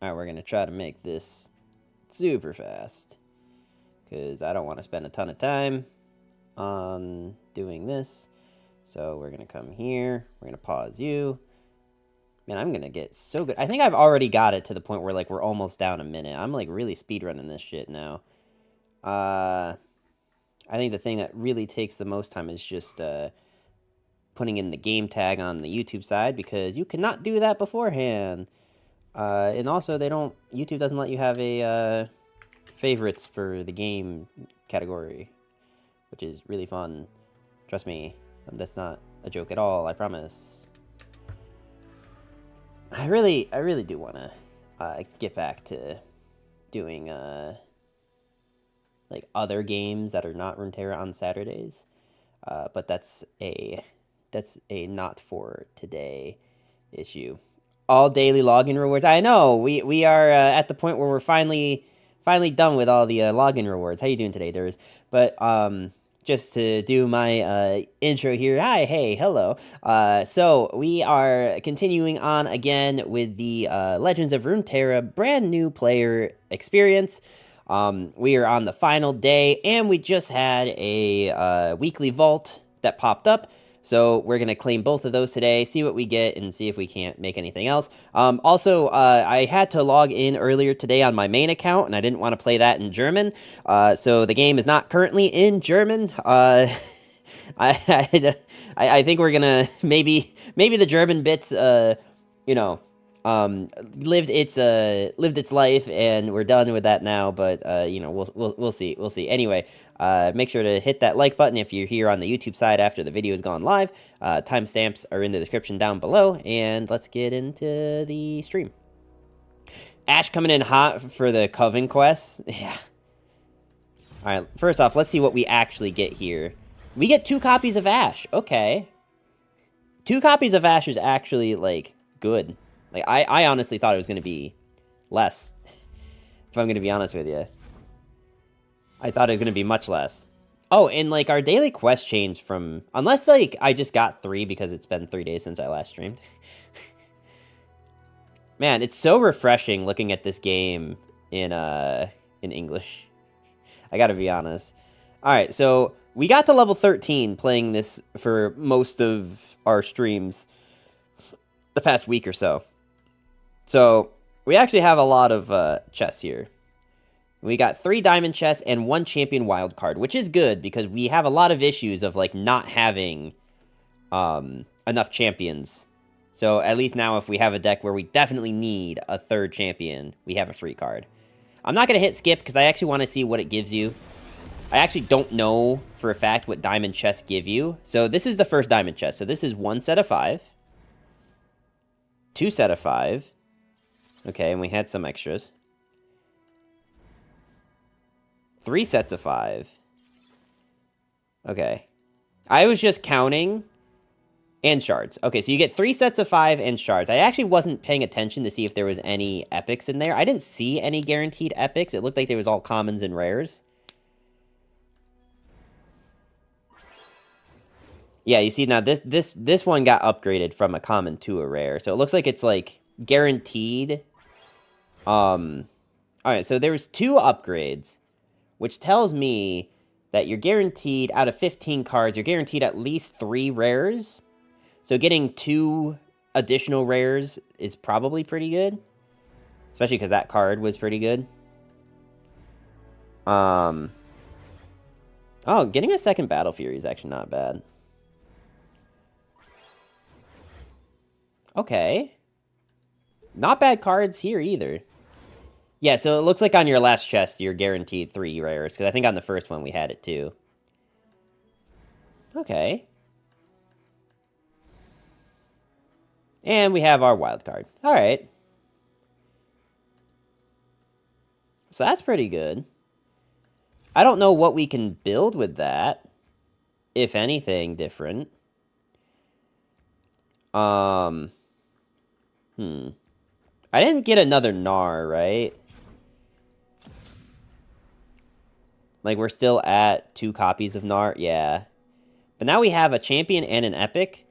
Alright, we're going to try to make this super fast. Because I don't want to spend a ton of time on doing this. So we're going to come here. We're going to pause you. Man, I'm going to get so good. I think I've already got it to the point where, like, we're almost down a minute. I'm, like, really speedrunning this shit now. I think the thing that really takes the most time is just putting in the game tag on the YouTube side, because you cannot do that beforehand. And also, YouTube doesn't let you have a favorites for the game category, which is really fun. Trust me, that's not a joke at all, I promise. I really do want to get back to doing like other games that are not Runeterra on Saturdays, but that's a not for today issue. All daily login rewards. I know we are at the point where we're finally done with all the login rewards. How you doing today, Darius? But just to do my intro here. Hi, hey, hello. So we are continuing on again with the Legends of Runeterra brand new player experience. We are on the final day, and we just had a weekly vault that popped up. So we're going to claim both of those today, see what we get, and see if we can't make anything else. Also, I had to log in earlier today on my main account, and I didn't want to play that in German. So the game is not currently in German. I think we're going to maybe the German bits, you know, lived its life, and we're done with that now. But you know, we'll see. Anyway, make sure to hit that like button if you're here on the YouTube side after the video has gone live. Timestamps are in the description down below, and let's get into the stream. Ash coming in hot for the Coven quest. Yeah. All right. First off, let's see what we actually get here. We get 2 copies of Ash. Okay. 2 copies of Ash is actually like good. Like, I honestly thought it was going to be less, if I'm going to be honest with you. I thought it was going to be much less. Oh, and, like, our daily quest changed from... Unless, like, I just got 3 because it's been 3 days since I last streamed. Man, it's so refreshing looking at this game in English. I gotta be honest. Alright, so we got to level 13 playing this for most of our streams the past week or so. So, we actually have a lot of chests here. We got 3 diamond chests and 1 champion wild card, which is good because we have a lot of issues of, like, not having enough champions. So, at least now if we have a deck where we definitely need a 3rd champion, we have a free card. I'm not going to hit skip because I actually want to see what it gives you. I actually don't know for a fact what diamond chests give you. So, this is the first diamond chest. So, this is 1 set of 5. 2 set of 5. Okay, and we had some extras. 3 sets of 5. Okay. I was just counting. And shards. Okay, so you get 3 sets of 5 and shards. I actually wasn't paying attention to see if there was any epics in there. I didn't see any guaranteed epics. It looked like there was all commons and rares. Yeah, you see now this one got upgraded from a common to a rare. So it looks like it's like guaranteed. Alright, so there was 2 upgrades, which tells me that you're guaranteed, out of 15 cards, you're guaranteed at least 3 rares. So getting 2 additional rares is probably pretty good. Especially because that card was pretty good. Oh, getting a second Battle Fury is actually not bad. Okay. Not bad cards here either. Yeah, so it looks like on your last chest, you're guaranteed 3 rares. Because I think on the first one we had it too. Okay. And we have our wild card. Alright. So that's pretty good. I don't know what we can build with that. If anything different. I didn't get another Gnar, right? Like, we're still at 2 copies of Gnar? Yeah. But now we have a champion and an epic.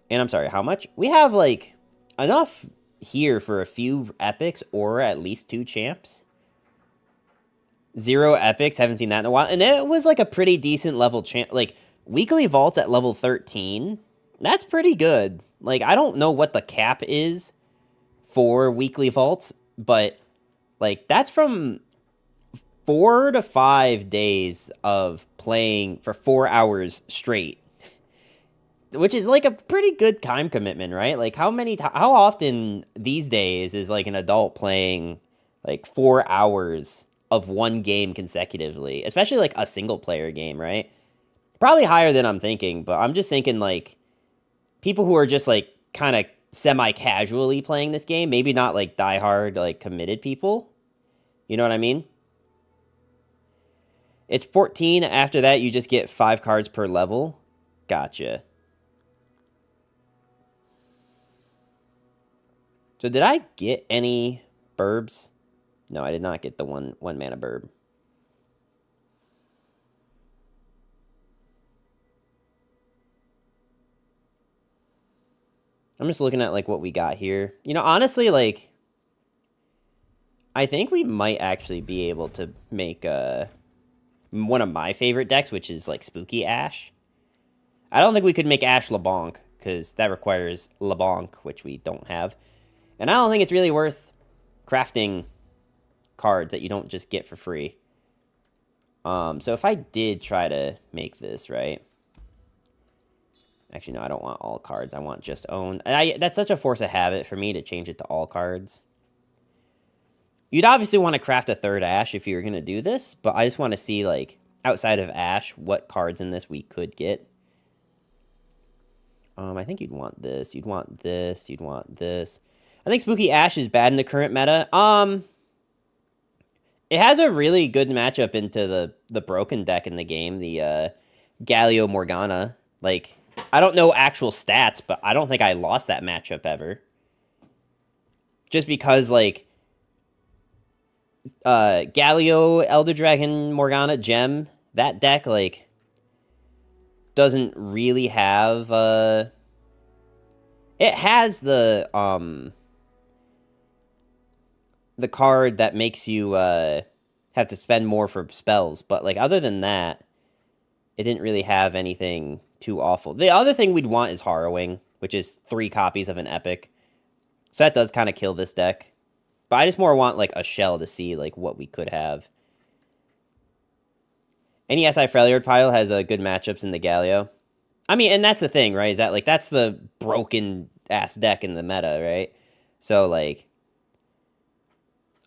And I'm sorry, how much? We have, like, enough here for a few epics or at least 2 champs. 0 epics, haven't seen that in a while. And it was like a pretty decent level champ. Like, weekly vaults at level 13, that's pretty good. Like, I don't know what the cap is for weekly vaults, but, like, that's from 4 to 5 days of playing for 4 hours straight. Which is like a pretty good time commitment, right? Like how often these days is like an adult playing like 4 hours of one game consecutively, especially like a single player game, right? Probably higher than I'm thinking, but I'm just thinking like people who are just like kind of semi-casually playing this game, maybe not like diehard like committed people. You know what I mean? It's 14. After that, you just get 5 cards per level. Gotcha. So did I get any burbs? No, I did not get the one mana burb. I'm just looking at like what we got here. You know, honestly, like I think we might actually be able to make one of my favorite decks, which is like Spooky Ash. I don't think we could make Ash LeBlanc because that requires LeBlanc, which we don't have. And I don't think it's really worth crafting cards that you don't just get for free. So if I did try to make this, right? Actually, no, I don't want all cards. I want just own. That's such a force of habit for me to change it to all cards. You'd obviously want to craft a 3rd Ash if you were going to do this, but I just want to see, like, outside of Ash, what cards in this we could get. I think you'd want this. You'd want this. You'd want this. I think Spooky Ash is bad in the current meta. It has a really good matchup into the broken deck in the game, the Galio Morgana. Like, I don't know actual stats, but I don't think I lost that matchup ever. Just because, like, Galio, Elder Dragon, Morgana, Gem, that deck, like, doesn't really have, it has the card that makes you have to spend more for spells, but like other than that, it didn't really have anything too awful. The other thing we'd want is Harrowing, which is 3 copies of an epic. So that does kind of kill this deck. But I just more want like a shell to see like what we could have. Any SI Freljord pile has good matchups in the Galio. I mean, and that's the thing, right? Is that like that's the broken ass deck in the meta, right? So like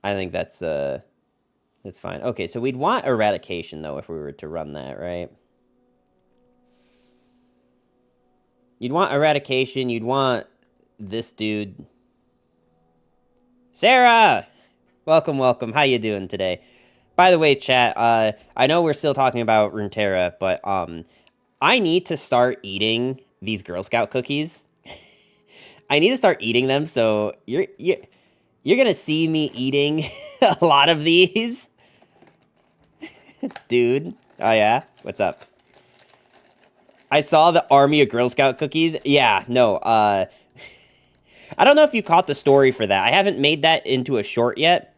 I think that's fine. Okay, so we'd want Eradication, though, if we were to run that, right? You'd want Eradication. You'd want this dude. Sarah! Welcome, welcome. How you doing today? By the way, chat, I know we're still talking about Runeterra, but I need to start eating these Girl Scout cookies. I need to start eating them, so you're gonna see me eating a lot of these. Dude. Oh, yeah? What's up? I saw the army of Girl Scout cookies. Yeah, no, I don't know if you caught the story for that. I haven't made that into a short yet.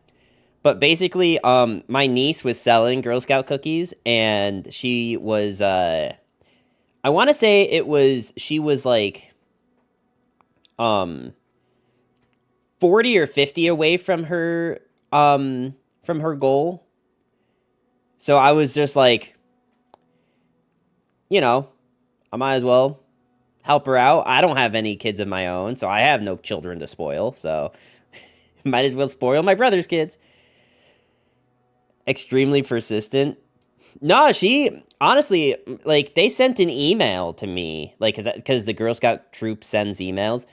But basically, my niece was selling Girl Scout cookies, and she was, I want to say she was like, 40 or 50 away from her goal. So I was just like, you know, I might as well help her out. I don't have any kids of my own, so I have no children to spoil, so might as well spoil my brother's kids. Extremely persistent. No, she, honestly, like, they sent an email to me, like, because the Girl Scout troop sends emails,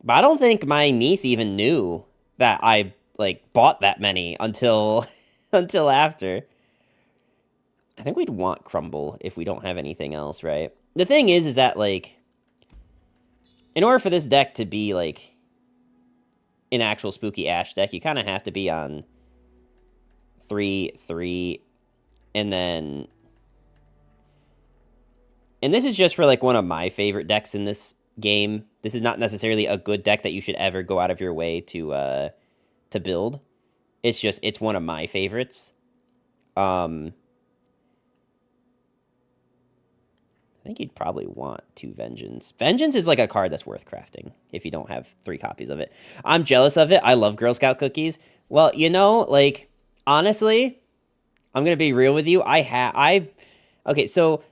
but I don't think my niece even knew that I, like, bought that many until after. I think we'd want Crumble if we don't have anything else, right? The thing is that, like, in order for this deck to be, like, an actual Spooky Ash deck, you kind of have to be on 3/3, and then... And this is just for, like, one of my favorite decks in this game, This is not necessarily a good deck that you should ever go out of your way to build. It's one of my favorites. I think you'd probably want 2 Vengeance. Vengeance is like a card that's worth crafting if you don't have 3 copies of it. I'm jealous of it. I love Girl Scout cookies. Well, you know, like, honestly, I'm going to be real with you. Okay, so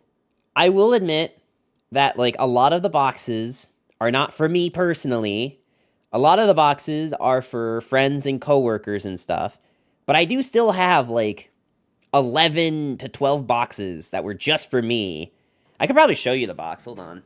I will admit that, like, a lot of the boxes are not for me personally. A lot of the boxes are for friends and coworkers and stuff. But I do still have, like, 11 to 12 boxes that were just for me. I could probably show you the box. Hold on.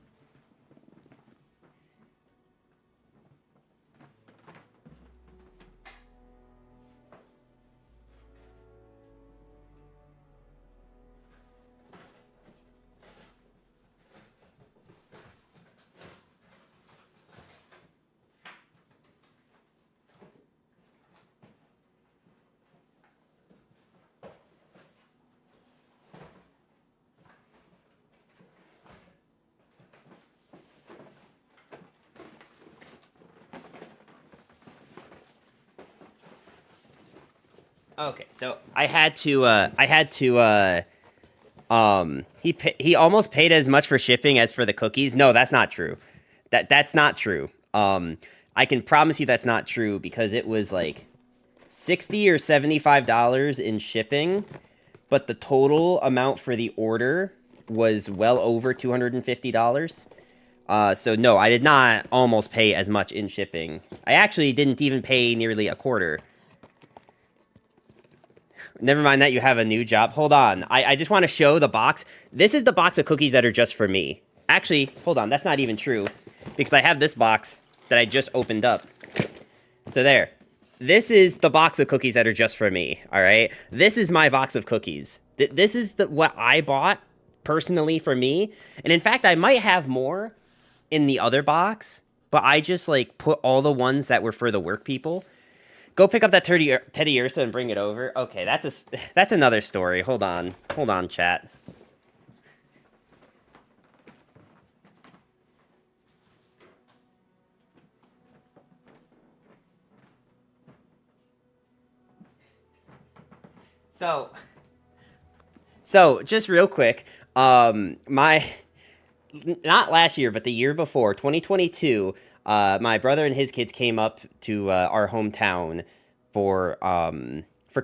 Okay, so I had to he almost paid as much for shipping as for the cookies. No, that's not true. That's not true. I can promise you that's not true because it was like $60 or $75 in shipping, but the total amount for the order was well over $250. So no, I did not almost pay as much in shipping. I actually didn't even pay nearly a quarter. Never mind that you have a new job. Hold on. I just want to show the box. This is the box of cookies that are just for me. Actually, hold on. That's not even true. Because I have this box that I just opened up. So there. This is the box of cookies that are just for me. All right? This is my box of cookies. This is what I bought personally for me. And in fact, I might have more in the other box. But I just like put all the ones that were for the work people. Go pick up that Teddy Ursa and bring it over. Okay, that's another story. Hold on, chat. So just real quick, not last year, but the year before, 2022. My brother and his kids came up to our hometown for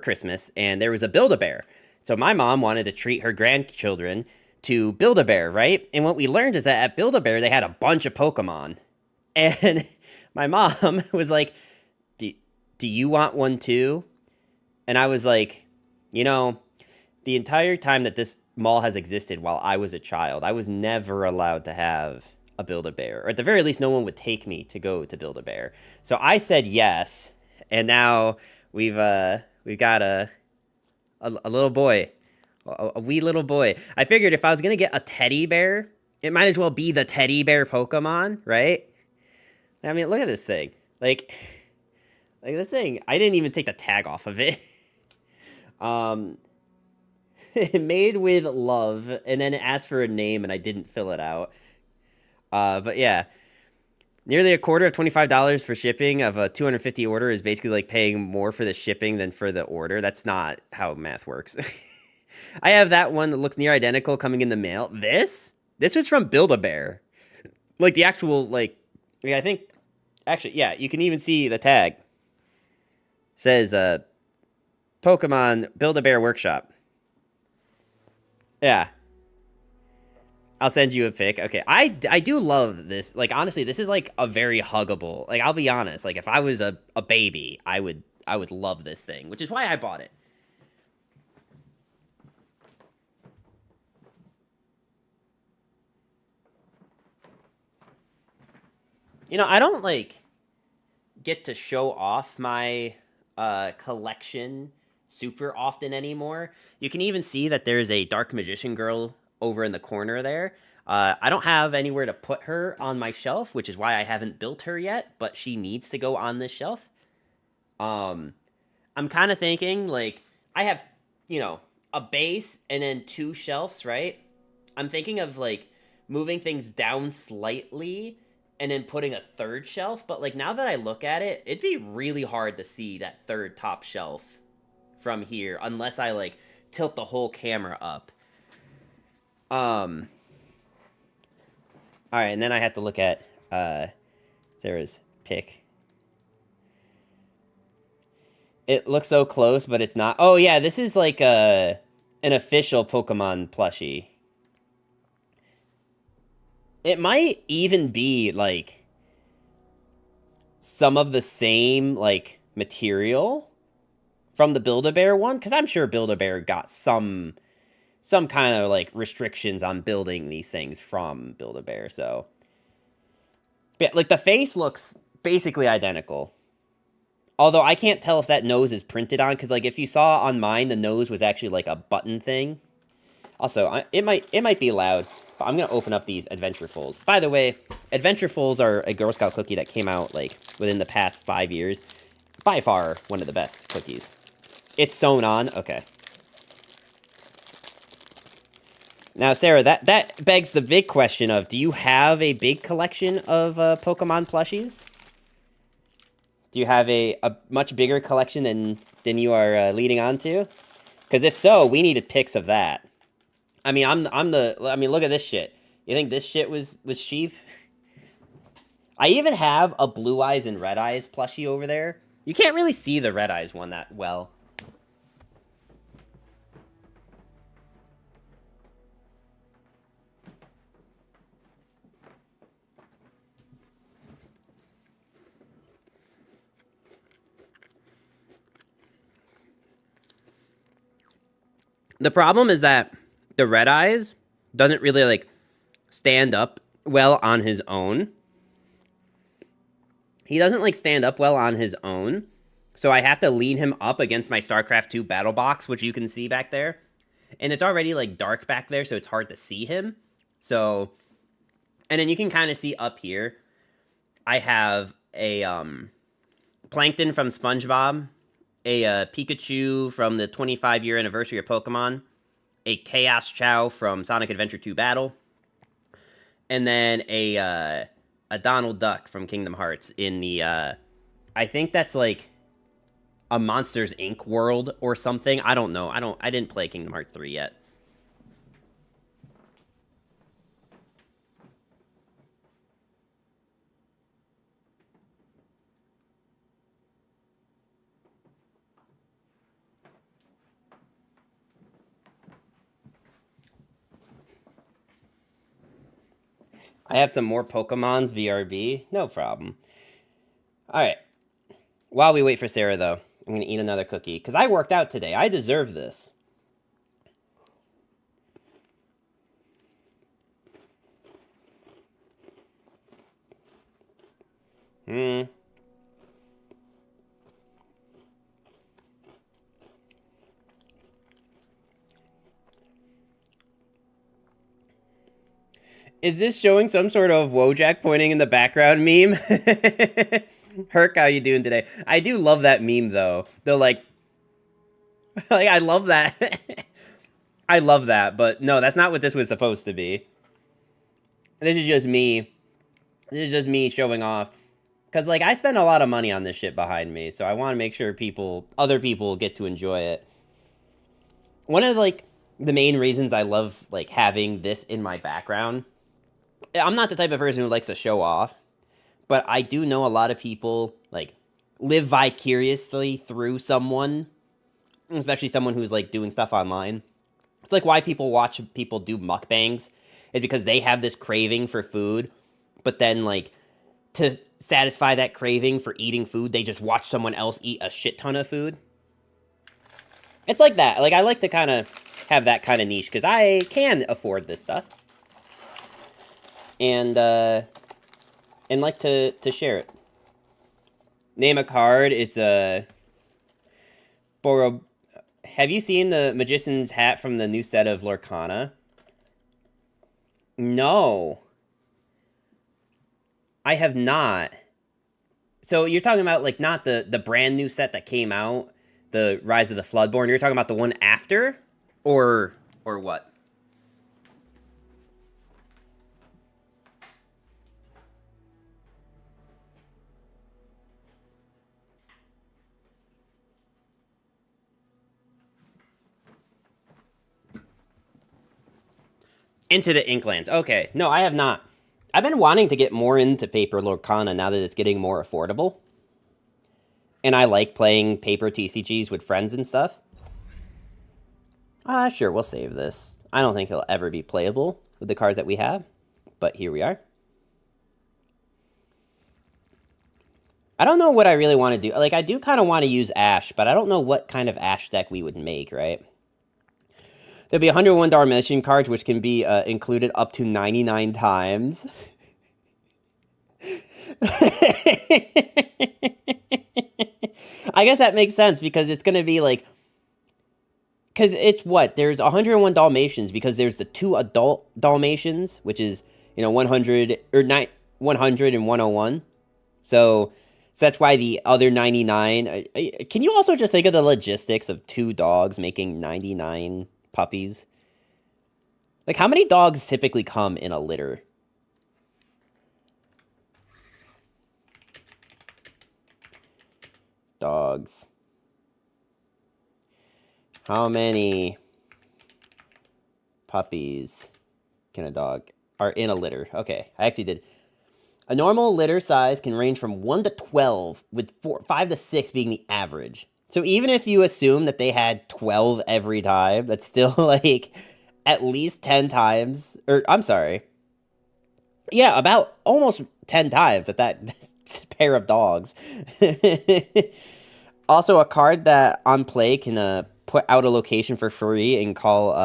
Christmas, and there was a Build-A-Bear. So my mom wanted to treat her grandchildren to Build-A-Bear, right? And what we learned is that at Build-A-Bear, they had a bunch of Pokemon. And my mom was like, do you want one too? And I was like, you know, the entire time that this mall has existed while I was a child, I was never allowed to have a Build-A-Bear, or at the very least, no one would take me to go to Build-A-Bear. So I said yes, and now we've got a little boy, a wee little boy. I figured if I was gonna get a teddy bear, it might as well be the teddy bear Pokemon, right? I mean, look at this thing. Like this thing. I didn't even take the tag off of it. Made with love, and then it asked for a name, and I didn't fill it out. But yeah, nearly a quarter of $25 for shipping of a 250 order is basically like paying more for the shipping than for the order. That's not how math works. I have that one that looks near identical coming in the mail. This was from Build-A-Bear. Like the actual, like, yeah, I think, actually, yeah, you can even see the tag. It says, Pokemon Build-A-Bear Workshop. Yeah. I'll send you a pic. Okay, I do love this. Like, honestly, this is like a very huggable. Like, I'll be honest. Like, if I was a baby, I would love this thing, which is why I bought it. You know, I don't like get to show off my collection super often anymore. You can even see that there's a Dark Magician girl over in the corner there. I don't have anywhere to put her on my shelf, which is why I haven't built her yet, but she needs to go on this shelf. I'm kind of thinking, like, I have, you know, a base and then 2 shelves, right? I'm thinking of, like, moving things down slightly and then putting a third shelf. But like now that I look at it, it'd be really hard to see that third top shelf from here unless I like tilt the whole camera up. All right, and then I have to look at Sarah's pick. It looks so close, but it's not. Oh yeah, this is like an official Pokemon plushie. It might even be like some of the same like material from the Build-A-Bear one, because I'm sure Build-A-Bear got some kind of like restrictions on building these things from Build-A-Bear. So, yeah, like the face looks basically identical. Although I can't tell if that nose is printed on, because like if you saw on mine, the nose was actually like a button thing. Also, it might be loud, but I'm gonna open up these Adventurefuls. By the way, Adventurefuls are a Girl Scout cookie that came out like within the past 5 years. By far, one of the best cookies. It's sewn on. Okay. Now, Sarah, that begs the big question of: do you have a big collection of Pokemon plushies? Do you have a much bigger collection than you are leading on to? Because if so, we needed pics of that. I mean, I mean, look at this shit. You think this shit was cheap? I even have a Blue Eyes and Red Eyes plushie over there. You can't really see the Red Eyes one that well. The problem is that the Red Eyes doesn't really like stand up well on his own. He doesn't like stand up well on his own. So I have to lean him up against my StarCraft 2 battle box, which you can see back there. And it's already like dark back there, so it's hard to see him. So, and then you can kind of see up here, I have a Plankton from SpongeBob, a Pikachu from the 25-year anniversary of Pokemon, a Chaos Chow from Sonic Adventure 2 Battle, and then a Donald Duck from Kingdom Hearts in the, I think that's like a Monsters Inc. world or something. I don't know. I didn't play Kingdom Hearts 3 yet. I have some more Pokemon's VRB. No problem. All right. While we wait for Sarah, though, I'm going to eat another cookie. Because I worked out today. I deserve this. Is this showing some sort of Wojak pointing in the background meme? Herc, how you doing today? I do love that meme, though. Though, like I love that. I love that, but no, that's not what this was supposed to be. This is just me. This is just me showing off. Because, like, I spend a lot of money on this shit behind me, so I want to make sure other people get to enjoy it. One of, like, the main reasons I love, like, having this in my background, I'm not the type of person who likes to show off, but I do know a lot of people, like, live vicariously through someone, especially someone who's, like, doing stuff online. It's like why people watch people do mukbangs, is because they have this craving for food, but then, like, to satisfy that craving for eating food, they just watch someone else eat a shit ton of food. It's like that. Like, I like to kind of have that kind of niche, because I can afford this stuff. And like to share it. Name a card. It's a Boro. Have you seen the Magician's Hat from the new set of Lorcana? No. I have not. So you're talking about, like, not the brand new set that came out, the Rise of the Floodborn. You're talking about the one after? Or what? Into the Inklands. Okay. No, I have not. I've been wanting to get more into Paper Lorcana now that it's getting more affordable. And I like playing paper TCGs with friends and stuff. Sure, we'll save this. I don't think it'll ever be playable with the cards that we have, but here we are. I don't know what I really want to do. Like, I do kind of want to use Ash, but I don't know what kind of Ash deck we would make, right? There'll be 101 Dalmatian cards, which can be included up to 99 times. I guess that makes sense, because it's going to be like... Because it's what? There's 101 Dalmatians, because there's the 2 adult Dalmatians, which is, 100, or 100 and 101. So that's why the other 99... Can you also just think of the logistics of 2 dogs making 99 puppies? Like, how many dogs typically come in a litter? Dogs. How many puppies can a dog are in a litter? Okay, I actually did. A normal litter size can range from 1 to 12, with 5 to 6 being the average. So even if you assume that they had 12 every time, that's still like at least 10 times. Or I'm sorry. Yeah, about almost 10 times at that pair of dogs. Also, a card that on play can put out a location for free and call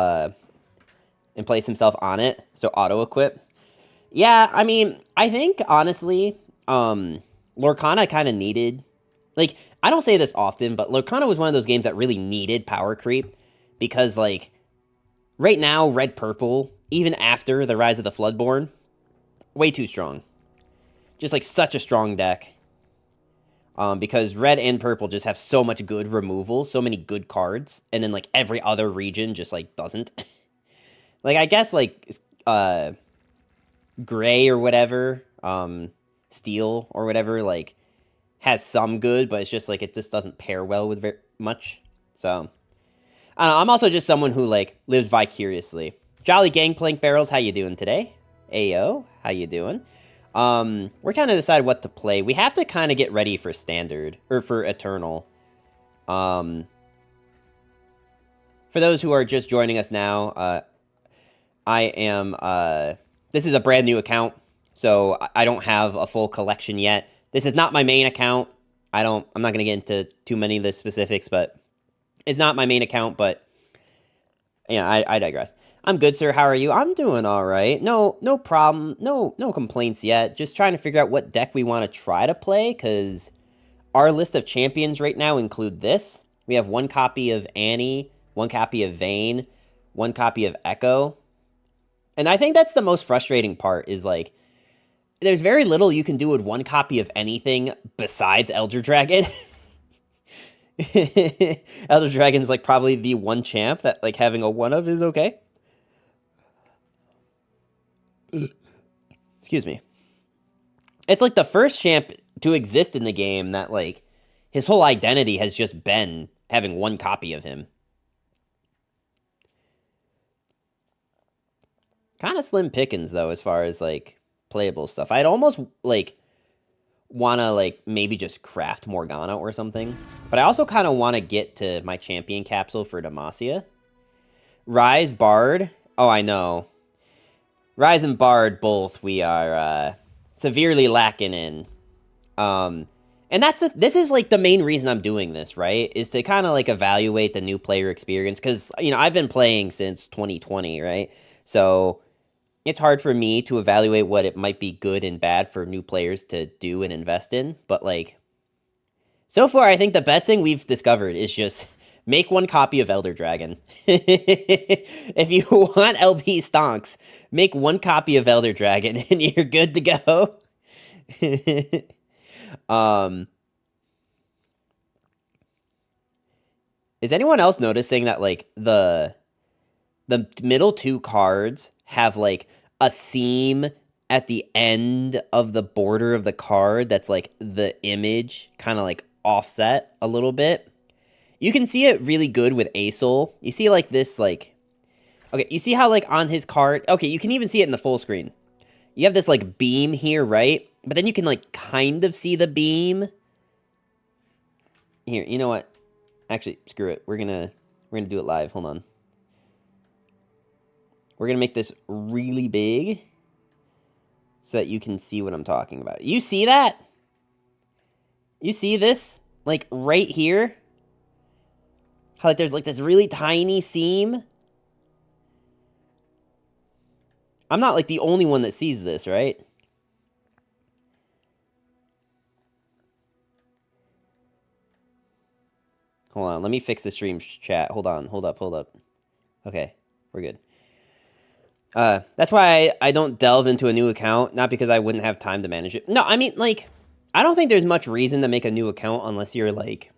and place himself on it. So auto equip. Yeah, I mean, I think honestly, Lorcana kind of needed, like, I don't say this often, but Lorcana was one of those games that really needed power creep, because like right now, red purple, even after the Rise of the Floodborn, way too strong. Just like such a strong deck. Because red and purple just have so much good removal, so many good cards, and then like every other region just like doesn't. Like, I guess like gray or whatever, steel or whatever, like has some good, but it's just like it just doesn't pair well with very much. So I don't know, I'm also just someone who like lives vicariously. Jolly Gangplank Barrels, how you doing today? Ayo, how you doing? We're trying to decide what to play. We have to kind of get ready for Standard, or for Eternal. For those who are just joining us now, I am, this is a brand new account, so I don't have a full collection yet. This is not my main account. I'm not going to get into too many of the specifics, but it's not my main account, but yeah, I digress. I'm good, sir. How are you? I'm doing all right. No problem. No complaints yet. Just trying to figure out what deck we want to try to play, because our list of champions right now include this. We have 1 copy of Annie, 1 copy of Vayne, 1 copy of Echo. And I think that's the most frustrating part, is like, there's very little you can do with 1 copy of anything besides Elder Dragon. Elder Dragon's like probably the one champ that like having a 1 of is okay. Excuse me. It's like the first champ to exist in the game that like his whole identity has just been having 1 copy of him. Kind of slim pickings though, as far as like playable stuff. I'd almost like want to like maybe just craft Morgana or something, but I also kind of want to get to my champion capsule for Demacia. Rise, Bard. Oh, I know. Rise and Bard both we are severely lacking in. And this is like the main reason I'm doing this, right? Is to kind of like evaluate the new player experience, because I've been playing since 2020, right? So it's hard for me to evaluate what it might be good and bad for new players to do and invest in. But like, so far, I think the best thing we've discovered is just make 1 copy of Elder Dragon. If you want LP stonks, make 1 copy of Elder Dragon and you're good to go. Is anyone else noticing that like the middle 2 cards have like a seam at the end of the border of the card that's like the image kind of like offset a little bit? You can see it really good with Aesol. You see like this like Okay, you see how, like, on his card... Okay, you can even see it in the full screen. You have this, like, beam here, right? But then you can, like, kind of see the beam. Here, you know what? Actually, screw it. We're gonna do it live. Hold on. We're gonna make this really big so that you can see what I'm talking about. You see that? You see this? Like, right here? How, like, there's, like, this really tiny seam? I'm not, like, the only one that sees this, right? Hold on, let me fix the stream chat. Hold on, hold up. Okay, we're good. That's why I don't delve into a new account, not because I wouldn't have time to manage it. No, I mean, like, I don't think there's much reason to make a new account unless you're, like,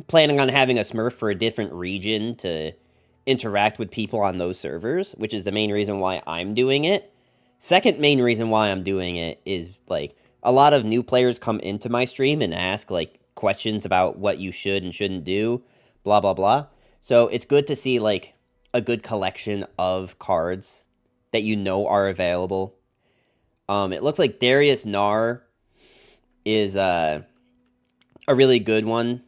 planning on having a Smurf for a different region to interact with people on those servers, which is the main reason why I'm doing it. Second main reason why I'm doing it is, like, a lot of new players come into my stream and ask, like, questions about what you should and shouldn't do, blah, blah, blah. So it's good to see, like, a good collection of cards that you know are available. It looks like Darius Gnar is a really good one.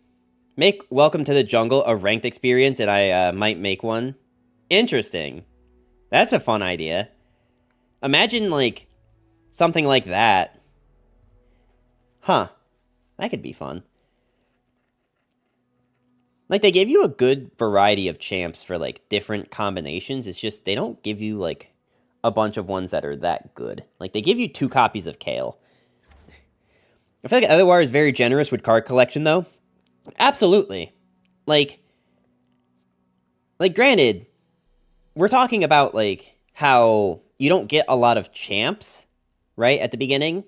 Make Welcome to the Jungle a ranked experience, and I might make one. Interesting. That's a fun idea. Imagine, like, something like that. Huh. That could be fun. Like, they give you a good variety of champs for, like, different combinations. It's just, they don't give you, like, a bunch of ones that are that good. Like, they give you 2 copies of Kale. I feel like Otherwire is very generous with card collection, though. Absolutely. Like, granted, we're talking about, like, how you don't get a lot of champs, right, at the beginning.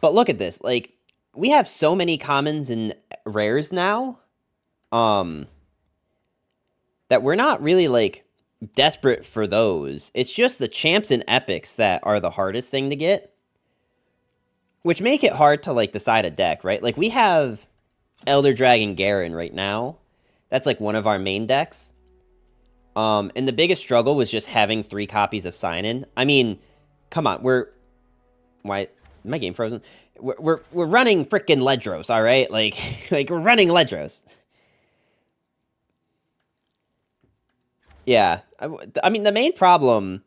But look at this. Like, we have so many commons and rares now, that we're not really, like, desperate for those. It's just the champs and epics that are the hardest thing to get, which make it hard to, like, decide a deck, right? Like, we have Elder Dragon Garen right now. That's, like, one of our main decks. And the biggest struggle was just having 3 copies of Sign-In. I mean, come on, why, my game frozen? We're running frickin' Ledros, all right? Like, we're running Ledros. Yeah, I mean, the main problem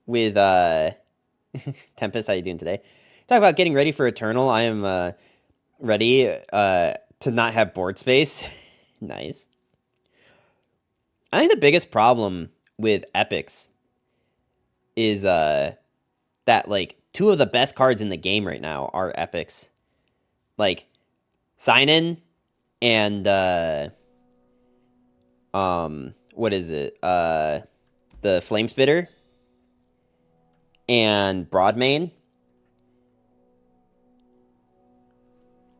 with, Tempest, how you doing today? Talk about getting ready for Eternal. I am, ready, to not have board space. Nice. I think the biggest problem with epics is, that, like, 2 of the best cards in the game right now are epics. Like, Sign-In and, what is it? The Flame Spitter and Broadmane.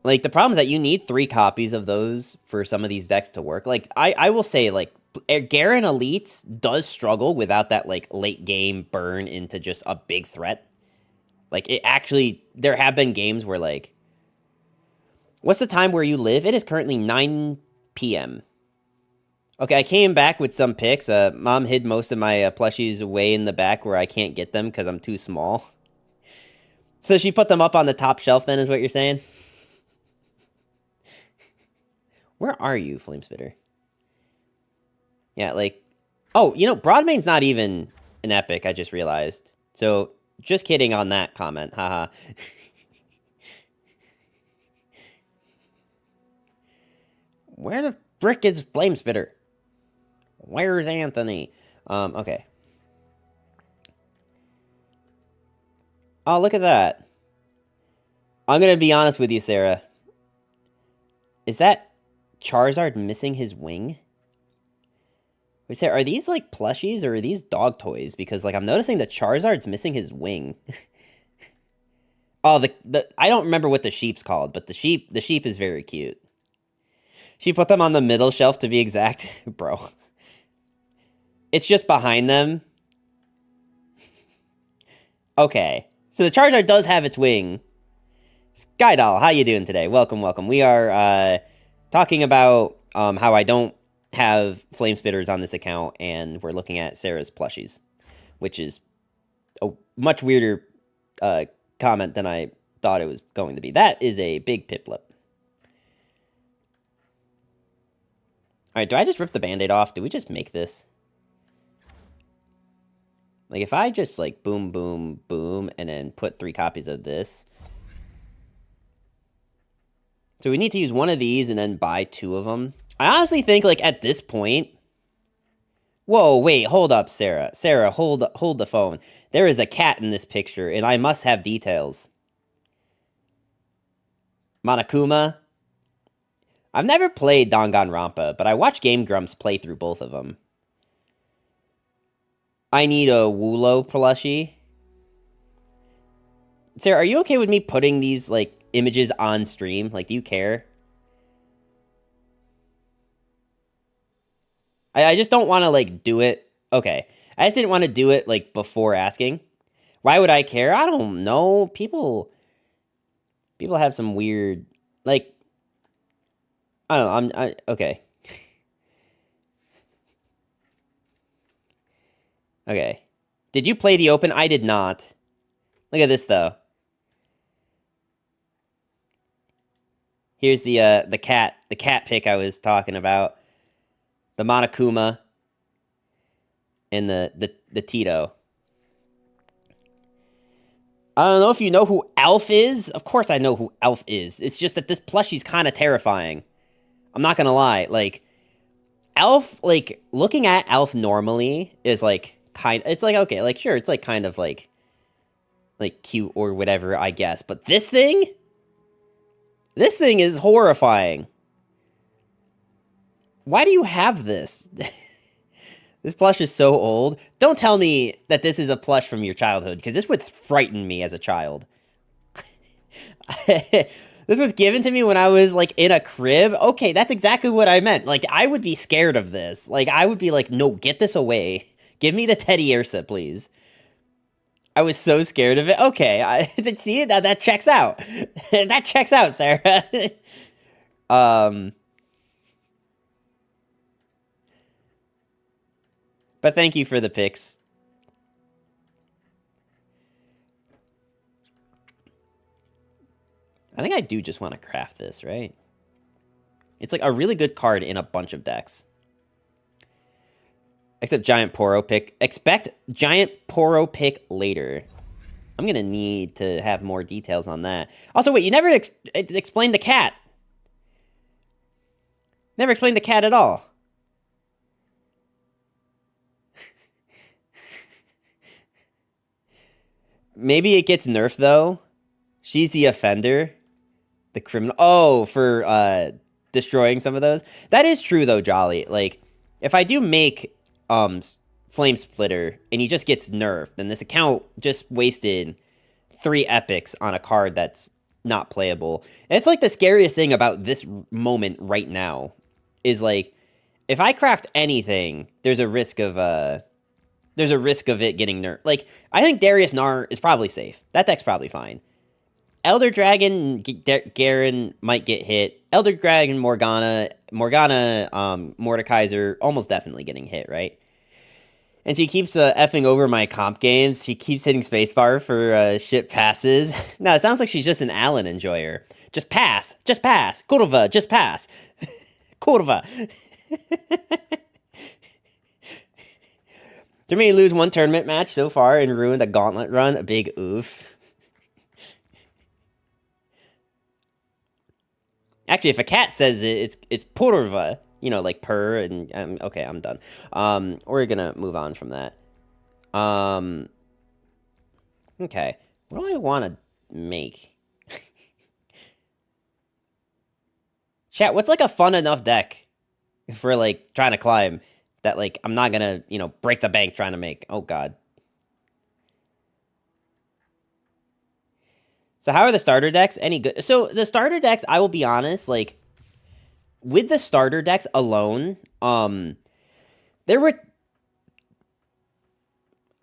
Like, the problem is that you need 3 copies of those for some of these decks to work. Like, I will say, like, Garen Elites does struggle without that, like, late game burn into just a big threat. Like, it actually, there have been games where, like, what's the time where you live? It is currently 9 p.m. Okay, I came back with some picks. Mom hid most of my plushies away in the back where I can't get them because I'm too small. So she put them up on the top shelf then, is what you're saying? Where are you, Flamespitter? Yeah, like... Oh, you know, Broadmane's not even an epic, I just realized. So, just kidding on that comment, haha. Where the frick is Flamespitter? Where's Anthony? Okay. Oh, look at that. I'm gonna be honest with you, Sarah. Is that Charizard missing his wing? Wait, Sarah, are these, like, plushies or are these dog toys? Because, like, I'm noticing that Charizard's missing his wing. Oh, I don't remember what the sheep's called, but the sheep is very cute. She put them on the middle shelf to be exact. Bro. It's just behind them. Okay. So the Charizard does have its wing. Skydoll, how you doing today? Welcome, welcome. We are talking about how I don't have Flame Spitters on this account, and we're looking at Sarah's plushies, which is a much weirder comment than I thought it was going to be. That is a big Piplup. All right, do I just rip the Band-Aid off? Do we just make this? Like, if I just, like, boom, boom, boom, and then put 3 copies of this. So we need to use one of these and then buy 2 of them. I honestly think, like, at this point... Whoa, wait, hold up, Sarah. Sarah, hold the phone. There is a cat in this picture, and I must have details. Monokuma. I've never played Danganronpa, but I watched Game Grumps play through both of them. I need a Woolo plushie. Sarah, are you okay with me putting these, like, images on stream? Like, do you care? I just don't want to, like, do it. Okay. I just didn't want to do it, like, before asking. Why would I care? I don't know. People have some weird, like, I don't know. Okay. Okay. Did you play the open? I did not. Look at this, though. Here's the cat pic I was talking about. The Monokuma. And the Tito. I don't know if you know who Alf is. Of course I know who Alf is. It's just that this plushie's kind of terrifying. I'm not gonna lie. Like, Alf, like, looking at Alf normally is, like, it's like, okay, like, sure, it's, like, kind of, like, cute or whatever, I guess. But this thing is horrifying. Why do you have this? This plush is so old. Don't tell me that this is a plush from your childhood, because this would frighten me as a child. This was given to me when I was, like, in a crib. Okay, that's exactly what I meant. Like, I would be scared of this. Like, I would be like, no, get this away. Give me the Teddy Ursa, please. I was so scared of it. Okay, see, that checks out. That checks out, Sarah. But thank you for the pics. I think I do just want to craft this, right? It's like a really good card in a bunch of decks. Except Giant Poro pick. Expect Giant Poro pick later. I'm going to need to have more details on that. Also, wait, you never explained the cat. Never explained the cat at all. Maybe it gets nerfed, though. She's the offender. The criminal. Oh, for destroying some of those. That is true, though, Jolly. Like, if I do make Flame Splitter and he just gets nerfed, then this account just wasted 3 epics on a card that's not playable. And it's like the scariest thing about this moment right now is, like, if I craft anything, there's a risk of it getting nerfed. Like, I think Darius Gnar is probably safe. That deck's probably fine. Elder Dragon, Garen might get hit. Elder Dragon, Morgana, Mordekaiser, almost definitely getting hit, right? And she keeps effing over my comp games. She keeps hitting spacebar for shit passes. No, it sounds like she's just an Allen enjoyer. Just pass. Just pass. Kurva, just pass. Kurva. Germany lose 1 tournament match so far and ruined a gauntlet run. A big oof. Actually, if a cat says it, it's Purva. You know, like purr and... okay, I'm done. We're gonna move on from that. Okay. What do I want to make? Chat, what's like a fun enough deck for like trying to climb that like I'm not gonna, you know, break the bank trying to make? Oh, God. So how are the starter decks? Any good? So the starter decks, I will be honest, like, with the starter decks alone, I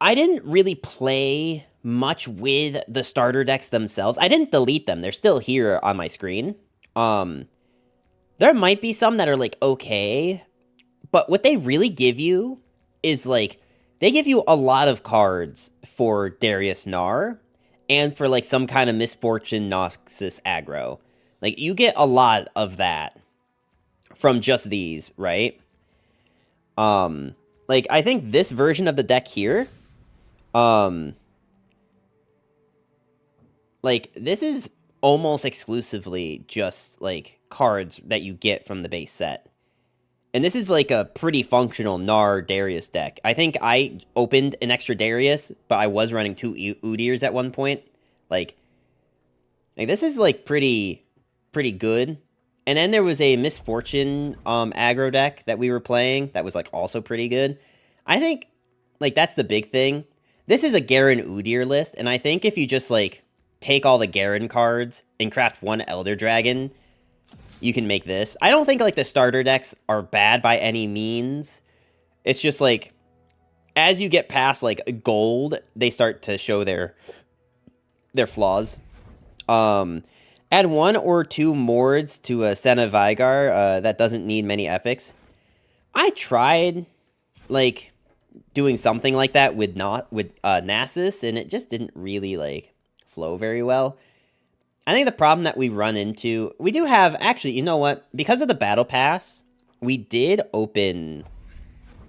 didn't really play much with the starter decks themselves. I didn't delete them. They're still here on my screen. There might be some that are, like, okay, But what they really give you is, like, they give you a lot of cards for Darius Gnar and for, like, some kind of Misfortune Noxus aggro. Like, you get a lot of that from just these, right? Like, I think this version of the deck here, like, this is almost exclusively just, like, cards that you get from the base set. And this is, like, a pretty functional Gnar Darius deck. I think I opened an extra Darius, but I was running 2 Udyrs at one point. Like this is, like, pretty good. And then there was a Misfortune aggro deck that we were playing that was, like, also pretty good. I think, like, that's the big thing. This is a Garen Udyr list, and I think if you just, like, take all the Garen cards and craft one Elder Dragon, you can make this. I don't think, like, the starter decks are bad by any means. It's just, like, as you get past, like, gold, they start to show their flaws. Add 1 or 2 Mords to a Senna Vigar that doesn't need many epics. I tried, like, doing something like that with Nasus, and it just didn't really, like, flow very well. I think the problem that we run into, we do have, actually, you know what? Because of the Battle Pass, we did open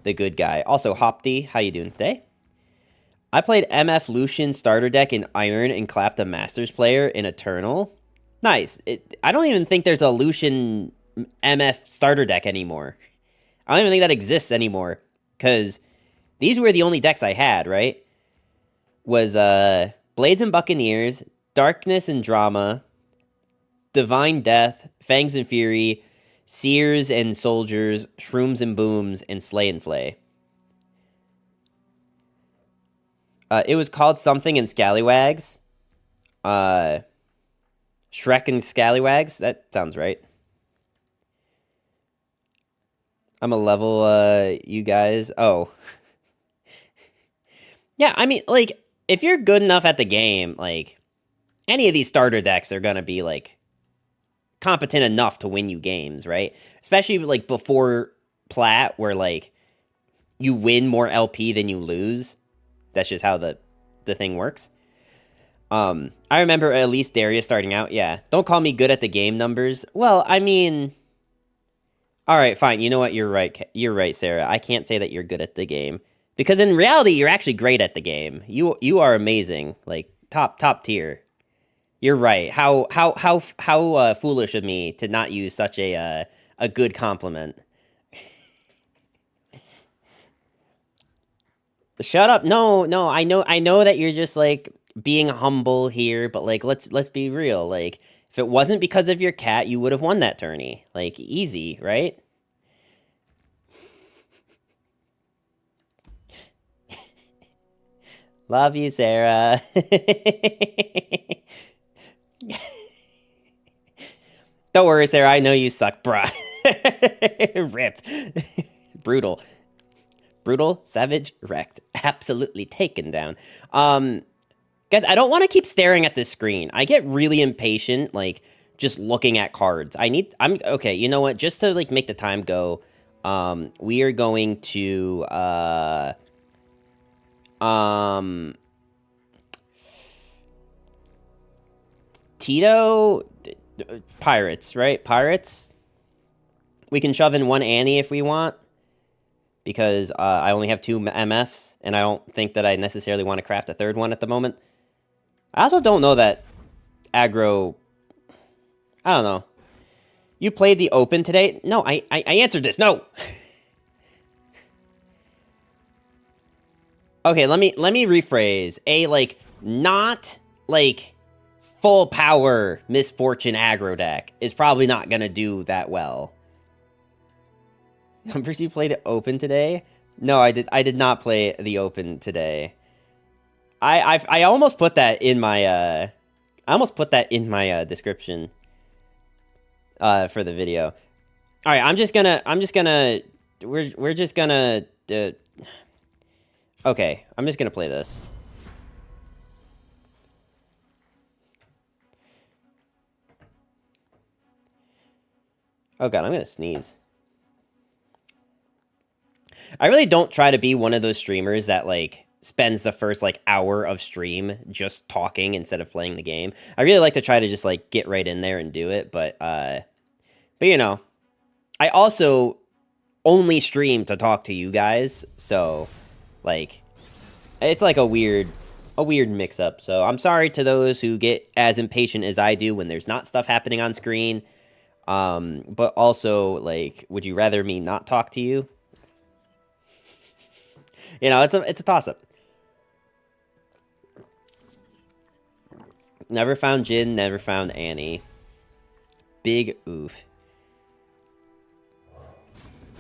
the good guy. Also, Hopti, how you doing today? I played MF Lucian starter deck in Iron and clapped a Masters player in Eternal. Nice. I don't even think there's a Lucian MF starter deck anymore. I don't even think that exists anymore. Because these were the only decks I had, right? Was Blades and Buccaneers, Darkness and Drama, Divine Death, Fangs and Fury, Seers and Soldiers, Shrooms and Booms, and Slay and Flay. It was called something in Scallywags. Shrek and Scallywags? That sounds right. I'm a level, you guys. Oh. Yeah, I mean, like, if you're good enough at the game, like, any of these starter decks are gonna be, like, competent enough to win you games, right? Especially, like, before Plat, where, like, you win more LP than you lose. That's just how the thing works. I remember at least Darius starting out. Yeah, don't call me good at the game numbers. Well, I mean, all right, fine. You know what? You're right. You're right, Sarah. I can't say that you're good at the game because in reality, you're actually great at the game. You are amazing, like top tier. You're right. How foolish of me to not use such a good compliment. Shut up. No. I know that you're just, like, being humble here, but, like, let's be real. Like, if it wasn't because of your cat, you would have won that tourney. Like, easy, right? Love you, Sarah. Don't worry, Sarah. I know you suck, bruh. Rip. Brutal. Brutal, savage, wrecked. Absolutely taken down. Guys, I don't want to keep staring at this screen. I get really impatient, like, just looking at cards. Okay, you know what? Just to, like, make the time go, we are going to, Tito, Pirates, right? Pirates? We can shove in one Annie if we want, because I only have 2 MFs, and I don't think that I necessarily want to craft a third one at the moment. I also don't know that aggro... I don't know. You played the Open today? No, I answered this. No! Okay, let me rephrase. A, like, not, like, full power Misfortune aggro deck is probably not gonna do that well. Numbers you played Open today? No, I did not play the Open today. I almost put that in my description for the video. All right, we're just gonna okay, I'm just gonna play this. Oh god, I'm gonna sneeze. I really don't try to be one of those streamers that like spends the first like hour of stream just talking instead of playing the game. I really like to try to just like get right in there and do it, but you know, I also only stream to talk to you guys, so like it's like a weird mix up. So I'm sorry to those who get as impatient as I do when there's not stuff happening on screen. But also, like, would you rather me not talk to you? You know, it's a toss-up. Never found Jin, never found Annie. Big oof.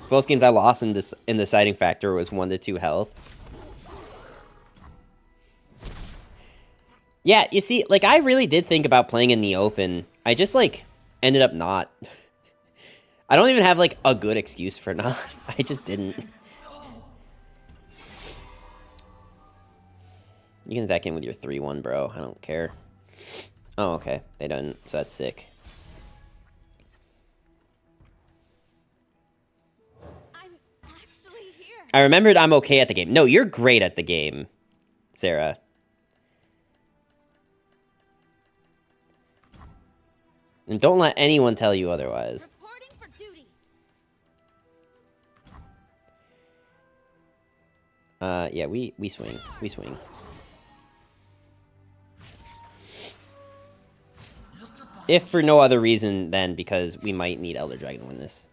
Both games I lost in the deciding factor was 1 to 2 health. Yeah, you see, like, I really did think about playing in the open. I just, like, ended up not. I don't even have, like, a good excuse for not. I just didn't. You can attack in with your 3-1, bro. I don't care. Oh, okay. They didn't, so that's sick. I'm actually here. I remembered I'm okay at the game. No, you're great at the game, Sarah. And don't let anyone tell you otherwise. Reporting for duty. Yeah, we swing. We swing. If for no other reason than because we might need Elder Dragon to win this.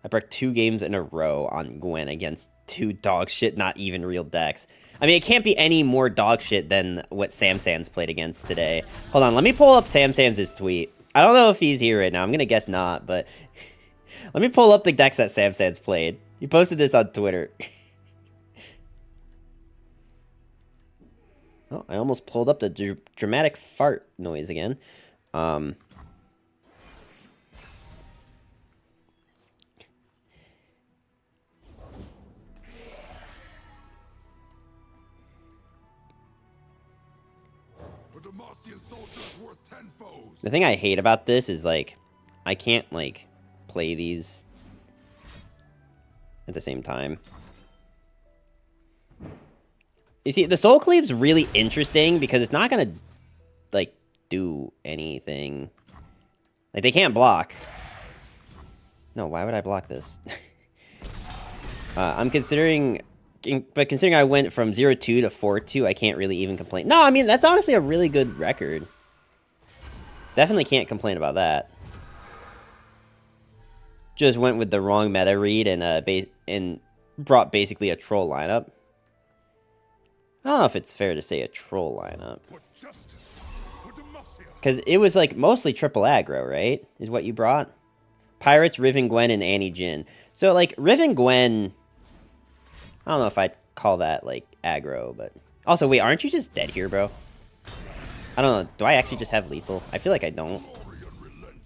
I broke 2 games in a row on Gwen against 2 dog shit, not even real decks. I mean, it can't be any more dog shit than what Samsans played against today. Hold on, let me pull up Samsans' tweet. I don't know if he's here right now. I'm going to guess not, but... let me pull up the decks that Samsans played. He posted this on Twitter. Oh, I almost pulled up the dramatic fart noise again. The thing I hate about this is, like, I can't, like, play these at the same time. You see, the Soul Cleave's really interesting because it's not gonna, like, do anything. Like, they can't block. No, why would I block this? I'm considering... But considering I went from 0-2 to 4-2, I can't really even complain. No, I mean, that's honestly a really good record. Definitely can't complain about that. Just went with the wrong meta read and brought basically a troll lineup. I don't know if it's fair to say a troll lineup. Because it was like mostly triple aggro, right? Is what you brought? Pirates, Riven Gwen, and Annie Jin. So like Riven Gwen... I don't know if I'd call that, like, aggro, but... Also, wait, aren't you just dead here, bro? I don't know. Do I actually just have lethal? I feel like I don't.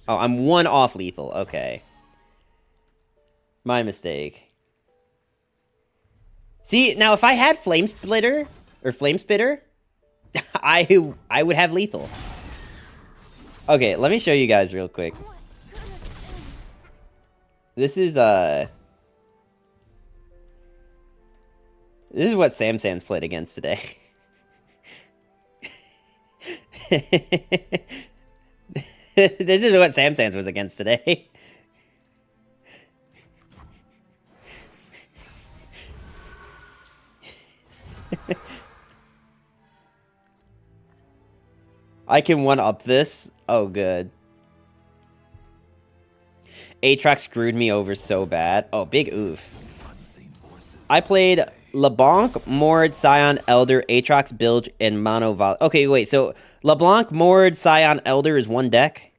Oh, I'm 1 off lethal. Okay. My mistake. See, now if I had Flame Splitter, or Flame Spitter, I would have lethal. Okay, let me show you guys real quick. This is what Samsans played against today. This is what Samsans was against today. I can one-up this. Oh, good. Aatrox screwed me over so bad. Oh, big oof. I played LeBlanc, Mord, Scion, Elder, Aatrox, Bilge, and Mono Vol. Okay, wait, so LeBlanc, Mord, Scion, Elder is 1 deck?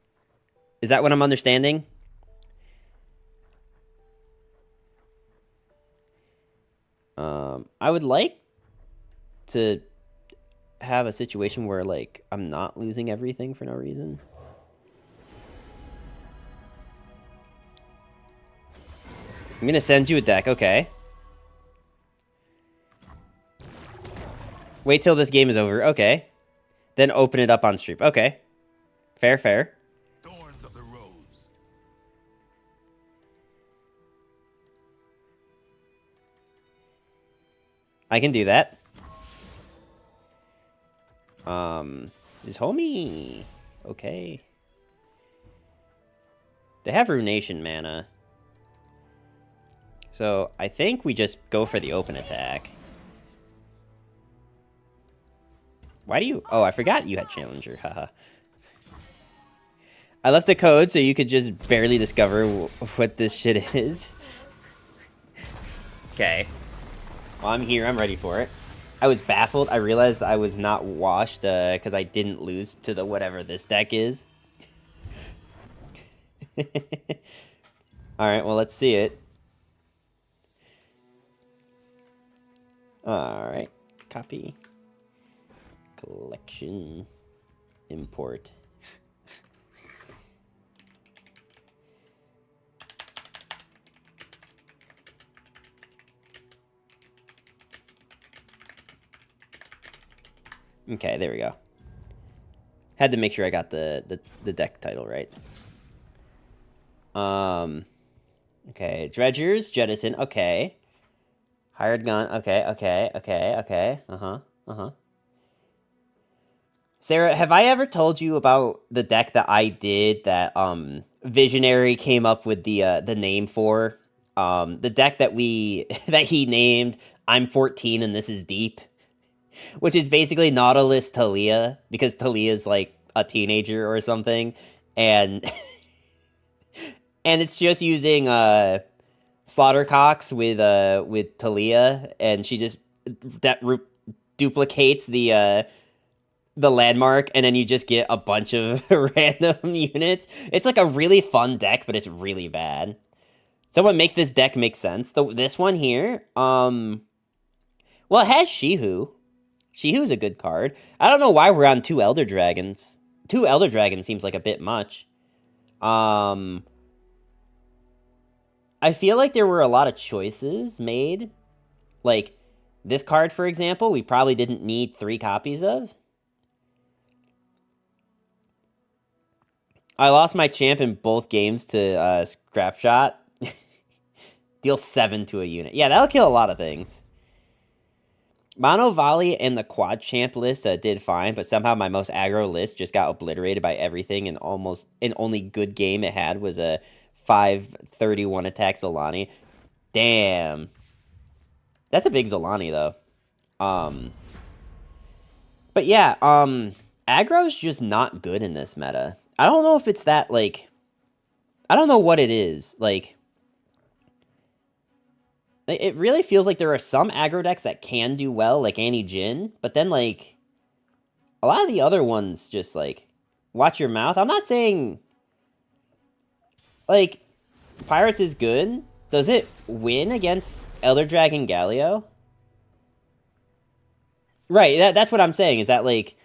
Is that what I'm understanding? I would like to have a situation where, like, I'm not losing everything for no reason. I'm gonna send you a deck, okay. Wait till this game is over, okay. Then open it up on stream, okay. Fair, fair. Thorns of the rose. I can do that. Is homie okay? They have Runation mana. So I think we just go for the open attack. Why do you... Oh, I forgot you had Challenger. Haha. I left a code so you could just barely discover what this shit is. Okay. Well, I'm here. I'm ready for it. I was baffled. I realized I was not washed because I didn't lose to the whatever this deck is. Alright, well, let's see it. Alright. Copy. Collection. Import. Okay, there we go. Had to make sure I got the deck title right. Okay, Dredgers, Jettison, okay. Hired Gun, okay. Sarah, have I ever told you about the deck that I did that Visionary came up with the name for? The deck that that he named I'm 14 and This Is Deep. Which is basically Nautilus Talia, because Talia's like a teenager or something, and and it's just using Slaughtercox with Talia, and she just duplicates the landmark, and then you just get a bunch of random units. It's like a really fun deck, but it's really bad. Someone make this deck make sense. This one here, well, it has Shihu. Shihu's a good card. I don't know why we're on 2 Elder Dragons. 2 Elder Dragons seems like a bit much. I feel like there were a lot of choices made. Like, this card, for example, we probably didn't need 3 copies of. I lost my champ in both games to Scrap Shot. Deal 7 to a unit. Yeah, that'll kill a lot of things. Mono Volley and the Quad Champ list did fine, but somehow my most aggro list just got obliterated by everything, and only good game it had was a 531 attack Zolani. Damn. That's a big Zolani, though. But yeah, aggro's just not good in this meta. I don't know if it's that, like... I don't know what it is. Like... It really feels like there are some aggro decks that can do well, like Annie Jin, but then, like, a lot of the other ones just, like, watch your mouth. I'm not saying, like, Pirates is good. Does it win against Elder Dragon Galio? Right, that's what I'm saying, is that, like,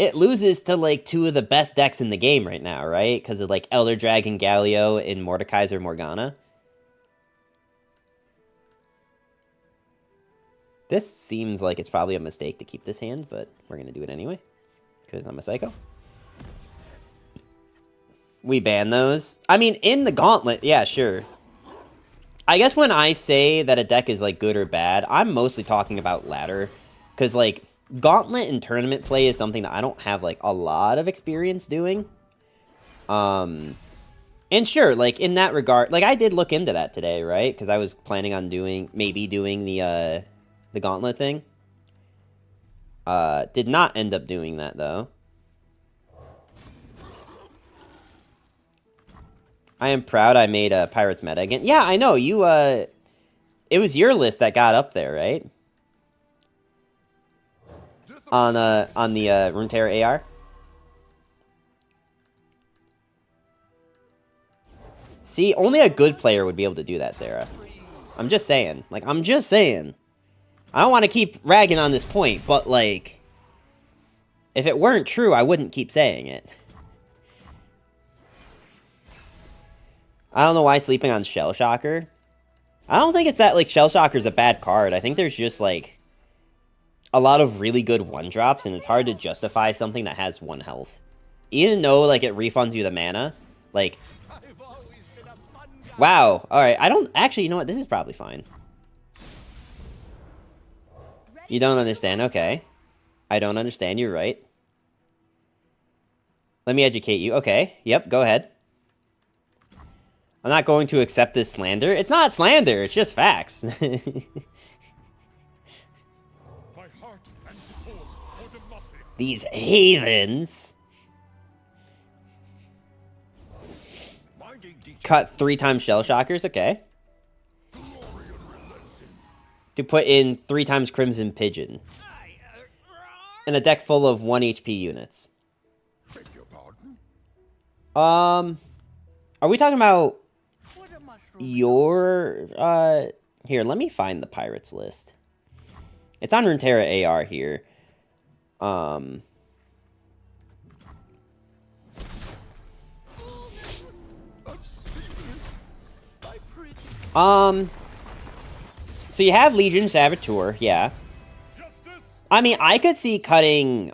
it loses to, like, 2 of the best decks in the game right now, right? Because of, like, Elder Dragon Galio and Mordekaiser Morgana. This seems like it's probably a mistake to keep this hand, but we're going to do it anyway, because I'm a psycho. We ban those. I mean, in the Gauntlet, yeah, sure. I guess when I say that a deck is, like, good or bad, I'm mostly talking about ladder, because, like, Gauntlet in tournament play is something that I don't have, like, a lot of experience doing. And sure, like, in that regard, like, I did look into that today, right? Because I was planning on maybe doing the Gauntlet thing. Did not end up doing that, though. I am proud I made a Pirates meta again. Yeah, I know, you, it was your list that got up there, right? On the Runeterra AR? See, only a good player would be able to do that, Sarah. I'm just saying. Like, I'm just saying. I don't want to keep ragging on this point, but, like, if it weren't true, I wouldn't keep saying it. I don't know why sleeping on Shell Shocker. I don't think it's that, like, Shell Shocker's a bad card. I think there's just, like, a lot of really good 1-drops, and it's hard to justify something that has 1 health. Even though, like, it refunds you the mana. Like, wow. Alright, I don't... Actually, you know what? This is probably fine. You don't understand? Okay. I don't understand. You're right. Let me educate you. Okay. Yep, go ahead. I'm not going to accept this slander. It's not slander. It's just facts. My heart and soul for Demacia. These heathens. Minding detail. Cut 3 times shell shockers. Okay. To put in 3 times Crimson Pigeon. And a deck full of 1 HP units. Beg your pardon? Are we talking about What a mushroom. your, here, let me find the pirates list. It's on Runeterra AR here. So you have Legion Saboteur, yeah. Justice. I mean, I could see cutting,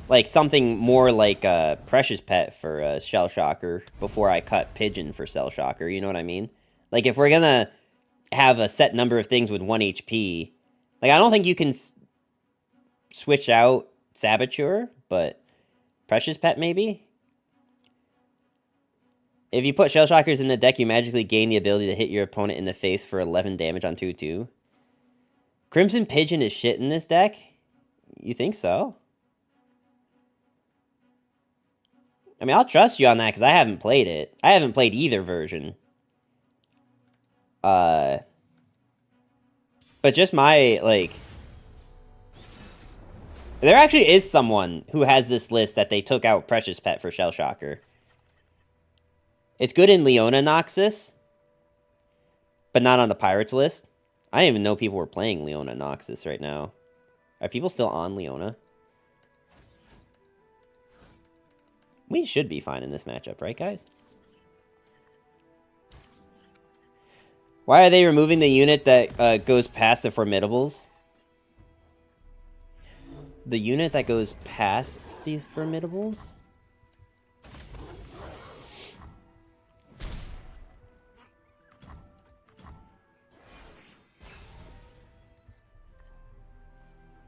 like something more like a Precious Pet for a Shell Shocker before I cut Pigeon for Shell Shocker, you know what I mean? Like, if we're gonna have a set number of things with 1 HP, like, I don't think you can switch out Saboteur, but Precious Pet, maybe? If you put Shell Shockers in the deck, you magically gain the ability to hit your opponent in the face for 11 damage on 2/2. Crimson Pigeon is shit in this deck? You think so? I mean, I'll trust you on that, because I haven't played it. I haven't played either version. But just my, like... There actually is someone who has this list that they took out Precious Pet for Shell Shocker. It's good in Leona Noxus, but not on the Pirates list. I didn't even know people were playing Leona Noxus right now. Are people still on Leona? We should be fine in this matchup, right, guys? Why are they removing the unit that goes past the Formidables? The unit that goes past these Formidables?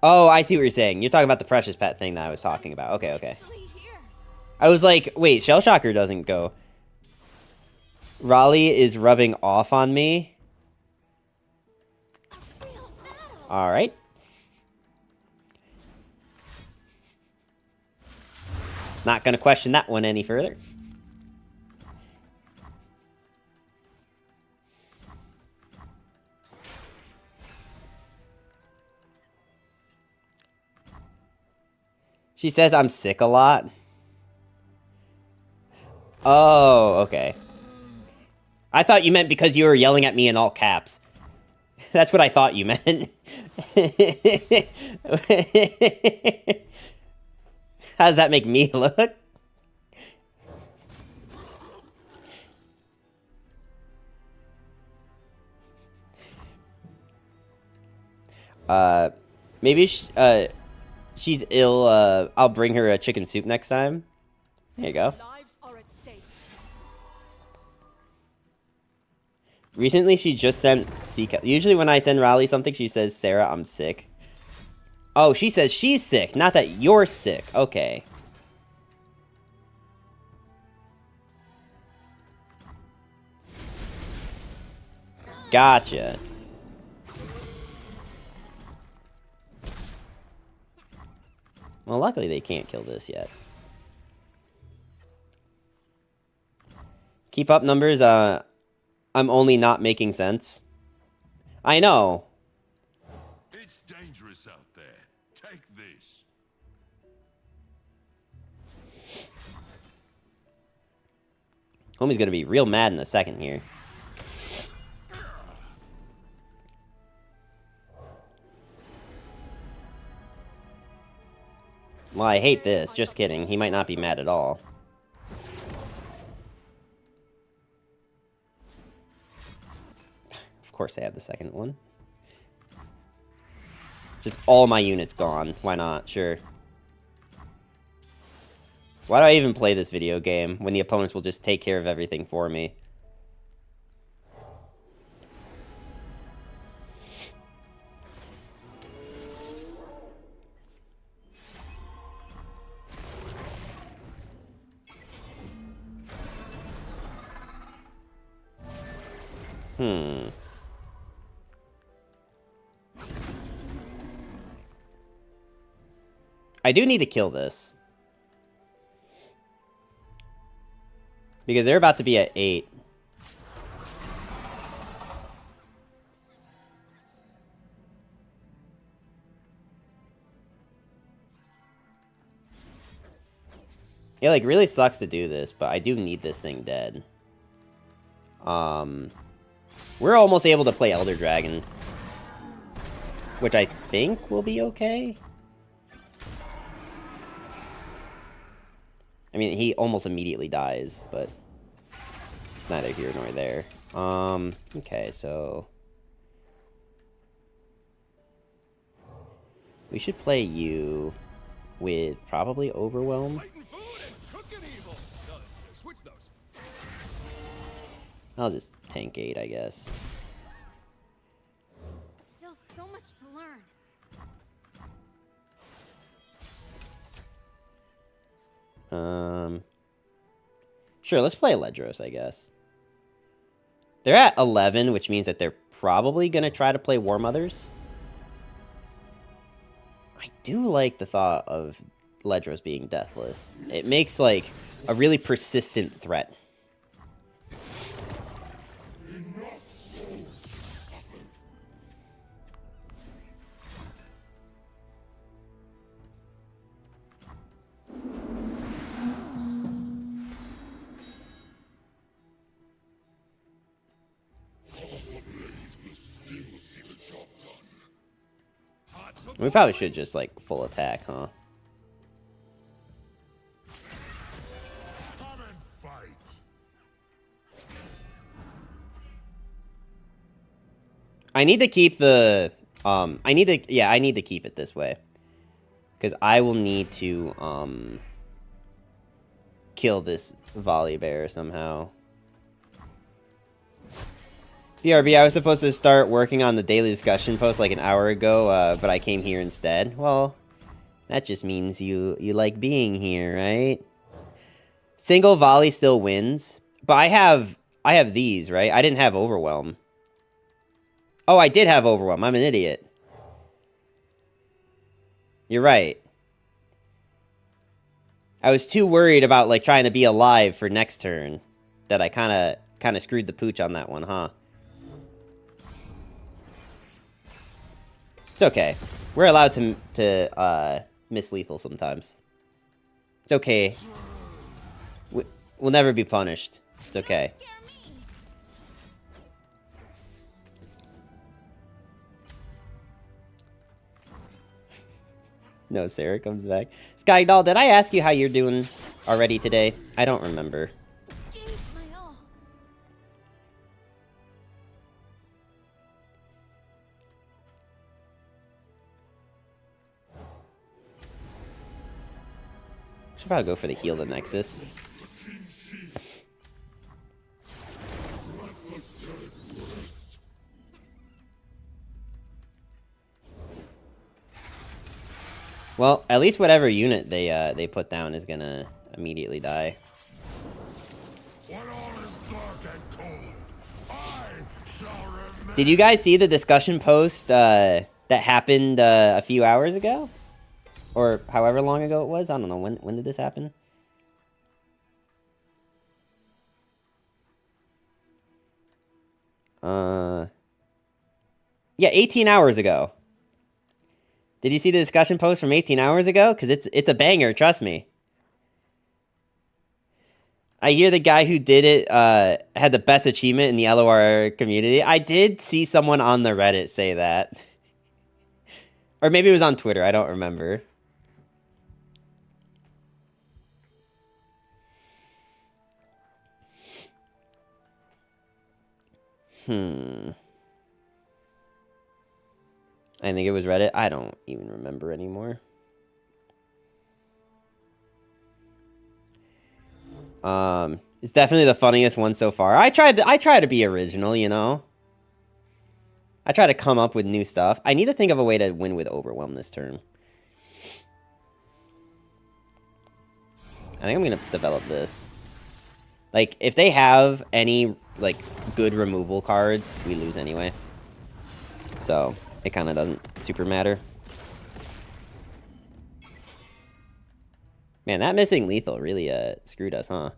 Oh, I see what you're saying. You're talking about the Precious Pet thing that I was talking about. Okay, okay. Actually here. I was like, wait, Shell Shocker doesn't go. Raleigh is rubbing off on me. A real battle. Alright. Not gonna question that one any further. She says I'm sick a lot. Oh, okay. I thought you meant because you were yelling at me in all caps. That's what I thought you meant. How does that make me look? Maybe she's ill. I'll bring her a chicken soup next time. There you go. Lives are at stake. Recently, she just sent Sika. Usually when I send Raleigh something, she says, Sarah, I'm sick. Oh, she says she's sick, not that you're sick. Okay. Gotcha. Well, luckily they can't kill this yet. Keep up numbers, I'm only not making sense. I know. It's dangerous out there. Take this. Homie's gonna be real mad in a second here. Well, I hate this. Just kidding. He might not be mad at all. Of course I have the second one. Just all my units gone. Why not? Sure. Why do I even play this video game when the opponents will just take care of everything for me? Hmm. I do need to kill this. Because they're about to be at 8. It, like, really sucks to do this, but I do need this thing dead. We're almost able to play Elder Dragon. Which I think will be okay. I mean, he almost immediately dies, but neither here nor there. Okay, so we should play you with probably Overwhelm. I'll just tank 8, I guess. Still so much to learn. Sure, let's play Ledros, I guess. They're at 11, which means that they're probably going to try to play War Mothers. I do like the thought of Ledros being deathless. It makes, like, a really persistent threat. We probably should just, like, full attack, huh? Come and fight. I need to keep the, I need to keep it this way. Because I will need to, kill this volley bear somehow. BRB, I was supposed to start working on the daily discussion post like an hour ago, but I came here instead. Well, that just means you like being here, right? Single volley still wins, but I have these, right? I didn't have Overwhelm. Oh, I did have Overwhelm. I'm an idiot. You're right. I was too worried about like trying to be alive for next turn that I kind of screwed the pooch on that one, huh? It's okay. We're allowed to miss lethal sometimes. It's okay. We'll never be punished. It's okay. Scare me. No, Sarah comes back. Sky Doll, did I ask you how you're doing already today? I don't remember. Gave my all. Should probably go for the heal the Nexus. Well, at least whatever unit they put down is gonna immediately die. When all is dark and cold, I shall remain. Did you guys see the discussion post that happened a few hours ago? Or however long ago it was? I don't know. When did this happen? Yeah, 18 hours ago. Did you see the discussion post from 18 hours ago? Because it's a banger, trust me. I hear the guy who did it had the best achievement in the LOR community. I did see someone on the Reddit say that. Or maybe it was on Twitter, I don't remember. I think it was Reddit. I don't even remember anymore. It's definitely the funniest one so far. I try to be original, you know. I try to come up with new stuff. I need to think of a way to win with Overwhelm this turn. I think I'm gonna develop this. Like, if they have any like good removal cards, we lose anyway. So it kind of doesn't super matter. Man, that missing lethal really screwed us, huh?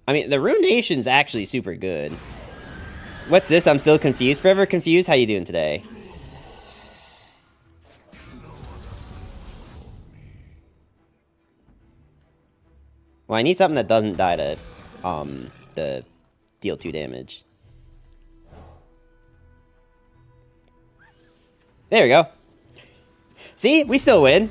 I mean, the Runation's actually super good. What's this? I'm still confused. Forever confused? How you doing today? Well, I need something that doesn't die to, the deal 2 damage. There we go. See? We still win.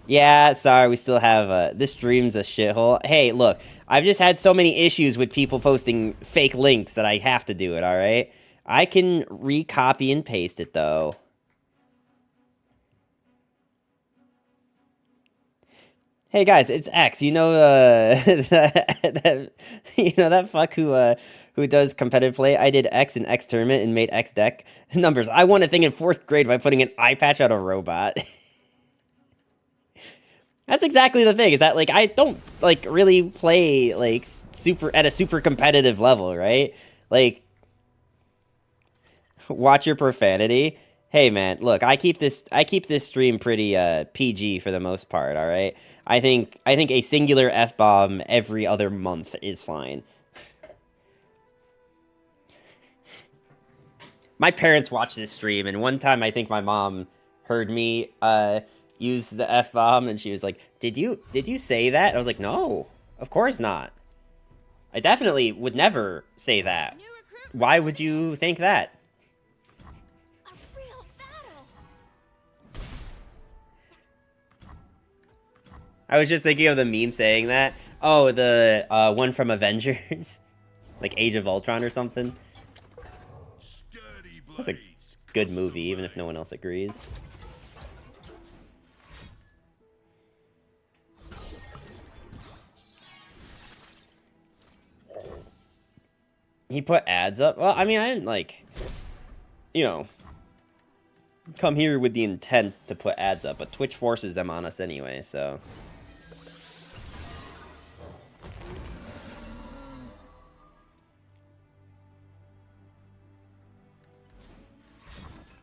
Yeah, sorry, we still have, this stream's a shithole. Hey, look, I've just had so many issues with people posting fake links that I have to do it, alright? I can recopy and paste it, though. Hey guys, it's X. You know, you know that fuck who does competitive play? I did X in X tournament and made X deck numbers. I won a thing in 4th grade by putting an eye patch out a robot. That's exactly the thing, is that, like, I don't, like, really play, like, at a super competitive level, right? Like, watch your profanity. Hey, man, look, I keep this stream pretty, PG for the most part, alright? I think a singular F-bomb every other month is fine. My parents watch this stream, and one time I think my mom heard me, use the F-bomb, and she was like, did you say that? And I was like, no, of course not. I definitely would never say that. Why would you think that? A real battle. I was just thinking of the meme saying that. Oh, the one from Avengers. Like Age of Ultron or something. That's a good movie, even if no one else agrees. He put ads up? Well, I mean, I didn't, like, you know, come here with the intent to put ads up, but Twitch forces them on us anyway, so.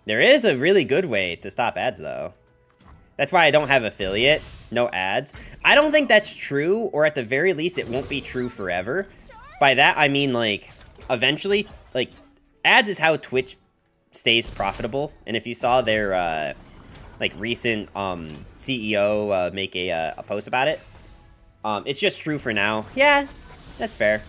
There is a really good way to stop ads, though. That's why I don't have affiliate, no ads. I don't think that's true, or at the very least, it won't be true forever. By that, I mean, like, eventually, like, ads is how Twitch stays profitable. And if you saw their, like, recent, CEO, make a post about it, it's just true for now. Yeah, that's fair.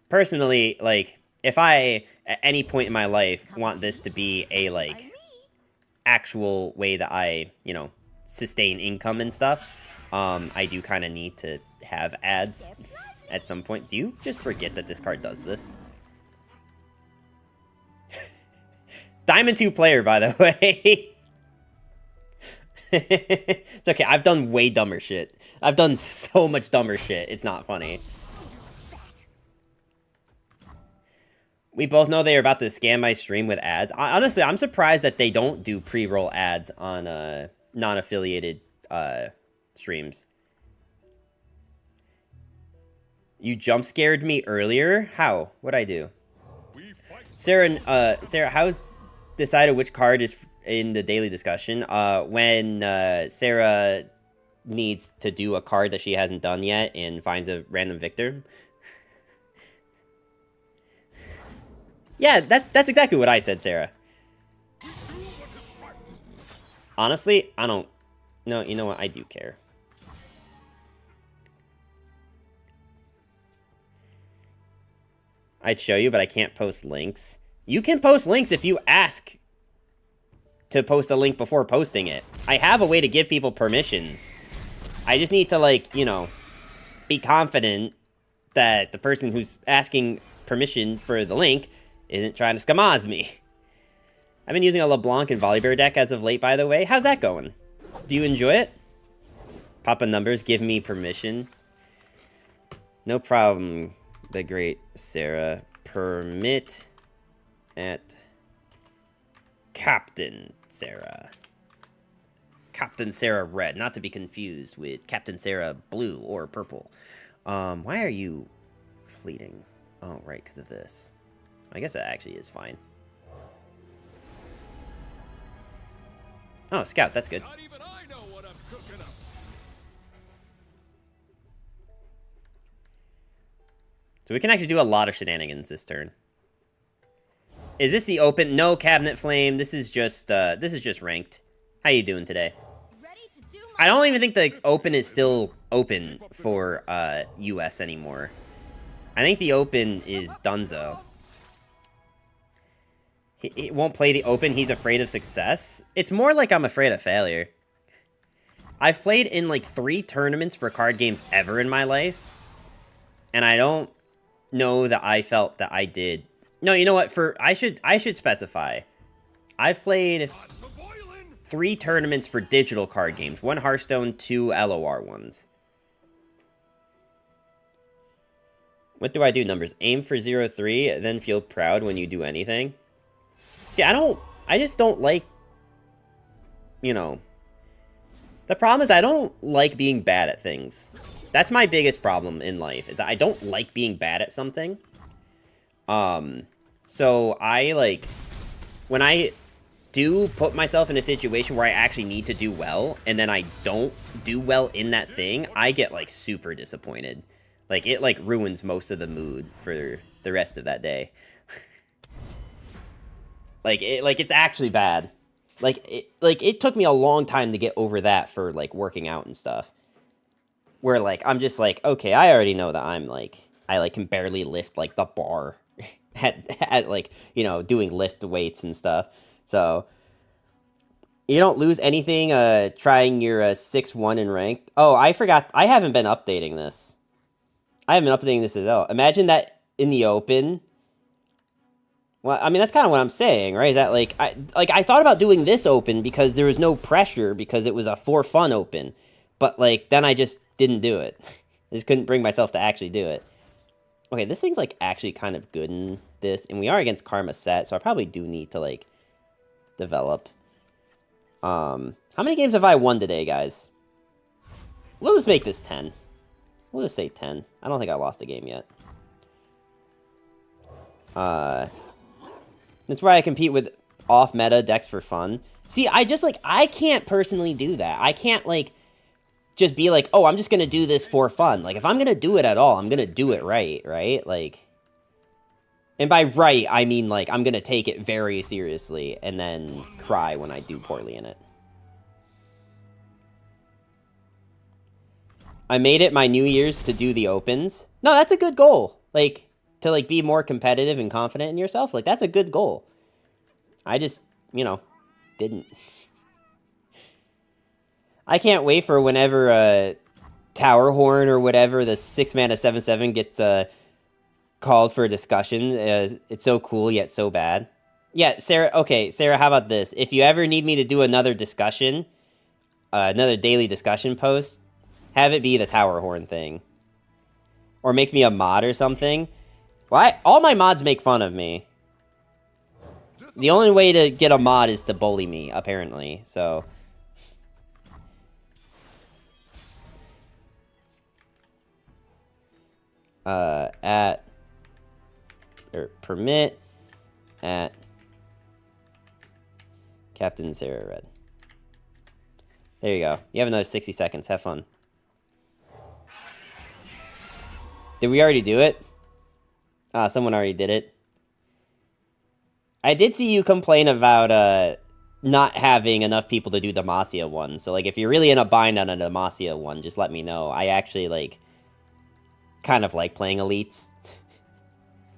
Personally, like, if I, at any point in my life, want this to be a, like, actual way that I, you know, sustain income and stuff, I do kind of need to have ads at some point. Do you just forget that this card does this? Diamond 2 player, by the way. It's okay, I've done way dumber shit. I've done so much dumber shit, it's not funny. We both know they are about to scam my stream with ads. Honestly, I'm surprised that they don't do pre-roll ads on non-affiliated streams. You jump scared me earlier? How? What'd I do? Sarah, how's decided which card is in the daily discussion? When Sarah needs to do a card that she hasn't done yet and finds a random victor. Yeah, that's exactly what I said, Sarah. Honestly, I don't... No, you know what? I do care. I'd show you, but I can't post links. You can post links if you ask to post a link before posting it. I have a way to give people permissions. I just need to, like, you know, be confident that the person who's asking permission for the link isn't trying to scamaz me. I've been using a LeBlanc and Volibear deck as of late, by the way. How's that going? Do you enjoy it? Papa Numbers, give me permission. No problem, the great Sarah. Permit at Captain Sarah. Captain Sarah Red, not to be confused with Captain Sarah Blue or Purple. Why are you fleeting? Oh, right, because of this. I guess that actually is fine. Oh, Scout, that's good. Not even I know what I'm cooking up. So we can actually do a lot of shenanigans this turn. Is this the open? No, Cabinet Flame. This is just ranked. How you doing today? Ready to do my I don't even think the open is still open for US anymore. I think the open is Dunzo. He won't play the open. He's afraid of success. It's more like I'm afraid of failure. I've played in like 3 tournaments for card games ever in my life, and I don't know that I felt that I did. No, you know what? I should specify. I've played 3 tournaments for digital card games. 1 Hearthstone, 2 LOR ones. What do I do? Numbers. Aim for 0-3, then feel proud when you do anything. See, I just don't like, you know. The problem is I don't like being bad at things. That's my biggest problem in life, is that I don't like being bad at something. So I, like, when I do put myself in a situation where I actually need to do well, and then I don't do well in that thing, I get, like, super disappointed. Like, it, like, ruins most of the mood for the rest of that day. It's actually bad. It took me a long time to get over that for, like, working out and stuff. Where, like, I'm just like, okay, I already know that I, like, can barely lift, like, the bar at like, you know, doing lift weights and stuff. So, you don't lose anything, trying your, 6-1 in ranked. Oh, I forgot, I haven't been updating this. I haven't been updating this at all. Imagine that in the open. Well, I mean, that's kind of what I'm saying, right? Is that, I thought about doing this open because there was no pressure because it was a for fun open. But, like, then I just didn't do it. I just couldn't bring myself to actually do it. Okay, this thing's, like, actually kind of good in this. And we are against Karma Set, so I probably do need to, like, develop. How many games have I won today, guys? We'll just make this 10. We'll just say 10. I don't think I lost a game yet. That's why I compete with off-meta decks for fun. See, I can't personally do that. I can't, like, just be like, oh, I'm just gonna do this for fun. Like, if I'm gonna do it at all, I'm gonna do it right? Like, and by right, I mean, like, I'm gonna take it very seriously and then cry when I do poorly in it. I made it my New Year's to do the opens. No, that's a good goal. Like, to, like, be more competitive and confident in yourself. Like, that's a good goal. I just, you know, didn't. I can't wait for whenever Tower Horn or whatever, the 6-mana 7/7 gets called for a discussion. It's so cool, yet so bad. Yeah, Sarah, okay, Sarah, how about this? If you ever need me to do another discussion, another daily discussion post, have it be the Tower Horn thing. Or make me a mod or something. Well, all my mods make fun of me. The only way to get a mod is to bully me, apparently, so. Permit at Captain Sarah Red. There you go. You have another 60 seconds. Have fun. Did we already do it? Ah, someone already did it. I did see you complain about not having enough people to do Demacia one. So, like, if you're really in a bind on a Demacia one, just let me know. I actually, like, kind of like playing elites.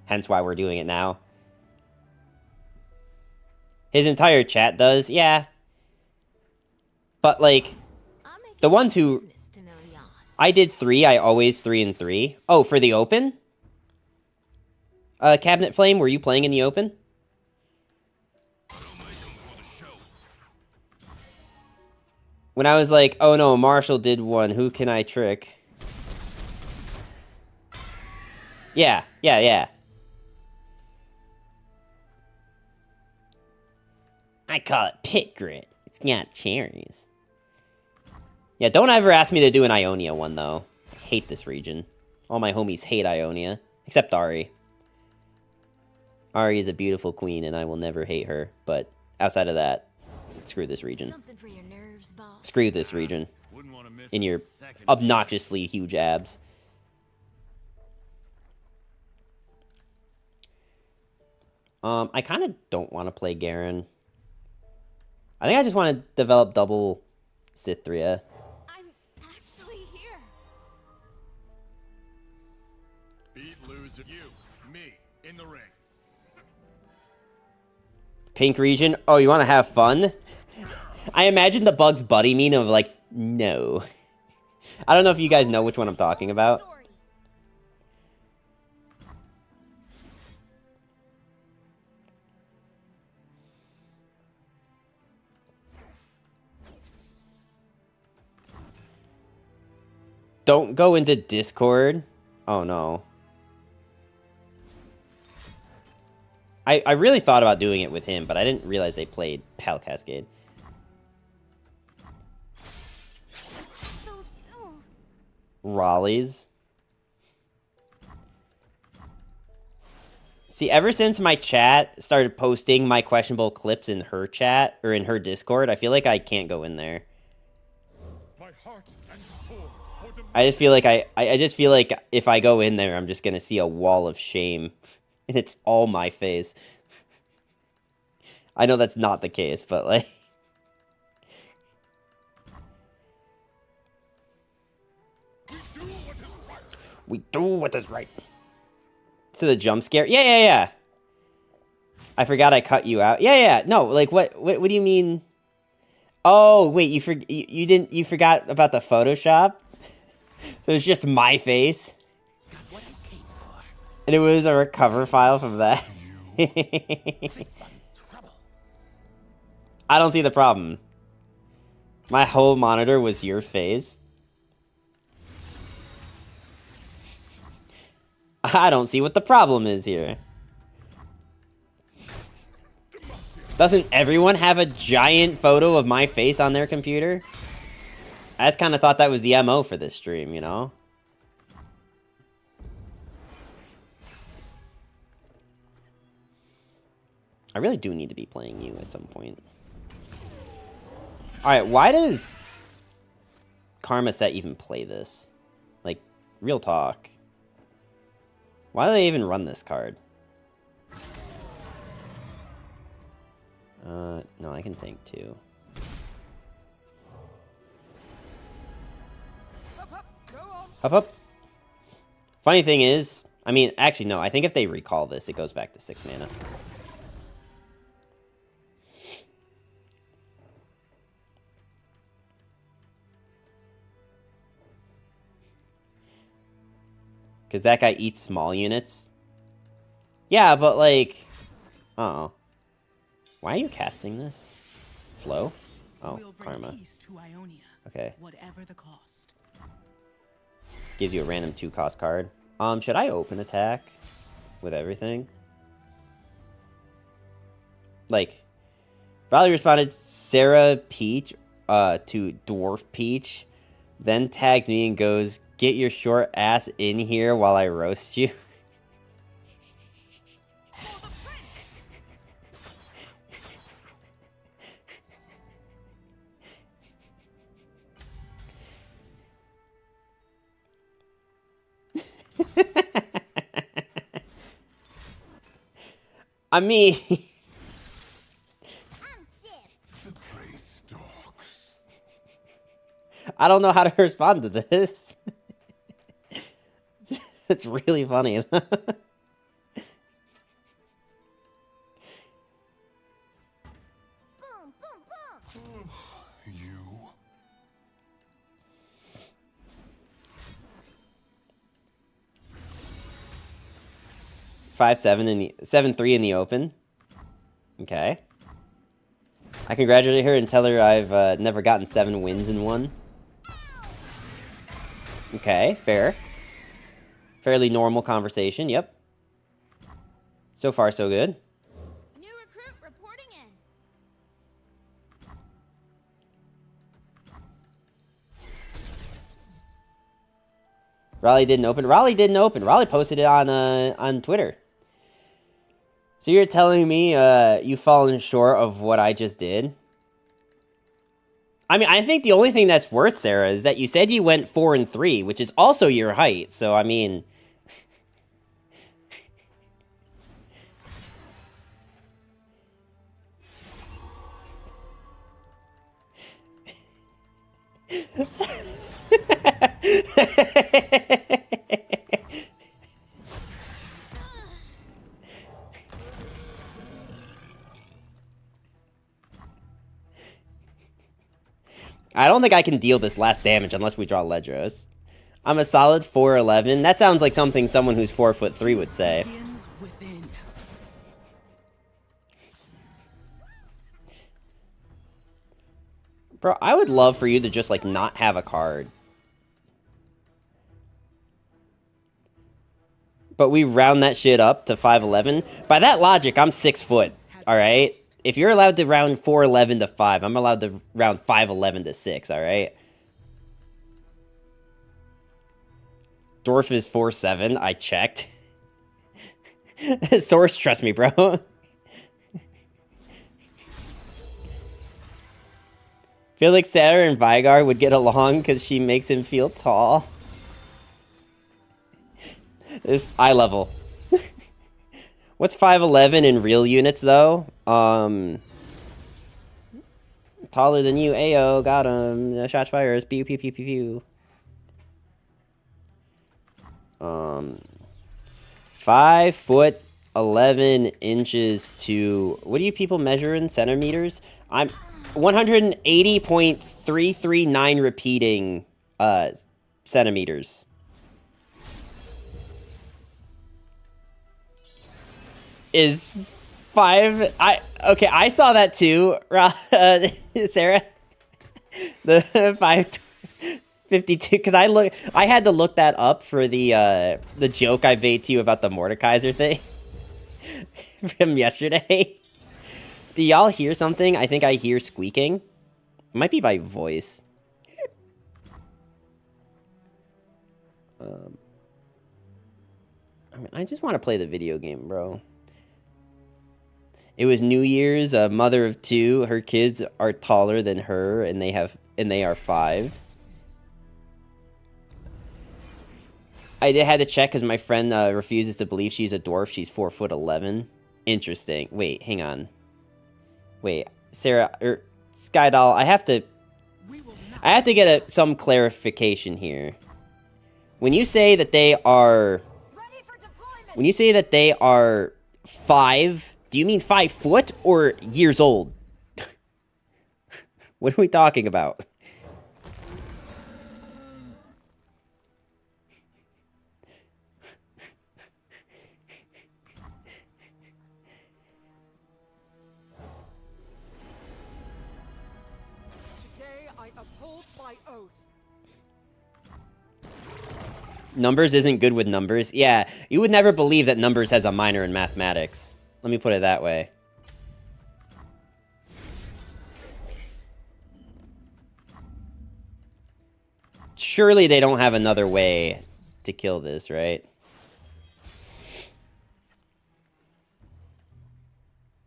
Hence why we're doing it now. His entire chat does, yeah. But, like, the ones who... I did 3, I always 3 and 3. Oh, for the open? Cabinet Flame, were you playing in the open? When I was like, oh no, Marshall did one, who can I trick? Yeah, yeah, yeah. I call it pit grit. It's got cherries. Yeah, don't ever ask me to do an Ionia one, though. I hate this region. All my homies hate Ionia. Except Ari. Ari is a beautiful queen, and I will never hate her. But outside of that, screw this region. Something for your nerves, boss. Screw this region. In your obnoxiously huge abs. I kind of don't want to play Garen. I think I just want to develop double Cithria. I'm actually here. Beat, lose, you, me, in the ring. Pink region? Oh, you want to have fun? I imagine the Bugs Buddy meme of like, no. I don't know if you guys know which one I'm talking about. Story. Don't go into Discord. Oh no. I really thought about doing it with him, but I didn't realize they played Pal Cascade. So soon. Raleigh's. See, ever since my chat started posting my questionable clips in her chat, or in her Discord, I feel like I can't go in there. My heart and soul for the I just feel like I just feel like if I go in there, I'm just gonna see a wall of shame. And it's all my face. I know that's not the case, but like... we do what is right. To the jump scare? Yeah, yeah, yeah. I forgot I cut you out. Yeah, yeah. No, like what do you mean? Oh, wait, you forgot about the Photoshop? So it's just my face. And it was a recover file from that. I don't see the problem. My whole monitor was your face. I don't see what the problem is here. Doesn't everyone have a giant photo of my face on their computer? I just kind of thought that was the MO for this stream, you know? I really do need to be playing you at some point. Alright, why does Karma Set even play this? Like, real talk. Why do they even run this card? No, I can tank too. Up, up. Funny thing is, I mean, actually, no. I think if they recall this, it goes back to 6 mana. Because that guy eats small units. Yeah, but like... Uh-oh. Why are you casting this? Flow? Oh, Karma. Okay. Whatever the cost. Gives you a random 2-cost card. Should I open attack with everything? Like, Valley responded Sarah Peach to Dwarf Peach, then tags me and goes, "Get your short ass in here while I roast you." I mean... The prey stalks. I don't know how to respond to this. It's really funny. Boom, boom, boom. You. 5-7 in the 7-3 in the open. Okay. I congratulate her and tell her I've never gotten 7 wins in one. Okay, fair. Fairly normal conversation, yep. So far, so good. New recruit reporting in. Raleigh didn't open. Raleigh didn't open. Raleigh posted it on Twitter. So you're telling me you've fallen short of what I just did? I mean, I think the only thing that's worse, Sarah, is that you said you went 4 and 3, which is also your height. So I mean, I don't think I can deal this last damage unless we draw Ledros. I'm a solid 4'11". That sounds like something someone who's 4'3" would say. Bro, I would love for you to just, like, not have a card. But we round that shit up to 5'11". By that logic, I'm 6 foot, alright? If you're allowed to round 4'11 to 5, I'm allowed to round 5'11 to 6, alright? Dwarf is 4'7", I checked. Source, trust me, bro. Feel like Sarah and Vigar would get along because she makes him feel tall. This eye level. What's 5'11 in real units, though? Taller than you. Ayo, got him. Shots fires. Pew, pew, pew, pew, pew. 5'11" to... What do you people measure in centimeters? I'm 180.339 repeating centimeters. Is 5... Okay, I saw that too, Sarah. The 5'52", because I had to look that up for the joke I made to you about the Mordekaiser thing from yesterday. Do y'all hear something? I think I hear squeaking. It might be my voice. I mean, I just want to play the video game, bro. It was New Year's, a mother of 2. Her kids are taller than her, and they are 5. I had to check because my friend refuses to believe she's a dwarf. She's 4'11". Interesting. Wait, hang on. Wait, Sarah, Skydoll, I have to get some clarification here. When you say that they are 5, do you mean 5 foot or years old? What are we talking about? Numbers isn't good with numbers. Yeah, you would never believe that numbers has a minor in mathematics. Let me put it that way. Surely they don't have another way to kill this, right?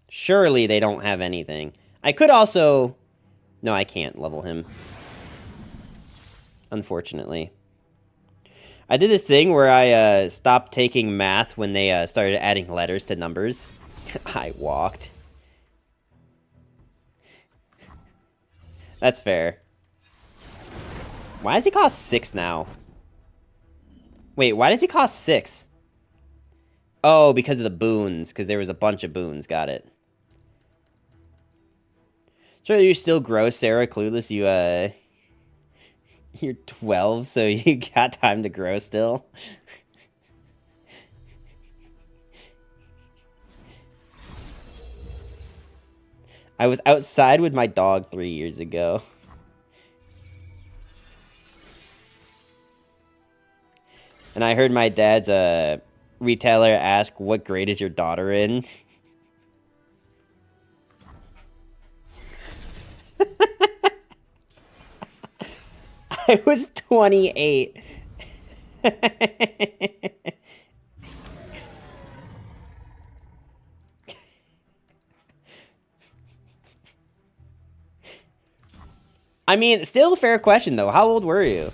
Surely they don't have anything. I could also... No, I can't level him. Unfortunately. I did this thing where I stopped taking math when they started adding letters to numbers. I walked. That's fair. Why does he cost 6 now? Wait, why does he cost 6? Oh, because of the boons. Because there was a bunch of boons. Got it. Sure, you're still gross, Sarah. Clueless, you're 12, so you got time to grow still. I was outside with my dog 3 years ago. And I heard my dad's retailer ask, "What grade is your daughter in?" I was 28. I mean, still a fair question, though. How old were you?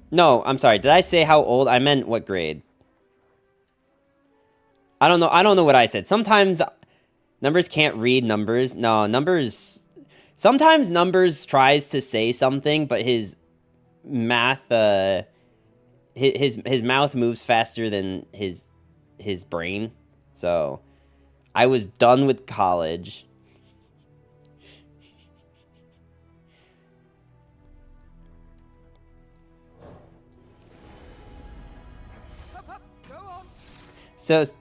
No, I'm sorry. Did I say how old? I meant what grade. I don't know. I don't know what I said. Sometimes numbers can't read numbers. No, numbers. Sometimes numbers tries to say something, but his math, his mouth moves faster than his brain. So, I was done with college.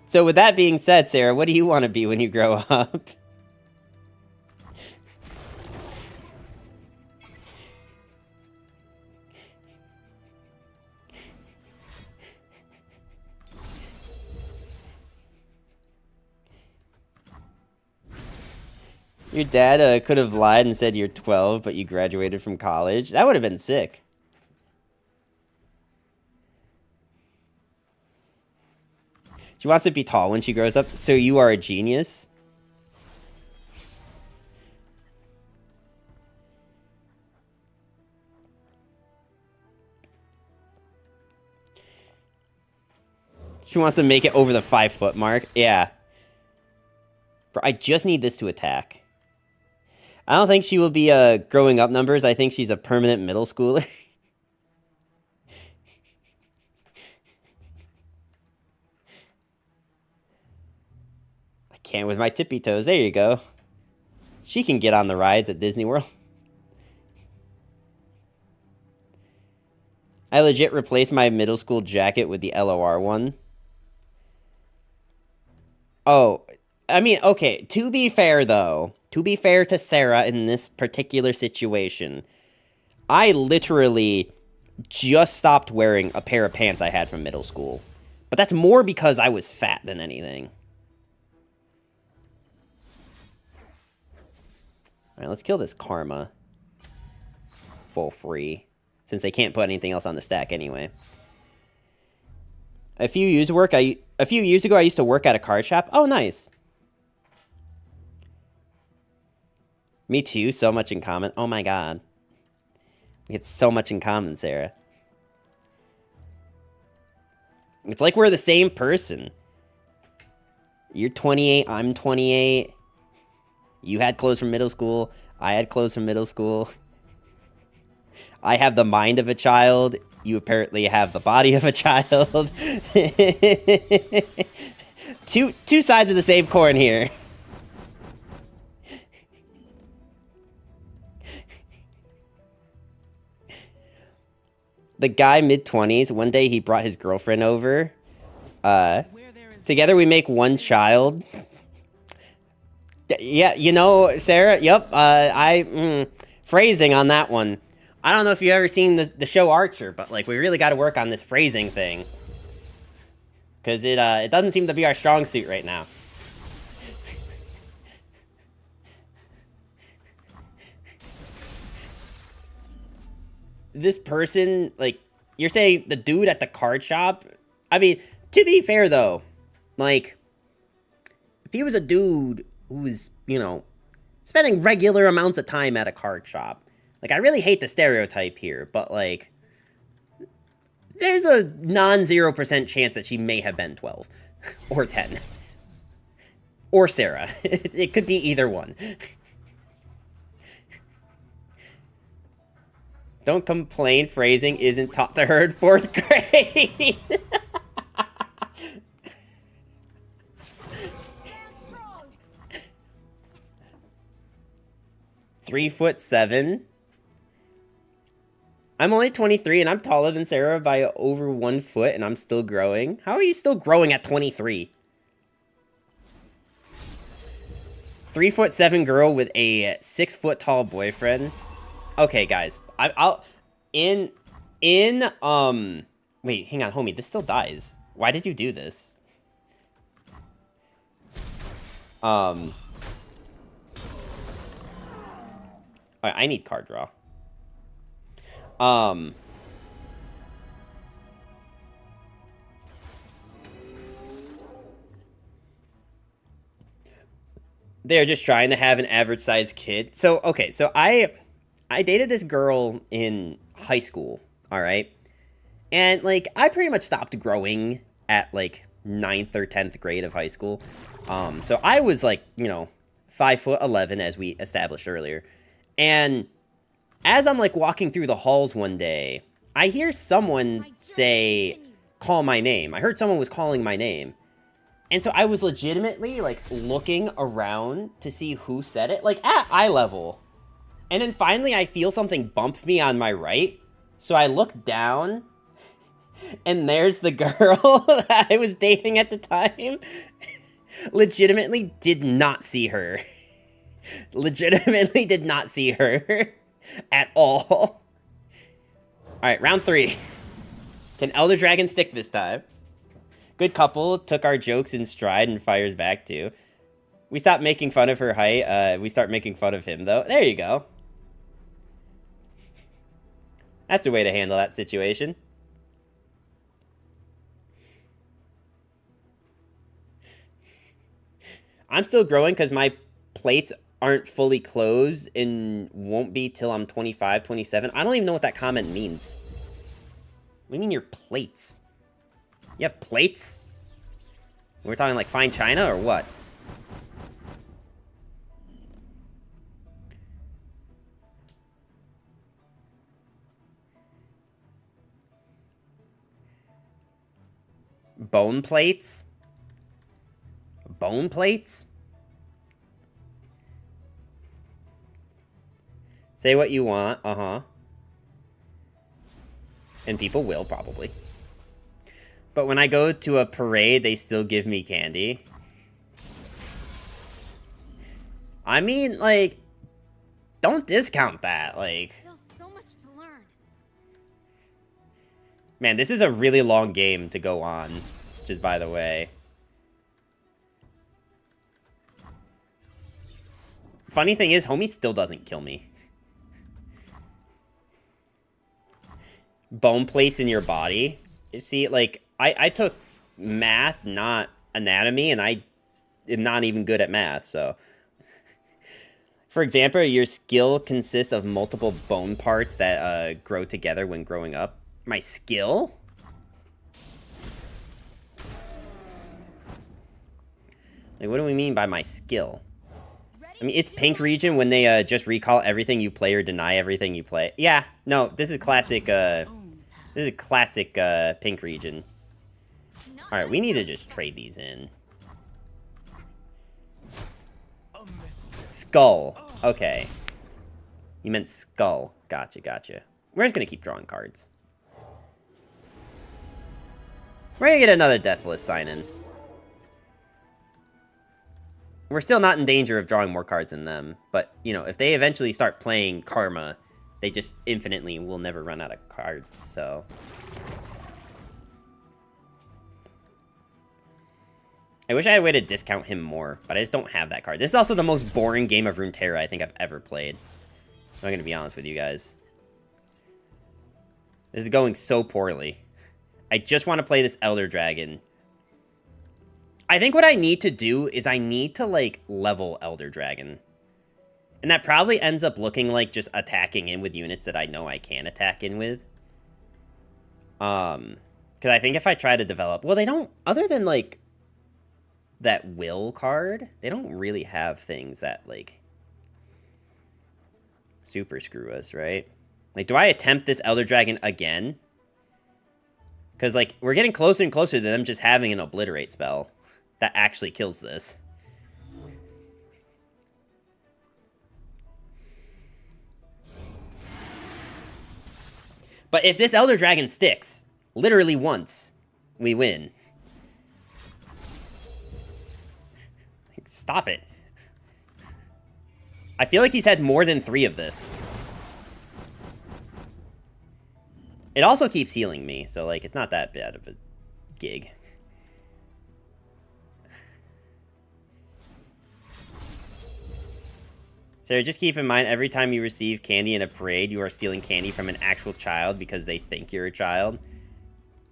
So with that being said, Sarah, what do you want to be when you grow up? Your dad could have lied and said you're 12, but you graduated from college. That would have been sick. She wants to be tall when she grows up, so you are a genius? She wants to make it over the 5-foot mark. Yeah. Bro, I just need this to attack. I don't think she will be growing up numbers. I think she's a permanent middle schooler. I can't with my tippy toes. There you go. She can get on the rides at Disney World. I legit replaced my middle school jacket with the LOR one. Oh, I mean, okay, to be fair, though, to be fair to Sarah in this particular situation, I literally just stopped wearing a pair of pants I had from middle school. But that's more because I was fat than anything. Alright, let's kill this Karma. For free. Since they can't put anything else on the stack anyway. A few years ago, I used to work at a card shop. Oh, nice. Me too. So much in common. Oh my god. We have so much in common, Sarah. It's like we're the same person. You're 28. I'm 28. You had clothes from middle school. I had clothes from middle school. I have the mind of a child. You apparently have the body of a child. Two sides of the same coin here. The guy mid-20s, one day he brought his girlfriend over. Together we make one child. Yeah, you know, Sarah, yep, phrasing on that one. I don't know if you've ever seen the show Archer, but, like, we really got to work on this phrasing thing. Because it doesn't seem to be our strong suit right now. This person, like, you're saying the dude at the card shop? I mean, to be fair, though, like, if he was a dude who was, you know, spending regular amounts of time at a card shop, like, I really hate the stereotype here, but, like, there's a non-0% chance that she may have been 12. Or 10. Or Sarah. It could be either one. Don't complain, phrasing isn't taught to her in 4th grade. 3'7". I'm only 23 and I'm taller than Sarah by over 1 foot and I'm still growing. How are you still growing at 23? 3'7" girl with a 6 foot tall boyfriend. Okay, guys. I'll wait, hang on, homie. This still dies. Why did you do this? Alright, I need card draw. They're just trying to have an average sized kid. So, okay, so I dated this girl in high school, all right? And, like, I pretty much stopped growing at, like, 9th or 10th grade of high school. So I was, like, 5'11", as we established earlier. And as I'm, like, walking through the halls one day, I hear someone say, call my name. I heard someone was calling my name. And so I was legitimately, like, looking around to see who said it, like, at eye level. And then finally I feel something bump me on my right. So I look down, and there's the girl that I was dating at the time. Legitimately did not see her. Legitimately did not see her at all. Alright, round 3. Can Elder Dragon stick this time? Good couple, took our jokes in stride and fires back too. We stopped making fun of her height. We start making fun of him, though. There you go. That's a way to handle that situation. I'm still growing because my plates aren't fully closed and won't be till I'm 25, 27. I don't even know what that comment means. What do you mean your plates? You have plates? We're talking like fine china or what? Bone plates? Bone plates? Say what you want, uh-huh. And people will, probably. But when I go to a parade, they still give me candy. I mean, like, don't discount that, like. Still so much to learn. Man, this is a really long game to go on, just by the way. Funny thing is, homie still doesn't kill me. Bone plates in your body? You see, like, I took math, not anatomy, and I am not even good at math, so. For example, your skill consists of multiple bone parts that grow together when growing up. My skill? Like, what do we mean by my skill? I mean, it's pink region when they just recall everything you play or deny everything you play. Yeah, no, this is classic, pink region. Alright, we need to just trade these in. Skull. Okay. You meant skull. Gotcha, gotcha. We're just gonna keep drawing cards. We're gonna get another Deathless sign-in. We're still not in danger of drawing more cards than them, but, you know, if they eventually start playing Karma, they just infinitely will never run out of cards, so. I wish I had a way to discount him more, but I just don't have that card. This is also the most boring game of Runeterra I think I've ever played. I'm gonna be honest with you guys. This is going so poorly. I just want to play this Elder Dragon. I think what I need to do is I need to, like, level Elder Dragon. And that probably ends up looking like just attacking in with units that I know I can attack in with. Because I think if I try to develop... Well, they don't... Other than, like, that will card, they don't really have things that, like, super screw us, right? Like, do I attempt this Elder Dragon again? Because, like, we're getting closer and closer to them just having an Obliterate spell that actually kills this. But if this Elder Dragon sticks, literally once, we win. Stop it. I feel like he's had more than 3 of this. It also keeps healing me, so, like, it's not that bad of a gig. Sarah, just keep in mind, every time you receive candy in a parade, you are stealing candy from an actual child because they think you're a child.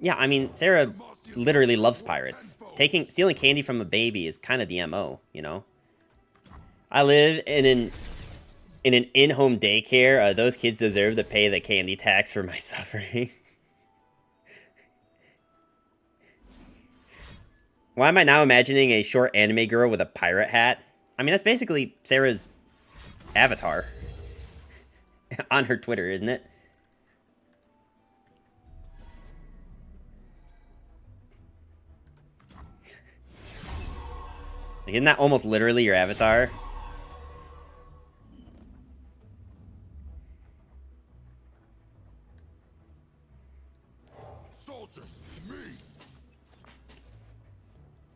Yeah, I mean, Sarah literally loves pirates. Stealing candy from a baby is kind of the MO, you know? I live in an in-home daycare. Those kids deserve to pay the candy tax for my suffering. Why am I now imagining a short anime girl with a pirate hat? I mean, that's basically Sarah's avatar on her Twitter, isn't it? Like, isn't that almost literally your avatar? Soldiers, to me.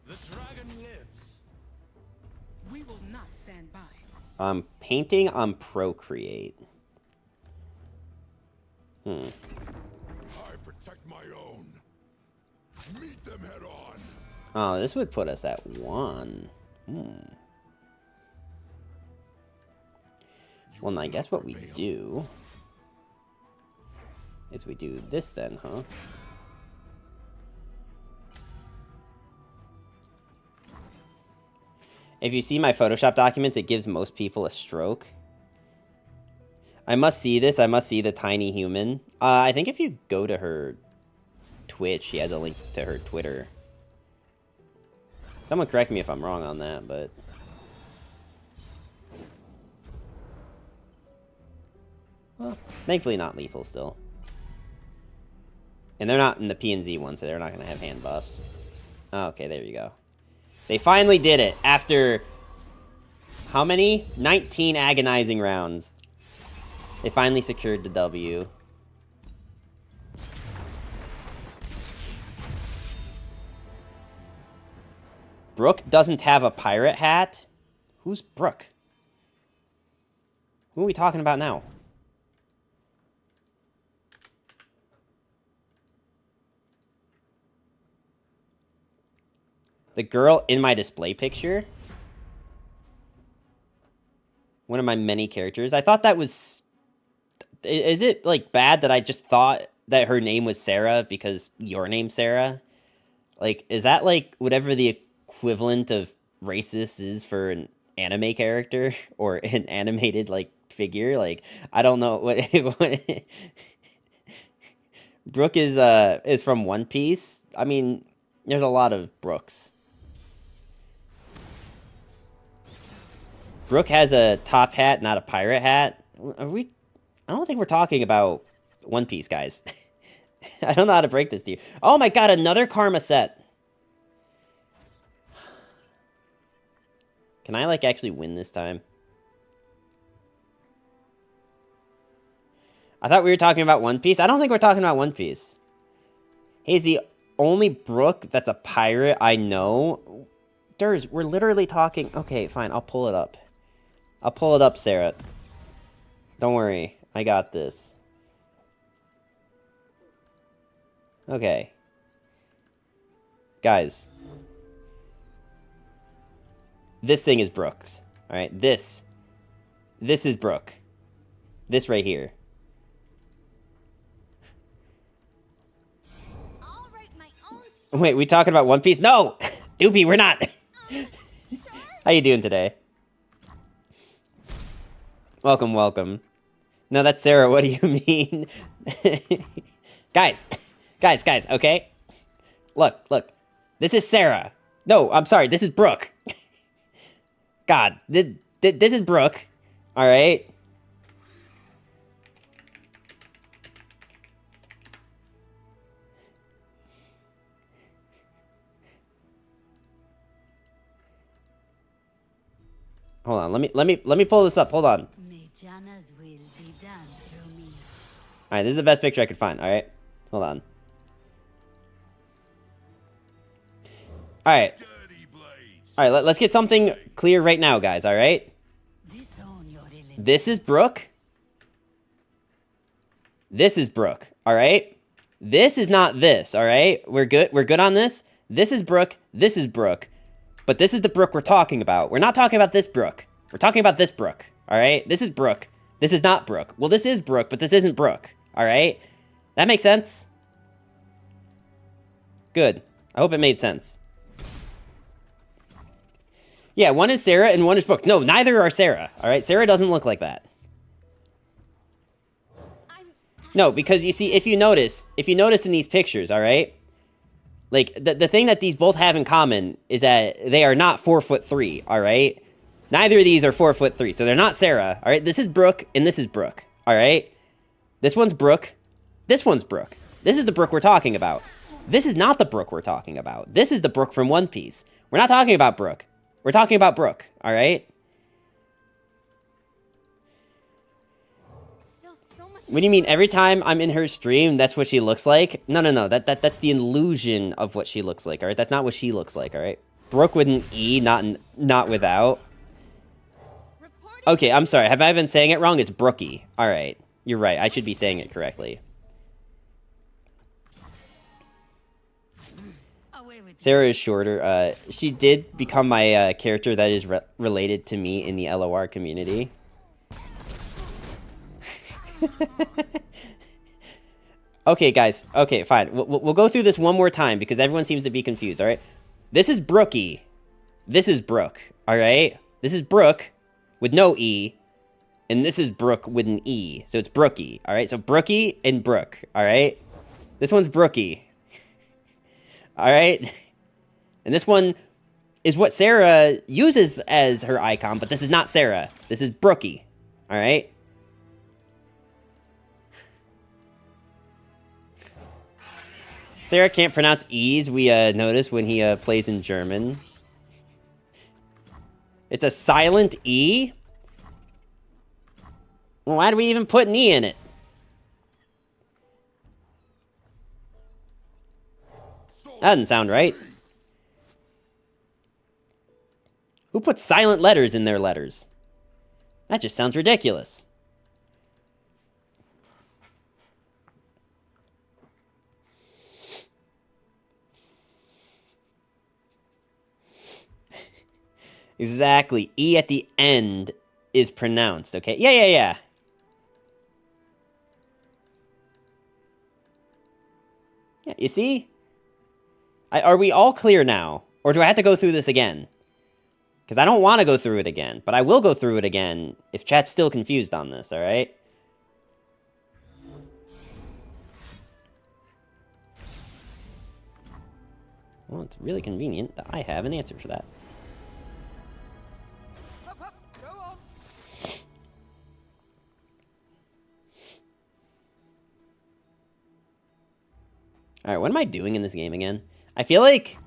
The dragon lives. We will not stand by. Painting on Procreate. I protect my own. Meet them head on. Oh, this would put us at 1. Well, then I guess what we do is we do this then, huh? If you see my Photoshop documents, it gives most people a stroke. I must see this. I must see the tiny human. I think if you go to her Twitch, she has a link to her Twitter. Someone correct me if I'm wrong on that, but... Well, thankfully not lethal still. And they're not in the P&Z one, so they're not going to have hand buffs. Oh, okay, there you go. They finally did it after... How many? 19 agonizing rounds. They finally secured the W. Brooke doesn't have a pirate hat? Who's Brooke? Who are we talking about now? The girl in my display picture? One of my many characters. I thought that was... Is it, like, bad that I just thought that her name was Sarah because your name's Sarah? Like, is that, like, whatever the equivalent of racist is for an anime character? Or an animated, like, figure? Like, I don't know what... Brooke is from One Piece. I mean, there's a lot of Brooks. Brooke has a top hat, not a pirate hat. Are we... I don't think we're talking about One Piece, guys. I don't know how to break this to you. Oh my god, another Karma set. Can I, like, actually win this time? I thought we were talking about One Piece. I don't think we're talking about One Piece. He's the only Brooke that's a pirate I know. Durs, we're literally talking... Okay, fine, I'll pull it up. I'll pull it up, Sarah. Don't worry. I got this. Okay. Guys. This thing is Brooke's. Alright, this is Brooke. This right here. I'll write my own Wait, we talking about One Piece? No! Doopy, we're not! How you doing today? Welcome, welcome. No, that's Sarah. What do you mean? Guys, okay? Look. This is Sarah. No, I'm sorry. This is Brooke. God, this is Brooke. All right? Hold on. Let me pull this up. Hold on. May Jana's will be done through me. Alright, this is the best picture I could find, alright? Hold on. Alright. Alright, let's get something clear right now, guys, alright? This is Brooke. This is Brooke, alright? This is not this, alright? We're good on this? This is Brooke, this is Brooke. But this is the Brooke we're talking about. We're not talking about this Brooke. We're talking about this Brooke, alright? This is Brooke. This is not Brooke. Well, this is Brooke, but this isn't Brooke, alright? That makes sense? Good. I hope it made sense. Yeah, one is Sarah and one is Brooke. No, neither are Sarah, alright? Sarah doesn't look like that. No, because you see, if you notice in these pictures, alright? Like, the thing that these both have in common is that they are not 4'3", alright? Neither of these are 4'3", so they're not Sarah, alright? This is Brooke, and this is Brooke, alright? This one's Brooke. This one's Brooke. This is the Brooke we're talking about. This is not the Brooke we're talking about. This is the Brooke from One Piece. We're not talking about Brooke. We're talking about Brooke, alright? What do you mean, every time I'm in her stream, that's what she looks like? No, that's the illusion of what she looks like, alright? That's not what she looks like, alright? Brooke with an E, not without. Okay, I'm sorry, have I been saying it wrong? It's Brookie. Alright, you're right, I should be saying it correctly. Sarah is shorter. She did become my character that is related to me in the LOR community. Okay, guys. Okay, fine. We'll go through this one more time because everyone seems to be confused, alright? This is Brookie. This is Brooke, alright? This is Brooke with no E. And this is Brooke with an E. So it's Brookie, alright? So Brookie and Brooke, alright? This one's Brookie. Alright? And this one is what Sarah uses as her icon, but this is not Sarah. This is Brookie. Alright? Sarah can't pronounce E's, we notice when he plays in German. It's a silent E? Well, why do we even put an E in it? That doesn't sound right. Who puts silent letters in their letters? That just sounds ridiculous. Exactly. E at the end is pronounced, okay? Yeah. Yeah, you see? Are we all clear now? Or do I have to go through this again? Because I don't want to go through it again, but I will go through it again if chat's still confused on this, alright? Well, it's really convenient that I have an answer for that. Alright, what am I doing in this game again? I feel like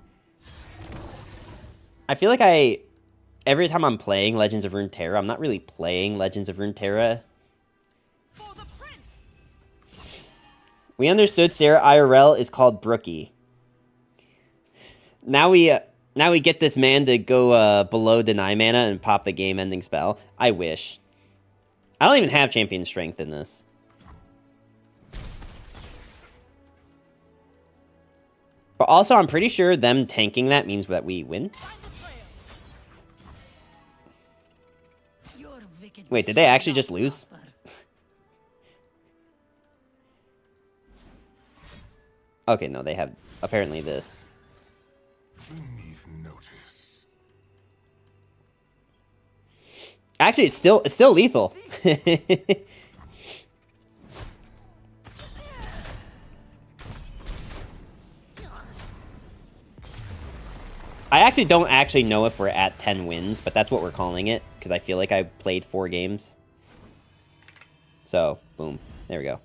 every time I'm playing Legends of Runeterra, I'm not really playing Legends of Runeterra. We understood Sarah IRL is called Brookie. Now we get this man to go below deny mana and pop the game-ending spell. I wish. I don't even have champion strength in this. But also, I'm pretty sure them tanking that means that we win. Wait, did they actually just lose? Okay, no, they have apparently this. Actually, it's still lethal. I actually don't actually know if we're at 10 wins, but that's what we're calling it, because I feel like I played 4 games. So, boom. There we go.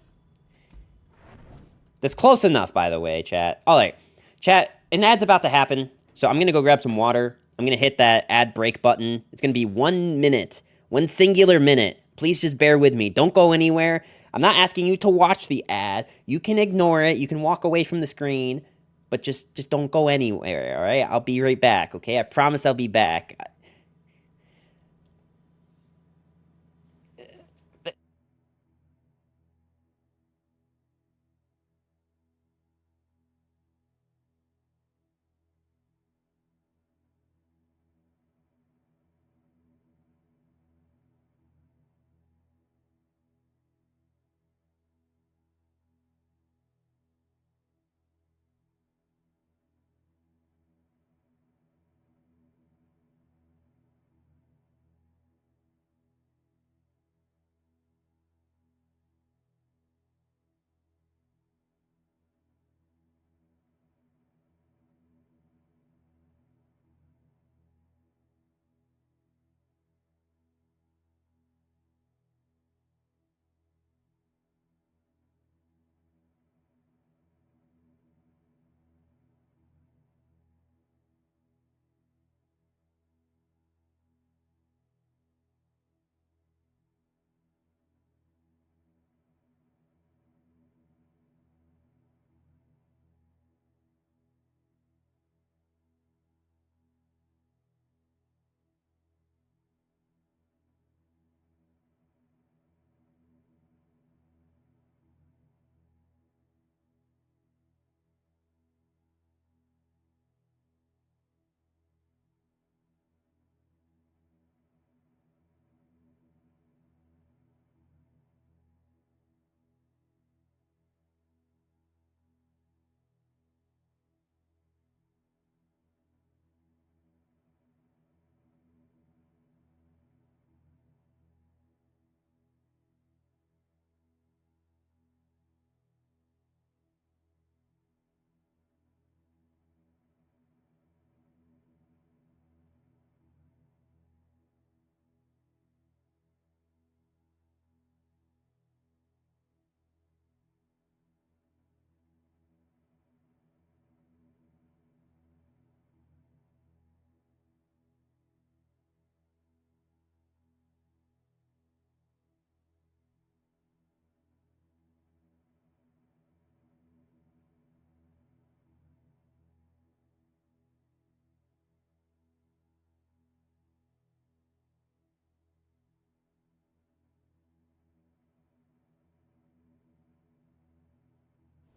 That's close enough, by the way, chat. Alright, chat, an ad's about to happen, so I'm going to go grab some water. I'm going to hit that ad break button. It's going to be 1 minute, one singular minute, Please just bear with me. Don't go anywhere. I'm not asking you to watch the ad. You can ignore it. You can walk away from the screen, but just don't go anywhere, all right? I'll be right back, okay? I promise I'll be back.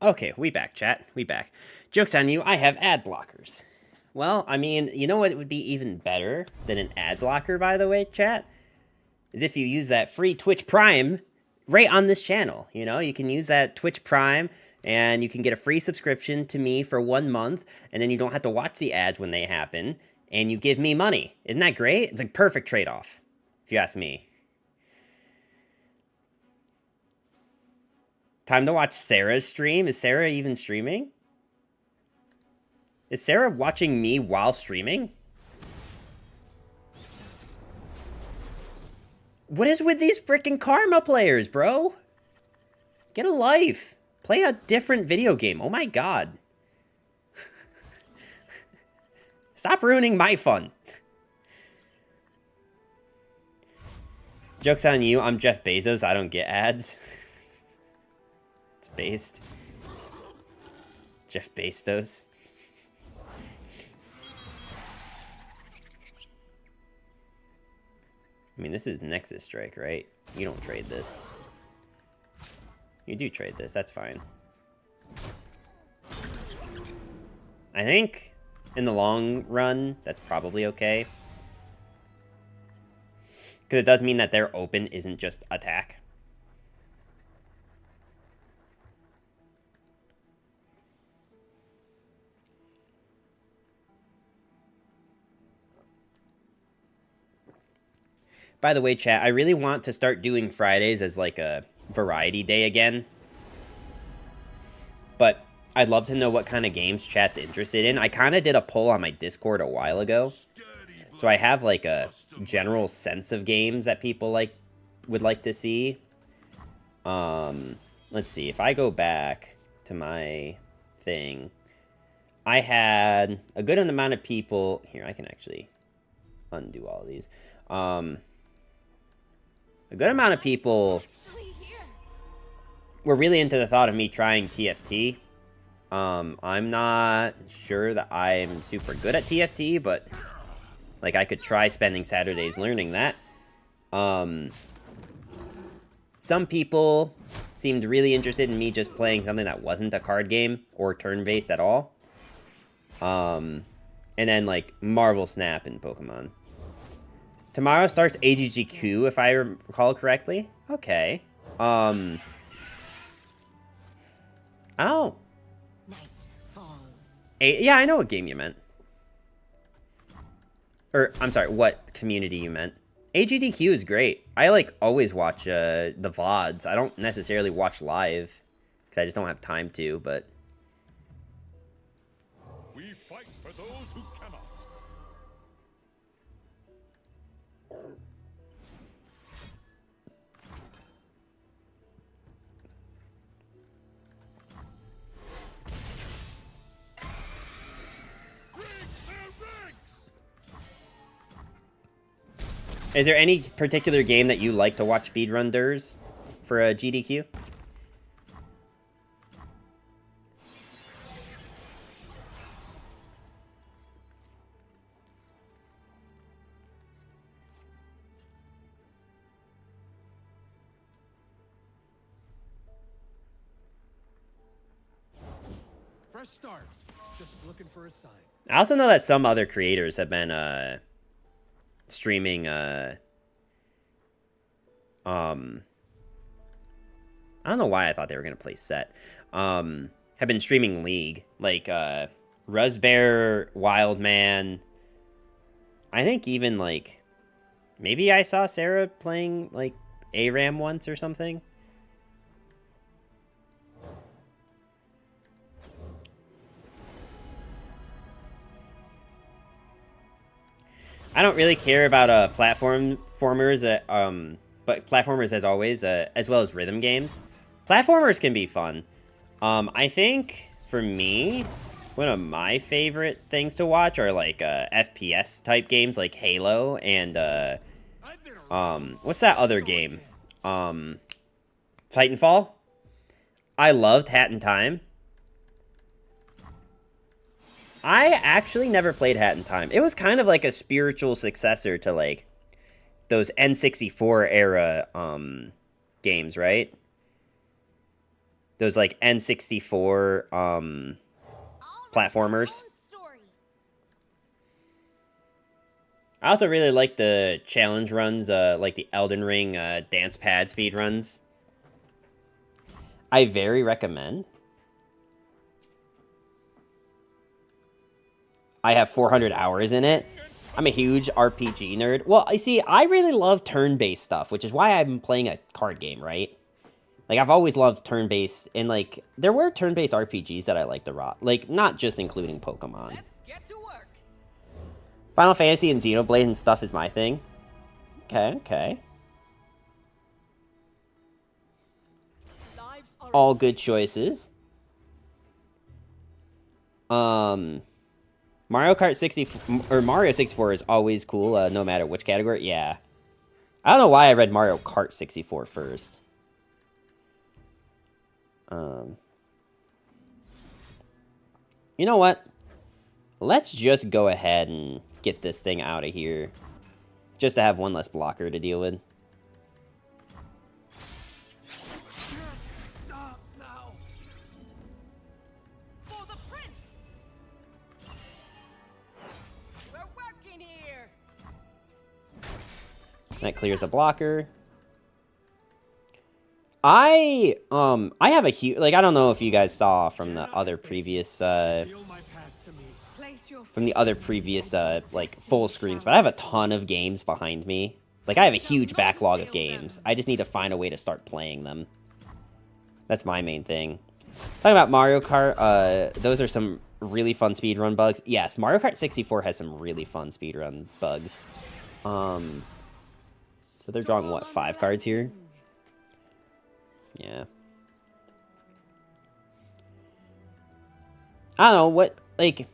Okay, we back, chat. We back. Joke's on you, I have ad blockers. Well, I mean, you know what would be even better than an ad blocker, by the way, chat? Is if you use that free Twitch Prime right on this channel. You know, you can use that Twitch Prime and you can get a free subscription to me for 1 month, and then you don't have to watch the ads when they happen, and you give me money. Isn't that great? It's a perfect trade-off, if you ask me. Time to watch Sarah's stream. Is Sarah even streaming? Is Sarah watching me while streaming? What is with these freaking Karma players, bro? Get a life. Play a different video game. Oh my god. Stop ruining my fun. Joke's on you. I'm Jeff Bezos. I don't get ads. It's based. Jeff Bezos. I mean, this is Nexus Strike, right? You don't trade this. You do trade this. That's fine. I think in the long run, that's probably okay. Because it does mean that their open isn't just attack. By the way, chat, I really want to start doing Fridays as like a variety day again. But I'd love to know what kind of games chat's interested in. I kind of did a poll on my Discord a while ago. So I have like a general sense of games that people would like to see. Let's see. If I go back to my thing, I had a good amount of people. Here, I can actually undo all of these. a good amount of people were really into the thought of me trying TFT. I'm not sure that I'm super good at TFT, but like I could try spending Saturdays learning that. Some people seemed really interested in me just playing something that wasn't a card game or turn-based at all. And then like Marvel Snap and Pokemon. Tomorrow starts AGGQ, if I recall correctly. Okay. I don't... Yeah, I know what game you meant. Or, I'm sorry, what community you meant. AGDQ is great. I, like, always watch the VODs. I don't necessarily watch live, because I just don't have time to, but... We fight for those who cannot. Is there any particular game that you like to watch speedrunners for a GDQ? Fresh start. Just looking for a sign. I also know that some other creators have been streaming I don't know why I thought they were gonna play set. Have been streaming League, like Ruzbear, Wildman. I think even like maybe I saw Sarah playing like ARAM once or something. I don't really care about platformers, but platformers as always, as well as rhythm games. Platformers can be fun. I think for me, one of my favorite things to watch are like FPS type games like Halo and what's that other game? Titanfall. I loved Hat in Time. I actually never played Hat in Time. It was kind of like a spiritual successor to like those N64 era games, right? Those like N64 platformers. I also really like the challenge runs, like the Elden Ring dance pad speed runs. I very recommend. I have 400 hours in it. I'm a huge RPG nerd. Well, I see, I really love turn-based stuff, which is why I'm playing a card game, right? Like, I've always loved turn-based, and, like, there were turn-based RPGs that I liked a lot. Like, not just including Pokemon. Let's get to work. Final Fantasy and Xenoblade and stuff is my thing. Okay, okay. All good choices. Mario Kart 64, or Mario 64 is always cool, no matter which category. Yeah. I don't know why I read Mario Kart 64 first. You know what? Let's just go ahead and get this thing out of here. Just to have one less blocker to deal with. Stop now. For the prince. We're working here. That clears a blocker. I have a huge, like, I don't know if you guys saw from the other previous, Feel my path to me. Place your from the other previous, like, full screens, but I have a ton of games behind me. Like, I have a huge backlog of games. I just need to find a way to start playing them. That's my main thing. Talking about Mario Kart, those are some really fun speedrun bugs. Yes, Mario Kart 64 has some really fun speedrun bugs. So they're drawing, what, 5 cards here? Yeah. I don't know, what, like...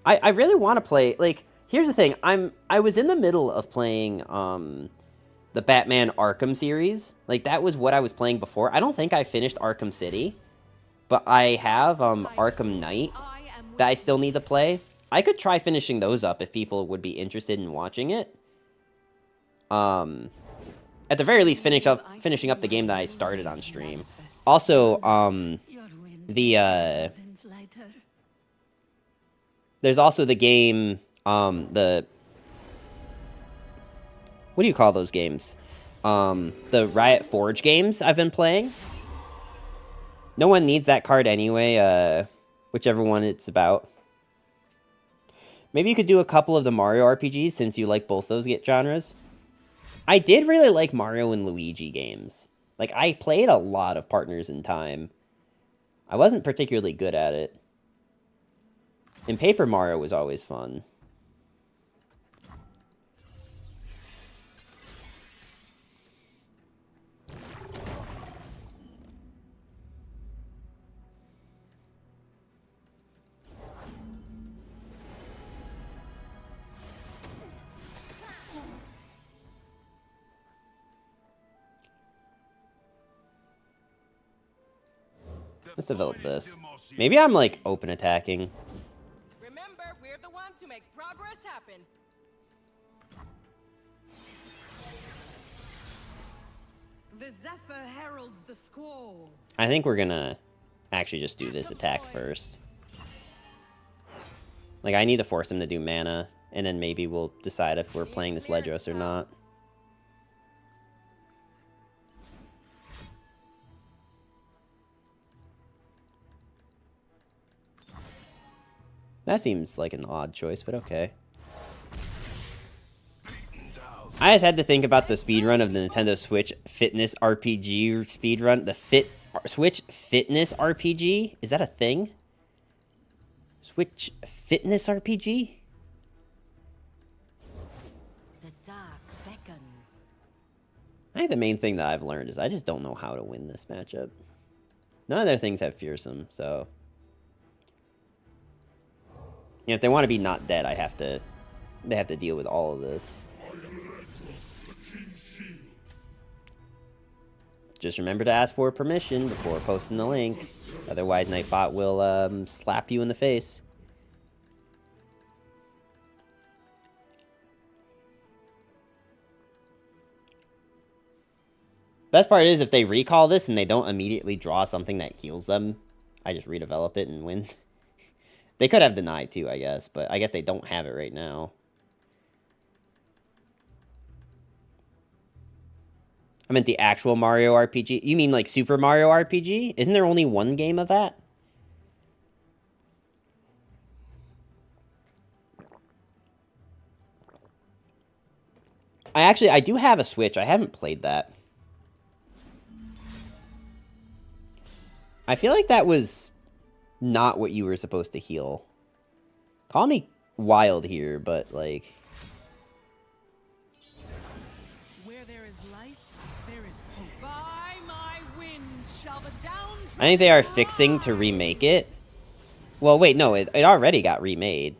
I really want to play, like, here's the thing, I was in the middle of playing, the Batman Arkham series. Like, that was what I was playing before. I don't think I finished Arkham City, but I have Arkham Knight I am with that I still need to play. I could try finishing those up if people would be interested in watching it. At the very least, finishing up the game that I started on stream. Also, there's also the game, what do you call those games? The Riot Forge games I've been playing. No one needs that card anyway, whichever one it's about. Maybe you could do a couple of the Mario RPGs since you like both those genres. I did really like Mario and Luigi games. Like, I played a lot of Partners in Time. I wasn't particularly good at it. And Paper Mario was always fun. Let's develop this. Maybe I'm, like, open attacking. Remember, we're the ones who make progress happen. The Zephyr heralds the squall. I think we're gonna actually just do this attack first. Like, I need to force him to do mana, and then maybe we'll decide if we're playing this Ledros or not. That seems like an odd choice, but okay. I just had to think about the speedrun of the Nintendo Switch Fitness RPG speedrun. The Switch Fitness RPG? Is that a thing? Switch Fitness RPG? The dark beckons. I think the main thing that I've learned is I just don't know how to win this matchup. None of their things have fearsome, so... You know, if they want to be not dead, they have to deal with all of this. Just remember to ask for permission before posting the link. Otherwise, Nightbot will slap you in the face. Best part is if they recall this and they don't immediately draw something that heals them, I just redevelop it and win. They could have denied too, I guess, but I guess they don't have it right now. I meant the actual Mario RPG. You mean like Super Mario RPG? Isn't there only one game of that? I do have a Switch. I haven't played that. I feel like that was not what you were supposed to heal. Call me wild here, but like... Where there is life, there is hope. By my winds shall the down. I think they are fixing to remake it. Well, wait, no, it already got remade.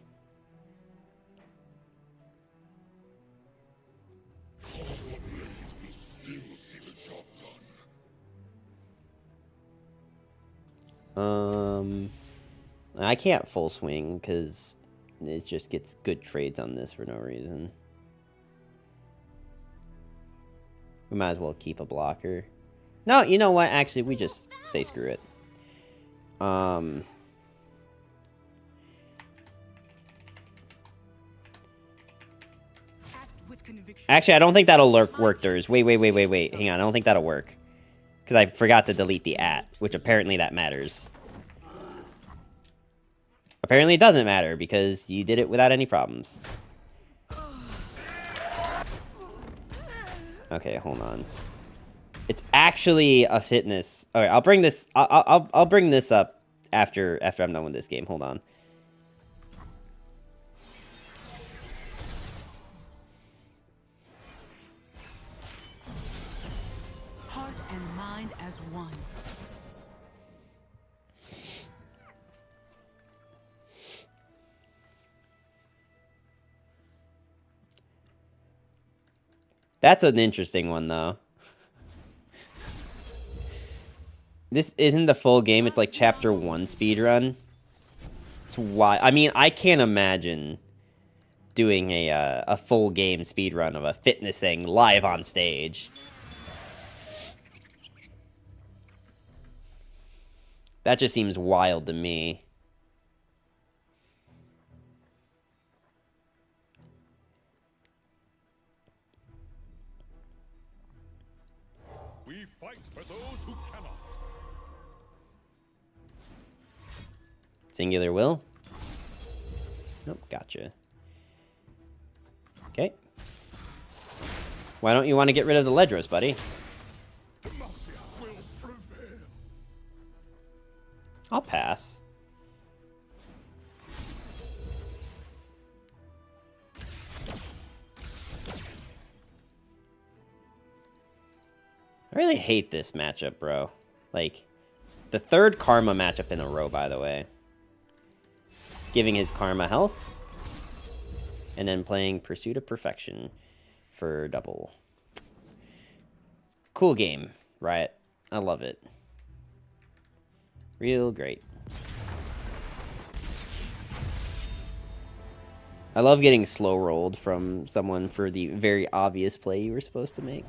I can't full swing because it just gets good trades on this for no reason. We might as well keep a blocker. No, you know what? Actually, we just say screw it. Actually, I don't think that'll work, Durs. Wait. Hang on, I don't think that'll work. Because I forgot to delete the @ which apparently that matters. Apparently it doesn't matter, because you did it without any problems. Okay, hold on. It's actually a fitness. Alright, I'll bring this... I'll bring this up after I'm done with this game. Hold on. Heart and mind as one. That's an interesting one, though. This isn't the full game. It's like Chapter 1 speedrun. It's why. I mean, I can't imagine doing a full game speedrun of a fitness thing live on stage. That just seems wild to me. We fight for those who cannot. Singular will. Nope, gotcha. Okay. Why don't you want to get rid of the Ledros, buddy? Demacia will prevail. I'll pass. I really hate this matchup, bro. Like, the third Karma matchup in a row, by the way. Giving his Karma health. And then playing Pursuit of Perfection for double. Cool game, Riot. I love it. Real great. I love getting slow rolled from someone for the very obvious play you were supposed to make.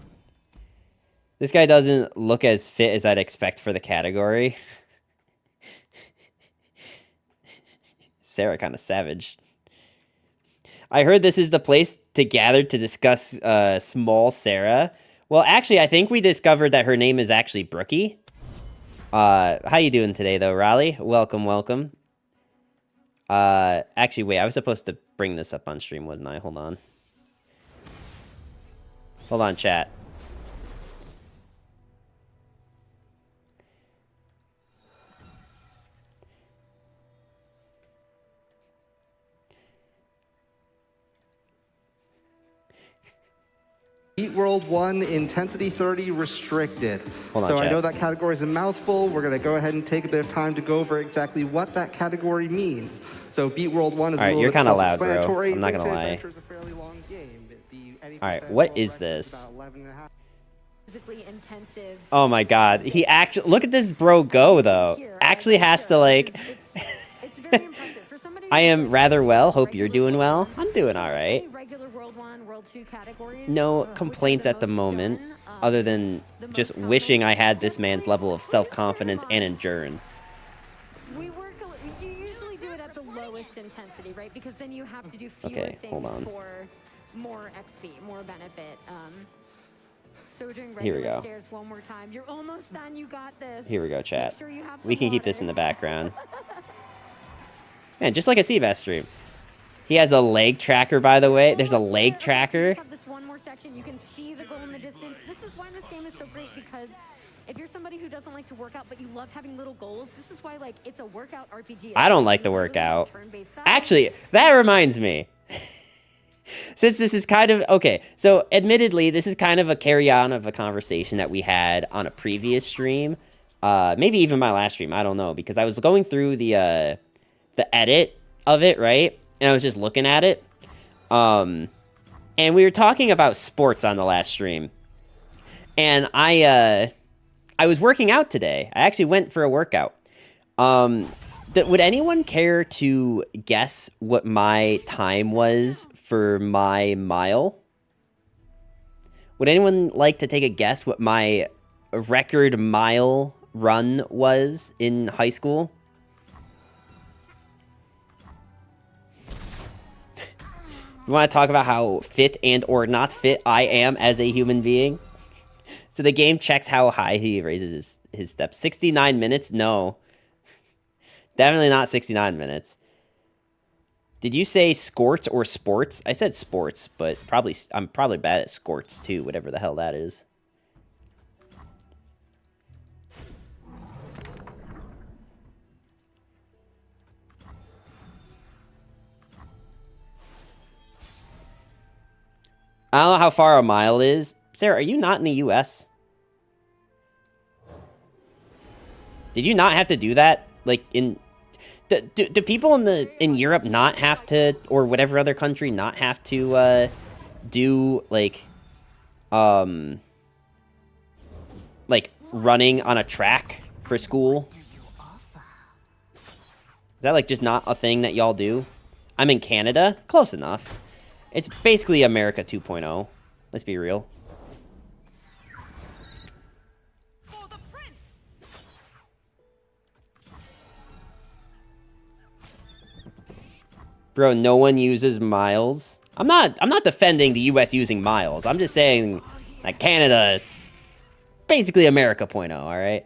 This guy doesn't look as fit as I'd expect for the category. Sarah kind of savage. I heard this is the place to gather to discuss small Sarah. Well, actually, I think we discovered that her name is actually Brookie. How you doing today, though, Raleigh? Welcome, welcome. Actually, wait, I was supposed to bring this up on stream, wasn't I? Hold on. Hold on, chat. Beat World 1, Intensity 30, Restricted. Hold on, so I chat. know that category is a mouthful. We're going to go ahead and take a bit of time to go over exactly what that category means. So Beat World 1 is All right, a little you're bit kinda loud, bro. self-explanatory. I'm not gonna Infinite lie. Adventure is a fairly long game. All right, what is this? Physically intensive. Oh my god. He actually... Look at this bro go, though. Actually has to, like... It's very impressive. For somebody I am who's rather well. Hope you're regular doing World well. 1, I'm doing so all like right. any regular World 1, World 2 categories, No which are complaints the at the most moment, done, other than the most just common wishing I had this man's categories, level of for a self-confidence certain and amount, endurance. We work. You usually do it at the lowest intensity, right? Because then you have to do fewer Okay, hold things on. for more XP, more benefit. So we're doing Here we regular go. stairs one more time. You're almost done. You got this. Here we go, Make chat. sure you have We some can keep this in the water. background. Man, just like a Seabass stream. He has a leg tracker, by the way. There's a leg Okay, so we tracker. just have this one more section. You can see the goal in the distance. This is why this game is so great, because if you're somebody who doesn't like to work out but you love having little goals, this is why like it's a workout RPG. I don't like to You work literally have out. turn-based battles. Actually, that reminds me. Since this is kind of... Okay, so admittedly, this is kind of a carry-on of a conversation that we had on a previous stream. Maybe even my last stream, I don't know. Because I was going through the edit of it, right? And I was just looking at it. And we were talking about sports on the last stream. And I was working out today. I actually went for a workout. Would anyone care to guess what my time was for my mile? Would anyone like to take a guess what my record mile run was in high school? You want to talk about how fit and or not fit I am as a human being? So the game checks how high he raises his steps. 69 minutes? No. Definitely not 69 minutes. Did you say scorts or sports? I said sports, but I'm probably bad at scorts too, whatever the hell that is. I don't know how far a mile is. Sarah, are you not in the US? Did you not have to do that? Like do people in Europe not have to, or whatever other country not have to do like like running on a track for school? Is that like just not a thing that y'all do? I'm in Canada. Close enough. It's basically America 2.0. Let's be real. For the prince. Bro, no one uses miles. I'm not defending the US using miles. I'm just saying like Canada, basically America 0.0, all right?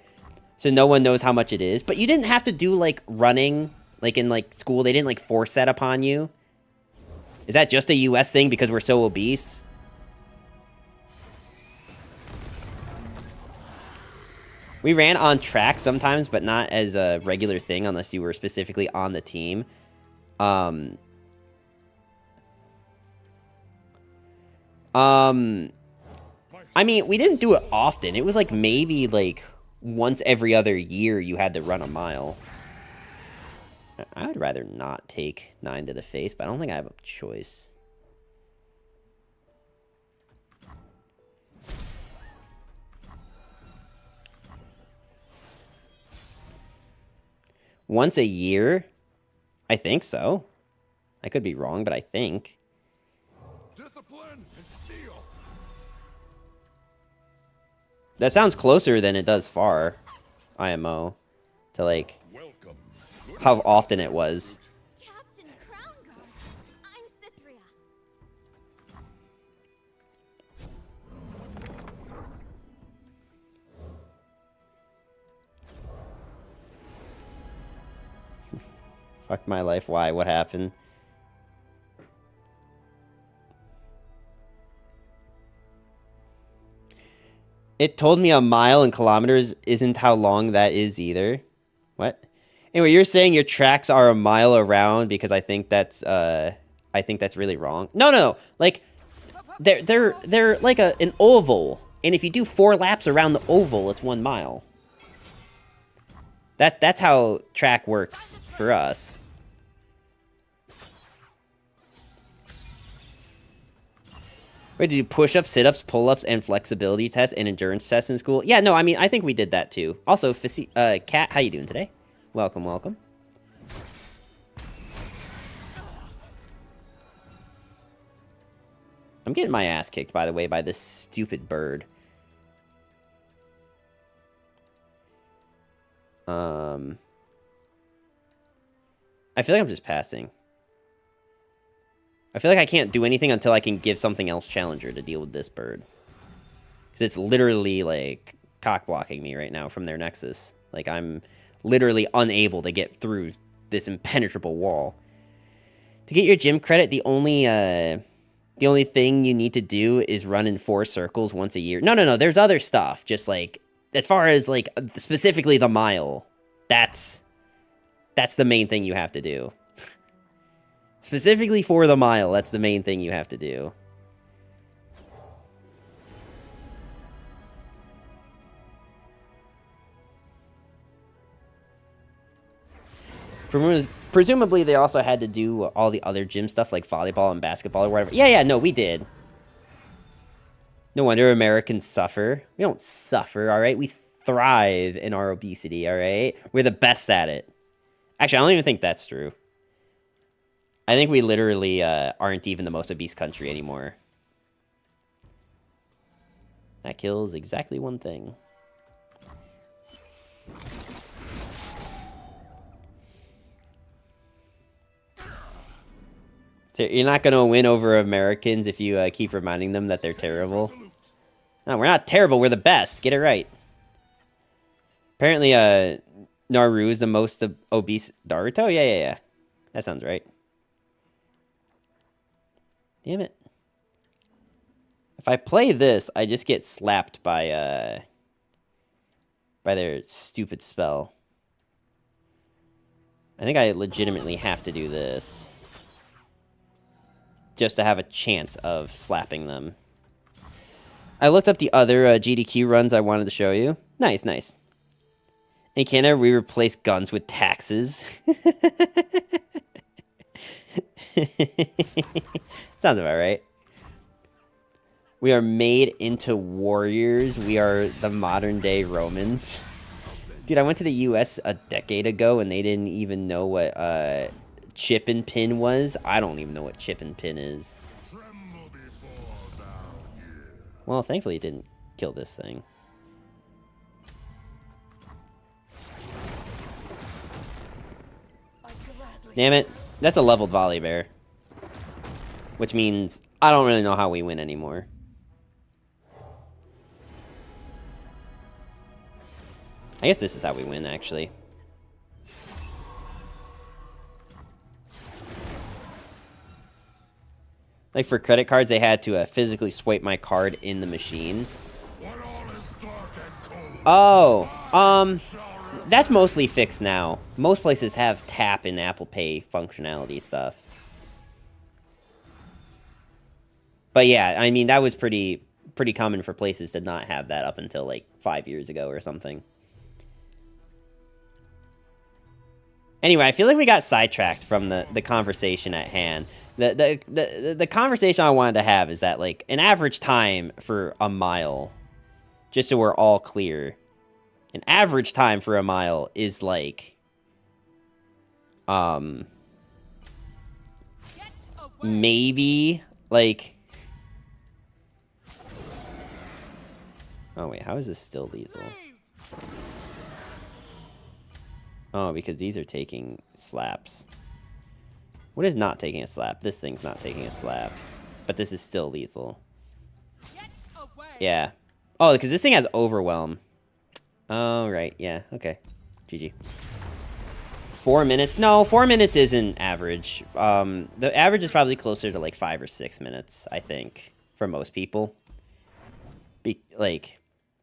So no one knows how much it is, but you didn't have to do like running like in like school. They didn't like force that upon you. Is that just a US thing because we're so obese? We ran on track sometimes, but not as a regular thing unless you were specifically on the team. I mean, we didn't do it often. It was like maybe like once every other year you had to run a mile. I would rather not take 9 to the face, but I don't think I have a choice. Once a year? I think so. I could be wrong, but I think. Discipline and steel. That sounds closer than it does far, IMO, to like Welcome. how often it was. Captain Crown Guard, I'm Cythria. Fuck my life, why? What happened? It told me a mile in kilometers isn't how long that is either. What? Anyway, you're saying your tracks are a mile around because I think that's really wrong. No. Like they're like an oval, and if you do 4 laps around the oval, it's 1 mile. That's how track works for us. Wait, did you push-ups, sit-ups, pull-ups, and flexibility tests and endurance tests in school? Yeah, no, I mean, I think we did that too. Also, Kat, how you doing today? Welcome, welcome. I'm getting my ass kicked, by the way, by this stupid bird. I feel like I'm just passing. I feel like I can't do anything until I can give something else challenger to deal with this bird. Because it's literally, like, cock-blocking me right now from their nexus. Like, I'm literally unable to get through this impenetrable wall. To get your gym credit, the only thing you need to do is run in 4 circles once a year. No, there's other stuff. Just, like, as far as, like, specifically the mile, that's the main thing you have to do. Specifically for the mile, that's the main thing you have to do. Presumably, they also had to do all the other gym stuff, like volleyball and basketball or whatever. Yeah, no, we did. No wonder Americans suffer. We don't suffer, all right? We thrive in our obesity, all right? We're the best at it. Actually, I don't even think that's true. I think we literally aren't even the most obese country anymore. That kills exactly one thing. So you're not going to win over Americans if you keep reminding them that they're terrible. No, we're not terrible. We're the best. Get it right. Apparently, Naru is the most obese Naruto? Yeah. That sounds right. Damn it. If I play this, I just get slapped by their stupid spell. I think I legitimately have to do this. Just to have a chance of slapping them. I looked up the other GDQ runs I wanted to show you. Nice. In Canada, we replace guns with taxes. Sounds about right. We are made into warriors. We are the modern day Romans. Dude, I went to the US a decade ago and they didn't even know what chip and pin was. I don't even know what chip and pin is. Tremble before thou hear. Well, thankfully it didn't kill this thing. Damn it. That's a leveled volley bear. Which means I don't really know how we win anymore. I guess this is how we win, actually. Like for credit cards, they had to physically swipe my card in the machine. When all is dark and cold, Oh, that's mostly fixed now. Most places have tap and Apple Pay functionality stuff. But yeah, I mean, that was pretty common for places to not have that up until like 5 years ago or something. Anyway, I feel like we got sidetracked from the conversation at hand. The conversation I wanted to have is that, like, an average time for a mile, just so we're all clear, an average time for a mile is, like, maybe, like... Oh, wait, how is this still lethal? Oh, because these are taking slaps. What is not taking a slap? This thing's not taking a slap. But this is still lethal. Yeah. Oh, because this thing has overwhelm. Oh, right. Yeah, okay. GG. 4 minutes? No, 4 minutes isn't average. The average is probably closer to like 5 or 6 minutes, I think, for most people.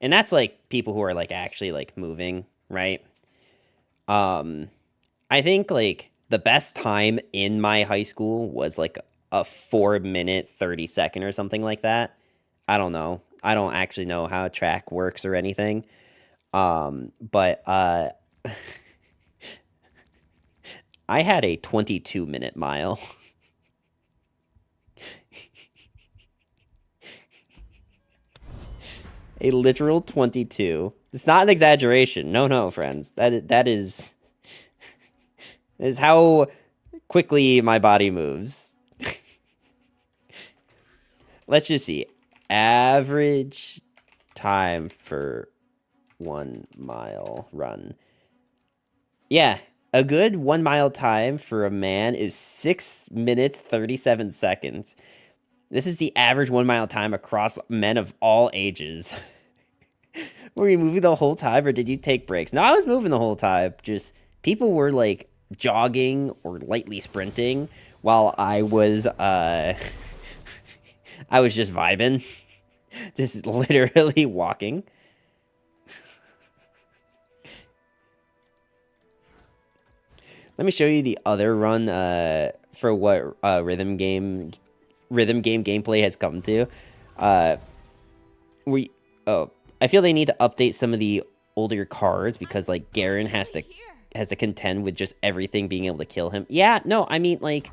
And that's like people who are like actually like moving, right? I think like the best time in my high school was like a 4-minute 30-second or something like that. I don't know. I don't actually know how track works or anything. But I had a 22-minute mile. A literal 22. It's not an exaggeration. No, friends. That is how quickly my body moves. Let's just see. Average time for 1 mile run. Yeah, a good 1 mile time for a man is 6 minutes 37 seconds. This is the average 1 mile time across men of all ages. Were you moving the whole time or did you take breaks? No, I was moving the whole time. Just people were like jogging or lightly sprinting while I was just vibing. Just literally walking. Let me show you the other run for what rhythm game gameplay has come to. I feel they need to update some of the older cards because like Garen has to contend with just everything being able to kill him. Yeah, no, I mean like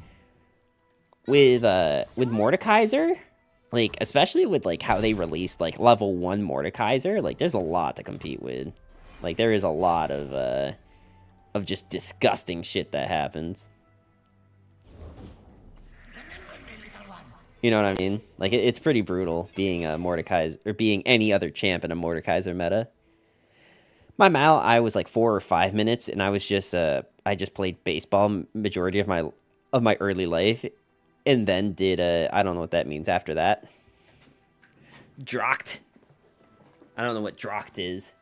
with Mordekaiser, like especially with like how they released like level 1 Mordekaiser, like there's a lot to compete with. Like there is a lot of just disgusting shit that happens. You know what I mean? Like, it's pretty brutal being a Mordekaiser, or being any other champ in a Mordekaiser meta. My mile, I was like 4 or 5 minutes, and I was just, I just played baseball majority of my early life, and then did, I don't know what that means after that. Drocked. I don't know what drocked is.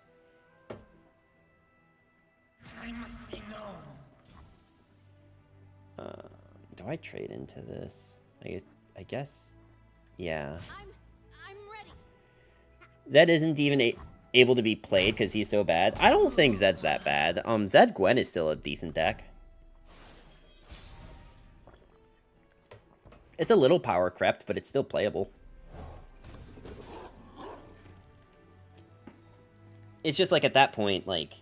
I must be known. Do I trade into this? I guess, yeah. I'm ready. Zed isn't even able to be played because he's so bad. I don't think Zed's that bad. Zed Gwen is still a decent deck. It's a little power crept, but it's still playable. It's just like at that point, like,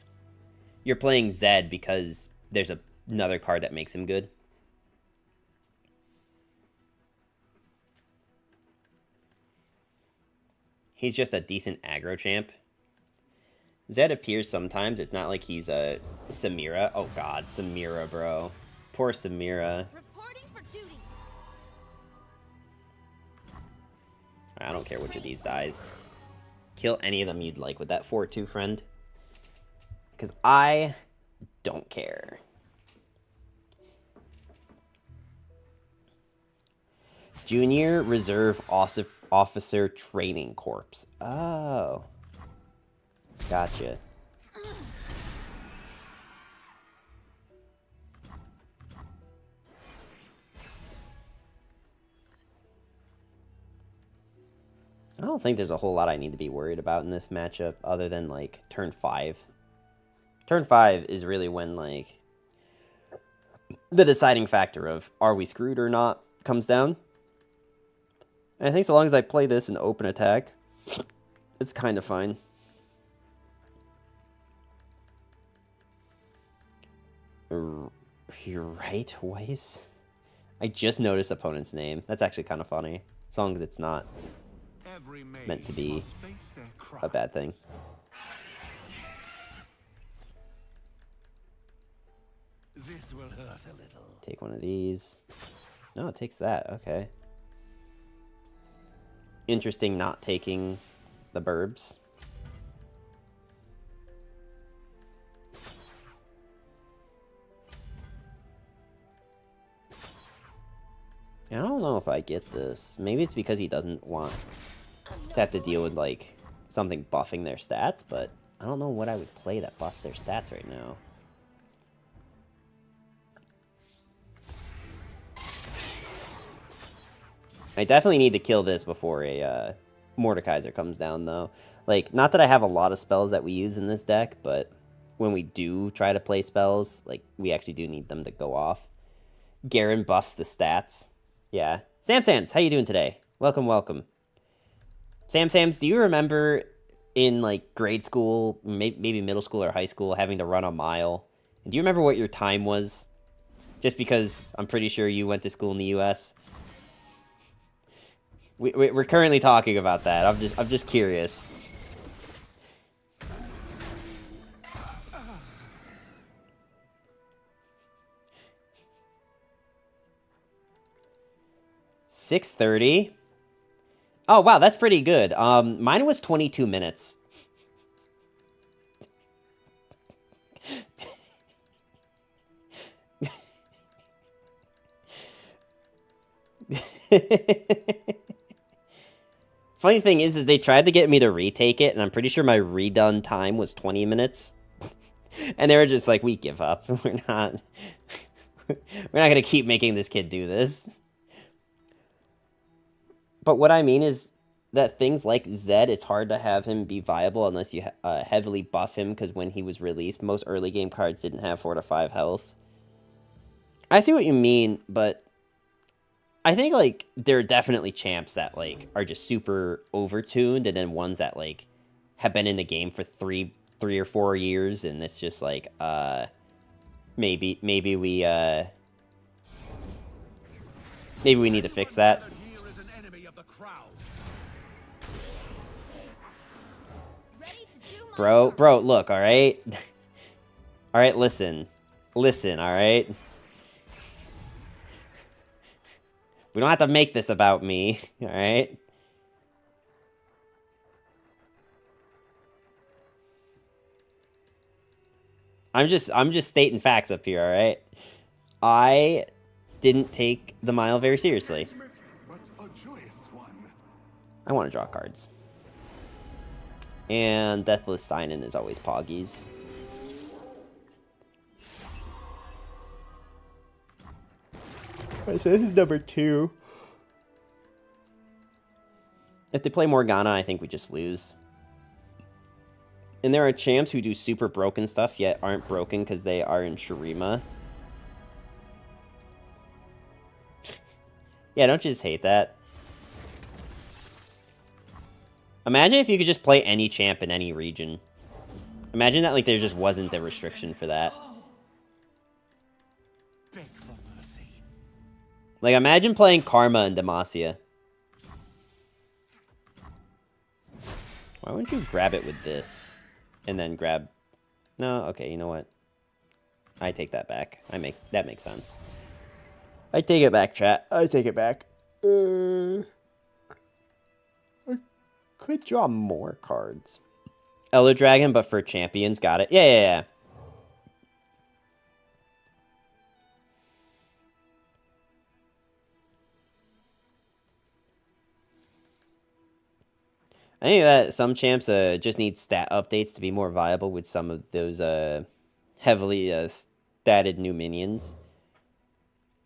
you're playing Zed because there's another card that makes him good. He's just a decent aggro champ. Zed appears sometimes. It's not like he's a Samira. Oh god, Samira, bro. Poor Samira. Reporting for duty. I don't care which of these dies. Kill any of them you'd like with that 4-2 friend. Because I don't care. Junior Reserve Officer Training Corps. Oh. Gotcha. I don't think there's a whole lot I need to be worried about in this matchup other than, like, turn 5. Turn 5 is really when, like, the deciding factor of are we screwed or not comes down. And I think so long as I play this in open attack, it's kind of fine. You're right, Weiss. I just noticed opponent's name. That's actually kind of funny. As long as it's not meant to be a bad thing. This will hurt a little. Take one of these. No, it takes that. Okay. Interesting not taking the burbs. I don't know if I get this. Maybe it's because he doesn't want to have to deal with, like, something buffing their stats, but I don't know what I would play that buffs their stats right now. I definitely need to kill this before a Mordekaiser comes down, though. Like, not that I have a lot of spells that we use in this deck, but when we do try to play spells, like, we actually do need them to go off. Garen buffs the stats. Yeah. Samsans, how you doing today? Welcome, welcome. Samsams, do you remember in, like, grade school, maybe middle school or high school, having to run a mile? And do you remember what your time was? Just because I'm pretty sure you went to school in the U.S. We're currently talking about that. I'm just curious. $6:30. Oh wow, that's pretty good. Mine was 22 minutes. Funny thing is they tried to get me to retake it, and I'm pretty sure my redone time was 20 minutes. And they were just like, we give up. We're not gonna keep making this kid do this. But what I mean is that things like Zed, it's hard to have him be viable unless you heavily buff him, because when he was released, most early game cards didn't have 4 to 5 health. I see what you mean, but I think, like, there are definitely champs that, like, are just super overtuned, and then ones that, like, have been in the game for three or 4 years, and it's just like, maybe we need to fix that. Bro, look, alright? Alright, listen, alright? We don't have to make this about me, alright? I'm just stating facts up here, alright? I didn't take the mile very seriously. I want to draw cards. And Deathless Sign-In is always Poggies. Alright, so this is number 2. If they play Morgana, I think we just lose. And there are champs who do super broken stuff, yet aren't broken because they are in Shurima. Yeah, don't you just hate that? Imagine if you could just play any champ in any region. Imagine that, like, there just wasn't a restriction for that. Like, imagine playing Karma in Demacia. Why wouldn't you grab it with this? And then grab... No, okay, you know what? I take that back. That makes sense. I take it back, chat. I take it back. I could draw more cards. Elder Dragon, but for champions. Got it. Yeah. I think that some champs just need stat updates to be more viable with some of those heavily statted new minions.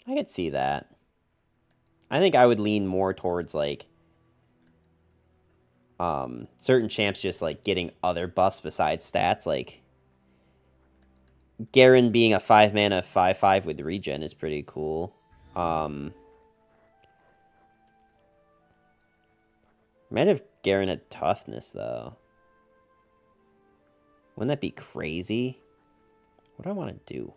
I could see that. I think I would lean more towards like certain champs just like getting other buffs besides stats. Like Garen being a 5-mana 5/5 with regen is pretty cool. Might have Garen had toughness, though. Wouldn't that be crazy? What do I want to do?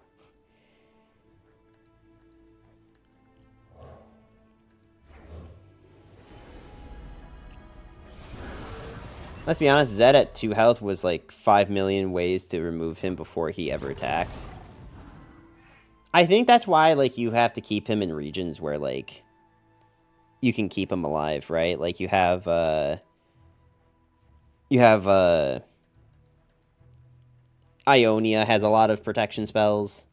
Let's be honest, Zed at 2 health was like 5 million ways to remove him before he ever attacks. I think that's why, like, you have to keep him in regions where, like, you can keep him alive, right? Like, you have Ionia has a lot of protection spells,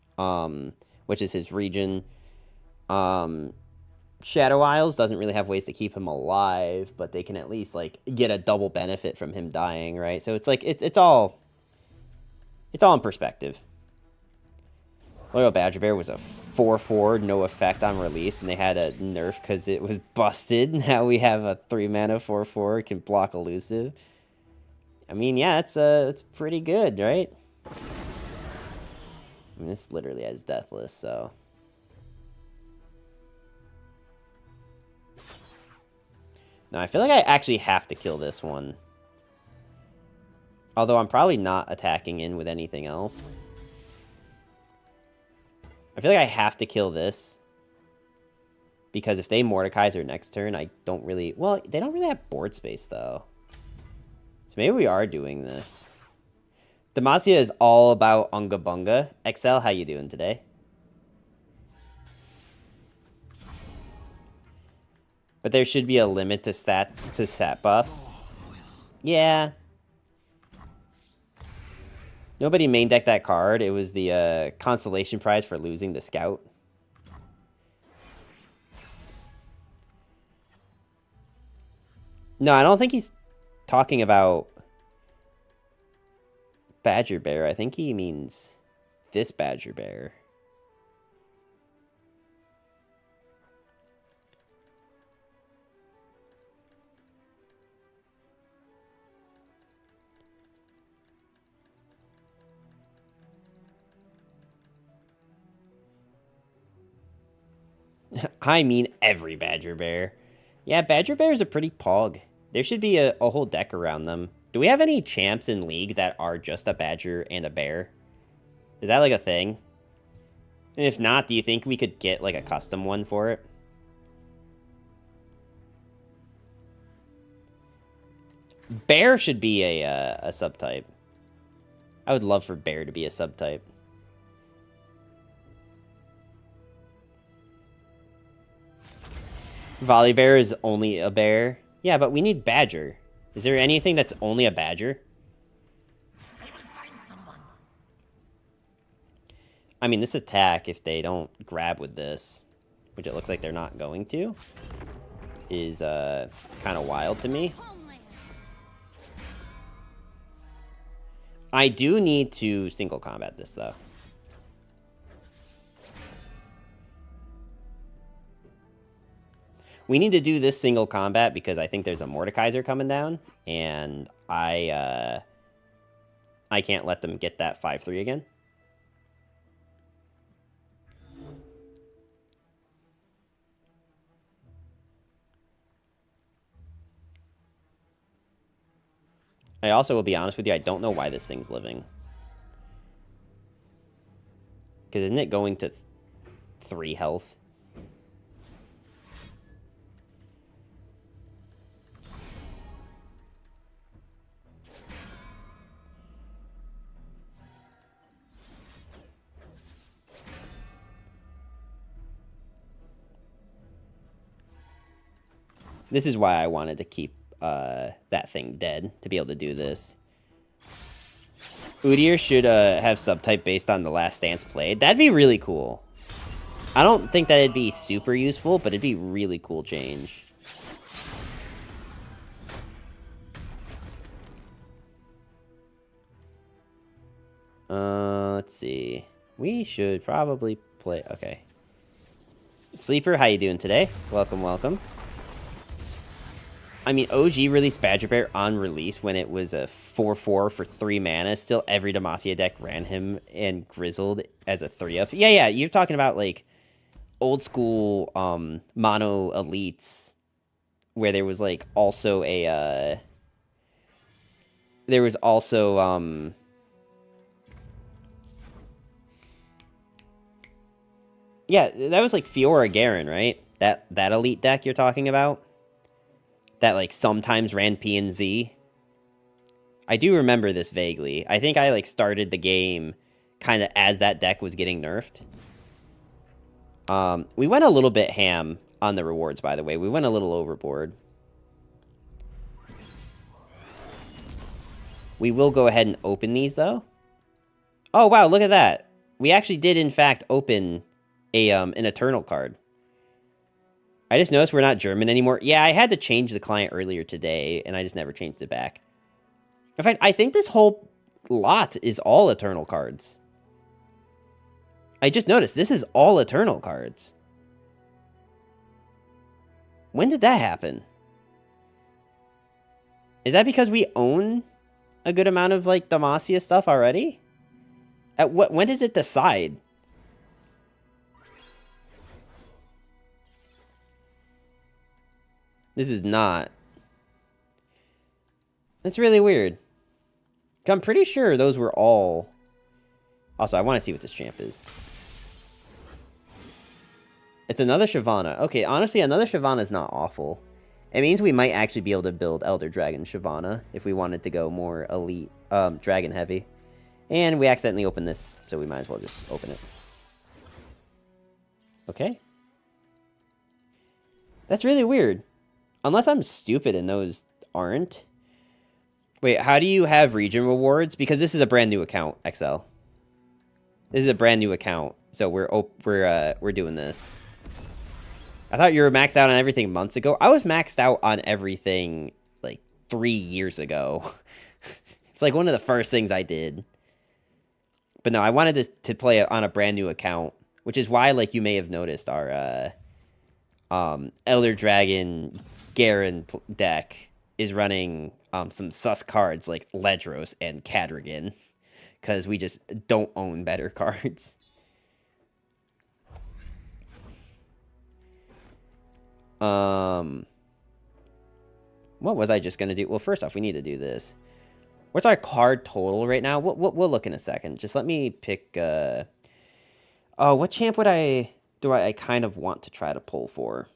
which is his region. Shadow Isles doesn't really have ways to keep him alive, but they can at least, like, get a double benefit from him dying, right? So it's like, it's all in perspective. Loyal Badger Bear was a 4/4, no effect on release, and they had a nerf because it was busted. Now we have a 3-mana 4/4, can block elusive. I mean, yeah, it's pretty good, right? I mean, this literally has Deathless, so... No, I feel like I actually have to kill this one. Although I'm probably not attacking in with anything else. I feel like I have to kill this. Because if they Mordekaiser next turn, I don't really... Well, they don't really have board space, though. So maybe we are doing this. Demacia is all about Unga Bunga. XL, how you doing today? But there should be a limit to stat buffs. Yeah. Nobody main decked that card. It was the consolation prize for losing the scout. No, I don't think he's talking about Badger Bear. I think he means this Badger Bear. I mean every Badger Bear. Yeah, Badger Bear is a pretty pog. There should be a whole deck around them. Do we have any champs in League that are just a Badger and a Bear? Is that like a thing? And if not, do you think we could get like a custom one for it? Bear should be a subtype. I would love for Bear to be a subtype. Volley Bear is only a bear. Yeah, but we need Badger. Is there anything that's only a Badger? I mean, this attack, if they don't grab with this, which it looks like they're not going to, is kind of wild to me. I do need to single combat this, though. We need to do this single combat because I think there's a Mordekaiser coming down, and I can't let them get that 5/3 again. I also will be honest with you, I don't know why this thing's living. Because isn't it going to 3 health? This is why I wanted to keep that thing dead, to be able to do this. Udyr should have subtype based on the last stance played. That'd be really cool. I don't think that it'd be super useful, but it'd be really cool change. Let's see. We should probably play... Okay. Sleeper, how you doing today? Welcome, welcome. I mean, OG released Badger Bear on release when it was a 4/4 for 3 mana. Still, every Demacia deck ran him and Grizzled as a 3-up. Yeah, you're talking about, like, old school mono elites where there was, like, also a... there was also... yeah, that was, like, Fiora Garen, right? That elite deck you're talking about? That, like, sometimes ran P and Z. I do remember this vaguely. I think I, like, started the game kind of as that deck was getting nerfed. We went a little bit ham on the rewards, by the way. We went a little overboard. We will go ahead and open these, though. Oh, wow, look at that. We actually did, in fact, open an Eternal card. I just noticed we're not German anymore. Yeah, I had to change the client earlier today, and I just never changed it back. In fact, I think this whole lot is all Eternal cards. I just noticed this is all Eternal cards. When did that happen? Is that because we own a good amount of, like, Demacia stuff already? When does it decide? This is not. That's really weird. I'm pretty sure those were all... Also, I want to see what this champ is. It's another Shyvana. Okay, honestly, another Shyvana is not awful. It means we might actually be able to build Elder Dragon Shyvana if we wanted to go more elite, dragon heavy. And we accidentally opened this, so we might as well just open it. Okay. That's really weird. Unless I'm stupid and those aren't. Wait, how do you have region rewards? Because this is a brand new account, XL. This is a brand new account, so we're doing this. I thought you were maxed out on everything months ago. I was maxed out on everything like 3 years ago. It's like one of the first things I did. But no, I wanted to play on a brand new account, which is why, like, you may have noticed our Elder Dragon Garen deck is running some sus cards like Ledros and Cadragan, because we just don't own better cards. What was I just gonna do? Well, first off, we need to do this. What's our card total right now? We'll look in a second. Just let me pick. Oh, what champ do I kind of want to try to pull for?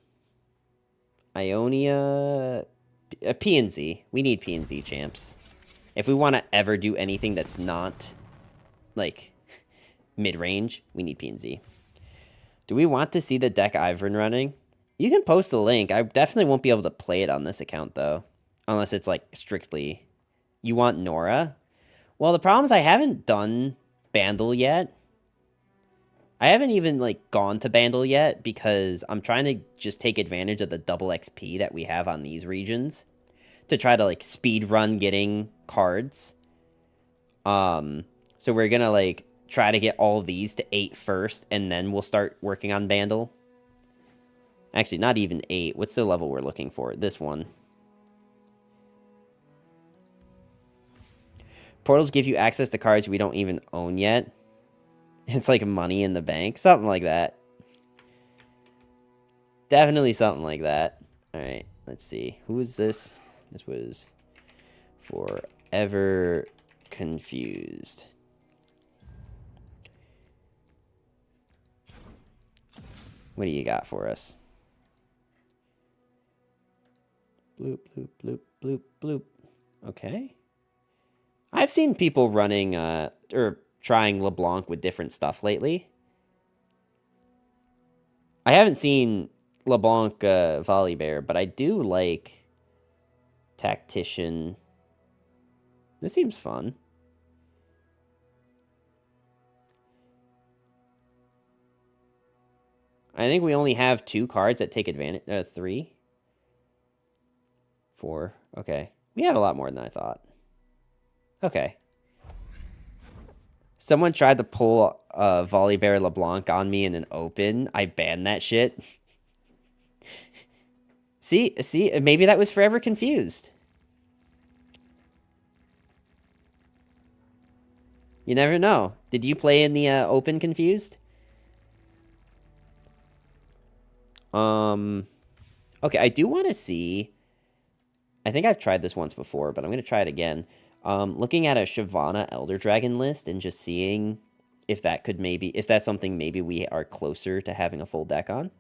Ionia, PNZ. We need PNZ champs. If we want to ever do anything that's not, like, mid-range, we need PNZ. Do we want to see the deck I've been running? You can post the link. I definitely won't be able to play it on this account, though. Unless it's, like, strictly... You want Nora? Well, the problem is I haven't done Bandle yet. I haven't even, like, gone to Bandle yet because I'm trying to just take advantage of the double XP that we have on these regions to try to, like, speed run getting cards. So we're gonna, like, try to get all of these to 8 first, and then we'll start working on Bandle. Actually, not even 8. What's the level we're looking for? This one. Portals give you access to cards we don't even own yet. It's like money in the bank. Something like that. Definitely something like that. Alright, let's see. Who is this? This was Forever Confused. What do you got for us? Bloop, bloop, bloop, bloop, bloop. Okay. I've seen people running, or trying LeBlanc with different stuff lately. I haven't seen, LeBlanc Volibear, but I do like Tactician. This seems fun. I think we only have 2 cards that take advantage. 3? 4. Okay. We have a lot more than I thought. Okay. Someone tried to pull Volibear LeBlanc on me in an open. I banned that shit. See, maybe that was forever confused. You never know. Did you play in the open confused? Okay, I do want to see. I think I've tried this once before, but I'm going to try it again. Looking at a Shyvana Elder Dragon list and just seeing if that could maybe, if that's something maybe we are closer to having a full deck on.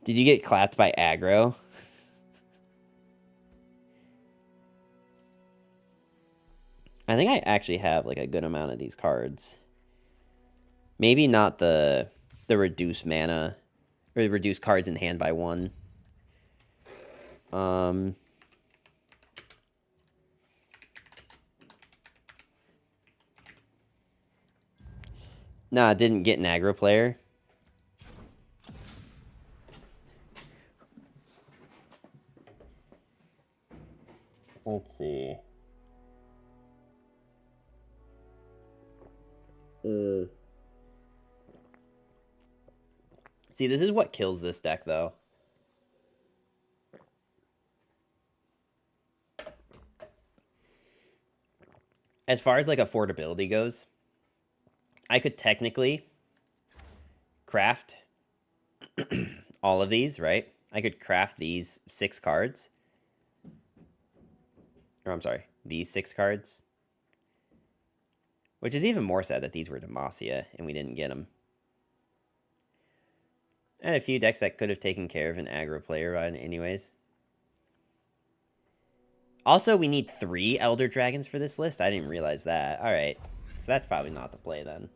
Did you get clapped by aggro? I think I actually have like a good amount of these cards. Maybe not the reduced mana or reduced cards in hand by 1. Nah, didn't get an aggro player. Let's see. See, this is what kills this deck, though. As far as, like, affordability goes, I could technically craft all of these, right? I could craft these 6 cards. Or, I'm sorry, these 6 cards. Which is even more sad that these were Demacia and we didn't get them. I had a few decks that could have taken care of an aggro player anyways. Also, we need 3 Elder Dragons for this list. I didn't realize that. Alright. So that's probably not the play then.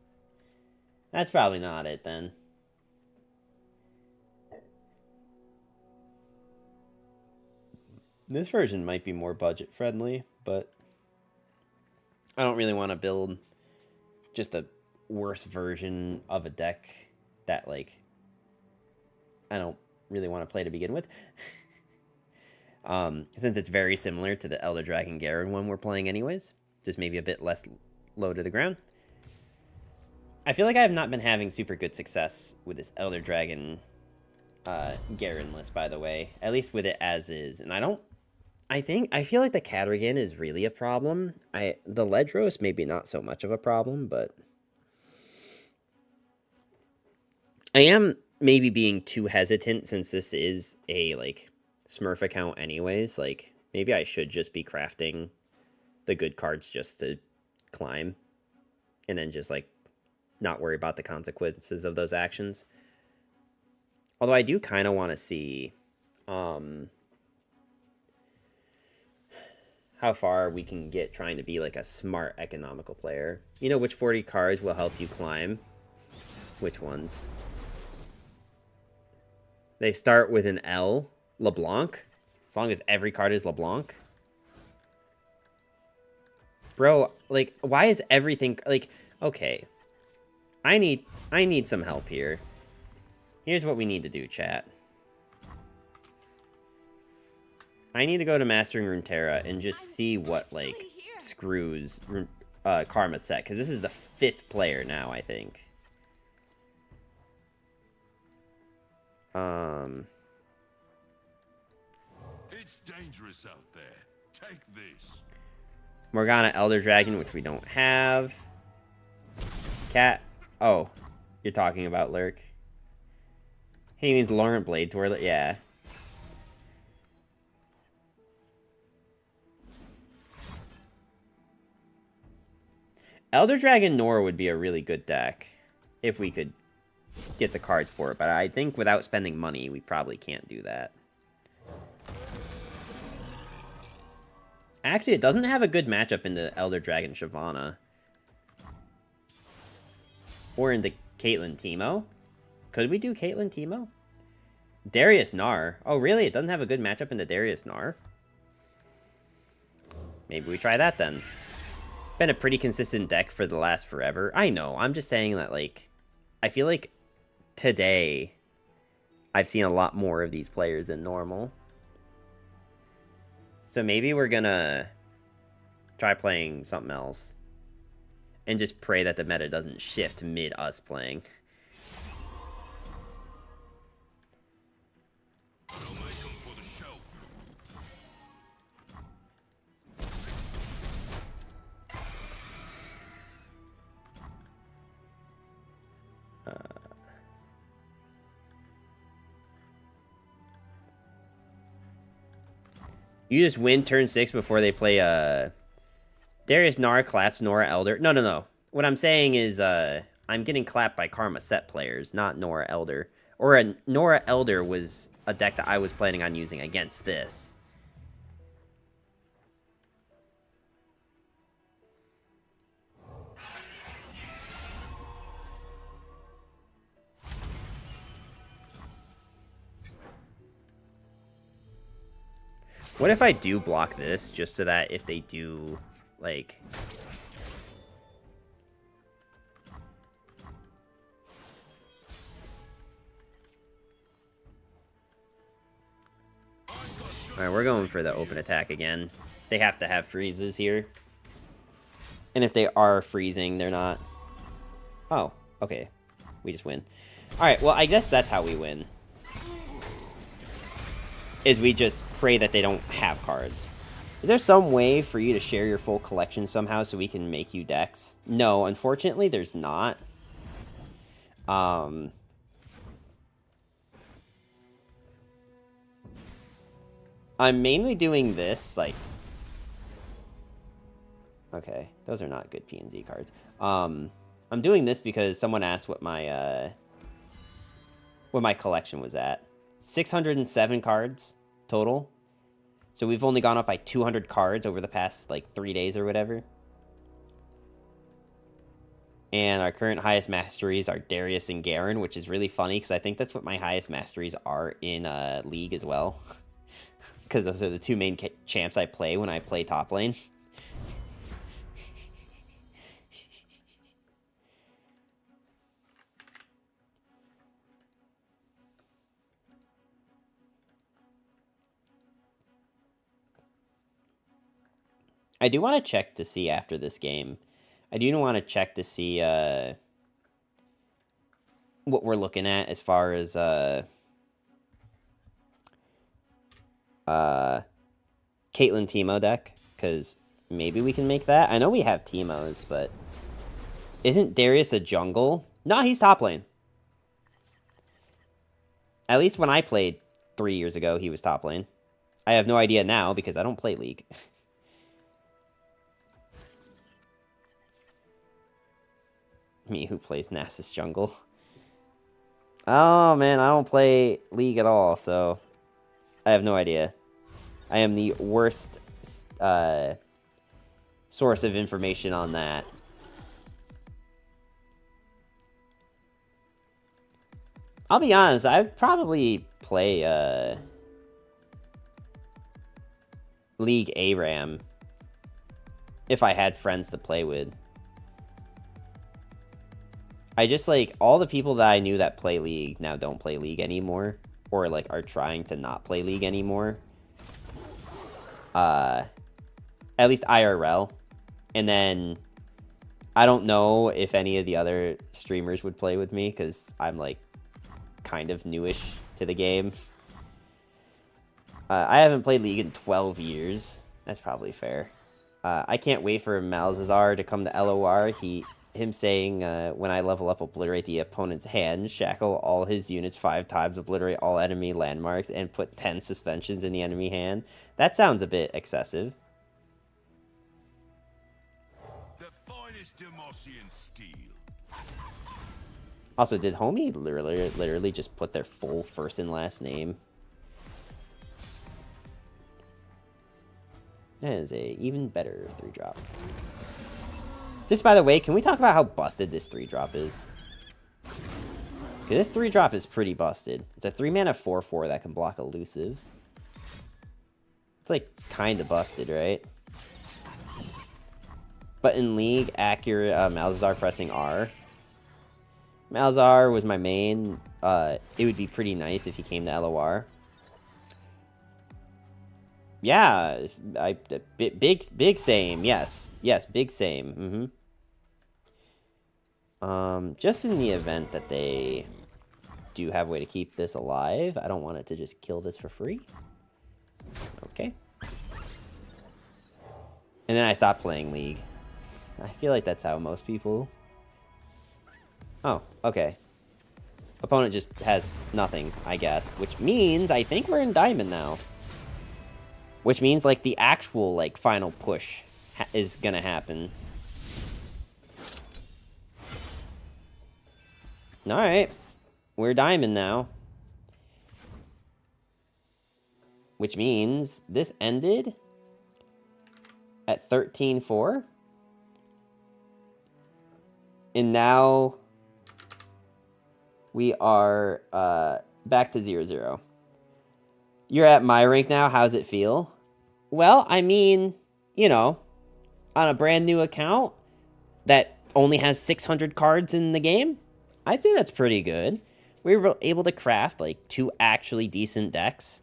That's probably not it then. This version might be more budget friendly, but I don't really want to build just a worse version of a deck that, like, I don't really want to play to begin with. Since it's very similar to the Elder Dragon Garen one we're playing anyways. Just maybe a bit less low to the ground. I feel like I have not been having super good success with this Elder Dragon Garen list, by the way. At least with it as is. And I feel like the Catergan is really a problem. The Ledros maybe not so much of a problem, but I am maybe being too hesitant since this is a, like, Smurf account anyways. Like, maybe I should just be crafting the good cards just to climb and then just, like, not worry about the consequences of those actions. Although I do kind of want to see how far we can get trying to be, like, a smart, economical player. You know, which 40 cards will help you climb? Which ones? They start with an L. LeBlanc? As long as every card is LeBlanc? Bro, like, why is everything... Like, okay. I need some help here. Here's what we need to do, chat. I need to go to Mastering Runeterra and just see what, like, screws Karma set. Because this is the 5th player now, I think. It's dangerous out there. Take this. Morgana Elder Dragon, which we don't have. Cat. Oh, you're talking about Lurk. He means Laurent Blade Twirler. Yeah. Elder Dragon Gnar would be a really good deck if we could get the cards for it, but I think without spending money, we probably can't do that. Actually, it doesn't have a good matchup into Elder Dragon Shyvana. Or into Caitlyn Teemo. Could we do Caitlyn Teemo? Darius Gnar. Oh, really? It doesn't have a good matchup into Darius Gnar? Maybe we try that then. Been a pretty consistent deck for the last forever. I know. I'm just saying that, like, I feel like today I've seen a lot more of these players than normal. So maybe we're gonna try playing something else. And just pray that the meta doesn't shift mid us playing. You just win turn 6 before they play Darius Gnar claps Nora Elder. No. What I'm saying is I'm getting clapped by Karma set players, not Nora Elder. Or Nora Elder was a deck that I was planning on using against this. What if I do block this, just so that if they do, like... Alright, we're going for the open attack again. They have to have freezes here. And if they are freezing, they're not... Oh, okay. We just win. Alright, well, I guess that's how we win. Is we just pray that they don't have cards. Is there some way for you to share your full collection somehow so we can make you decks? No, unfortunately, there's not. I'm mainly doing this, like... Okay, those are not good PNZ cards. I'm doing this because someone asked what my collection was at. 607 cards total. So we've only gone up by 200 cards over the past, like, 3 days or whatever. And our current highest masteries are Darius and Garen, which is really funny because I think that's what my highest masteries are in League as well. Because those are the two main champs I play when I play top lane. I do want to check to see after this game. I do want to check to see what we're looking at as far as Caitlyn Teemo deck, because maybe we can make that. I know we have Teemos, but isn't Darius a jungle? No, he's top lane. At least when I played 3 years ago, he was top lane. I have no idea now because I don't play League. Me who plays Nasus jungle. Oh man, I don't play League at all, so I have no idea. I am the worst source of information on that. I'll be honest, I'd probably play League ARAM if I had friends to play with. I just, like, all the people that I knew that play League now don't play League anymore. Or, like, are trying to not play League anymore. At least IRL. And then, I don't know if any of the other streamers would play with me, because I'm, like, kind of newish to the game. I haven't played League in 12 years. That's probably fair. I can't wait for Malzazar to come to LOR. Him saying, when I level up, obliterate the opponent's hand, shackle all his units 5 times, obliterate all enemy landmarks, and put 10 suspensions in the enemy hand. That sounds a bit excessive. The finest Demosian steel. Also, did homie literally just put their full first and last name? That is a even better 3-drop. Just by the way, can we talk about how busted this 3-drop is? Because this 3-drop is pretty busted. It's a 3-mana 4/4 that can block elusive. It's like kind of busted, right? But in League, accurate Malzahar pressing R. Malzahar was my main. It would be pretty nice if he came to LOR. Yeah, big same. Yes, big same. Just in the event that they do have a way to keep this alive, I don't want it to just kill this for free. Okay. And then I stopped playing League. I feel like that's how most people... Oh, okay. Opponent just has nothing, I guess. Which means I think we're in Diamond now. Which means, like, the actual, like, final push is gonna happen. Alright. We're Diamond now. Which means this ended at 13-4. And now we are back to 0-0. You're at my rank now. How's it feel? Well, I mean, you know, on a brand new account that only has 600 cards in the game, I'd say that's pretty good. We were able to craft, like, 2 actually decent decks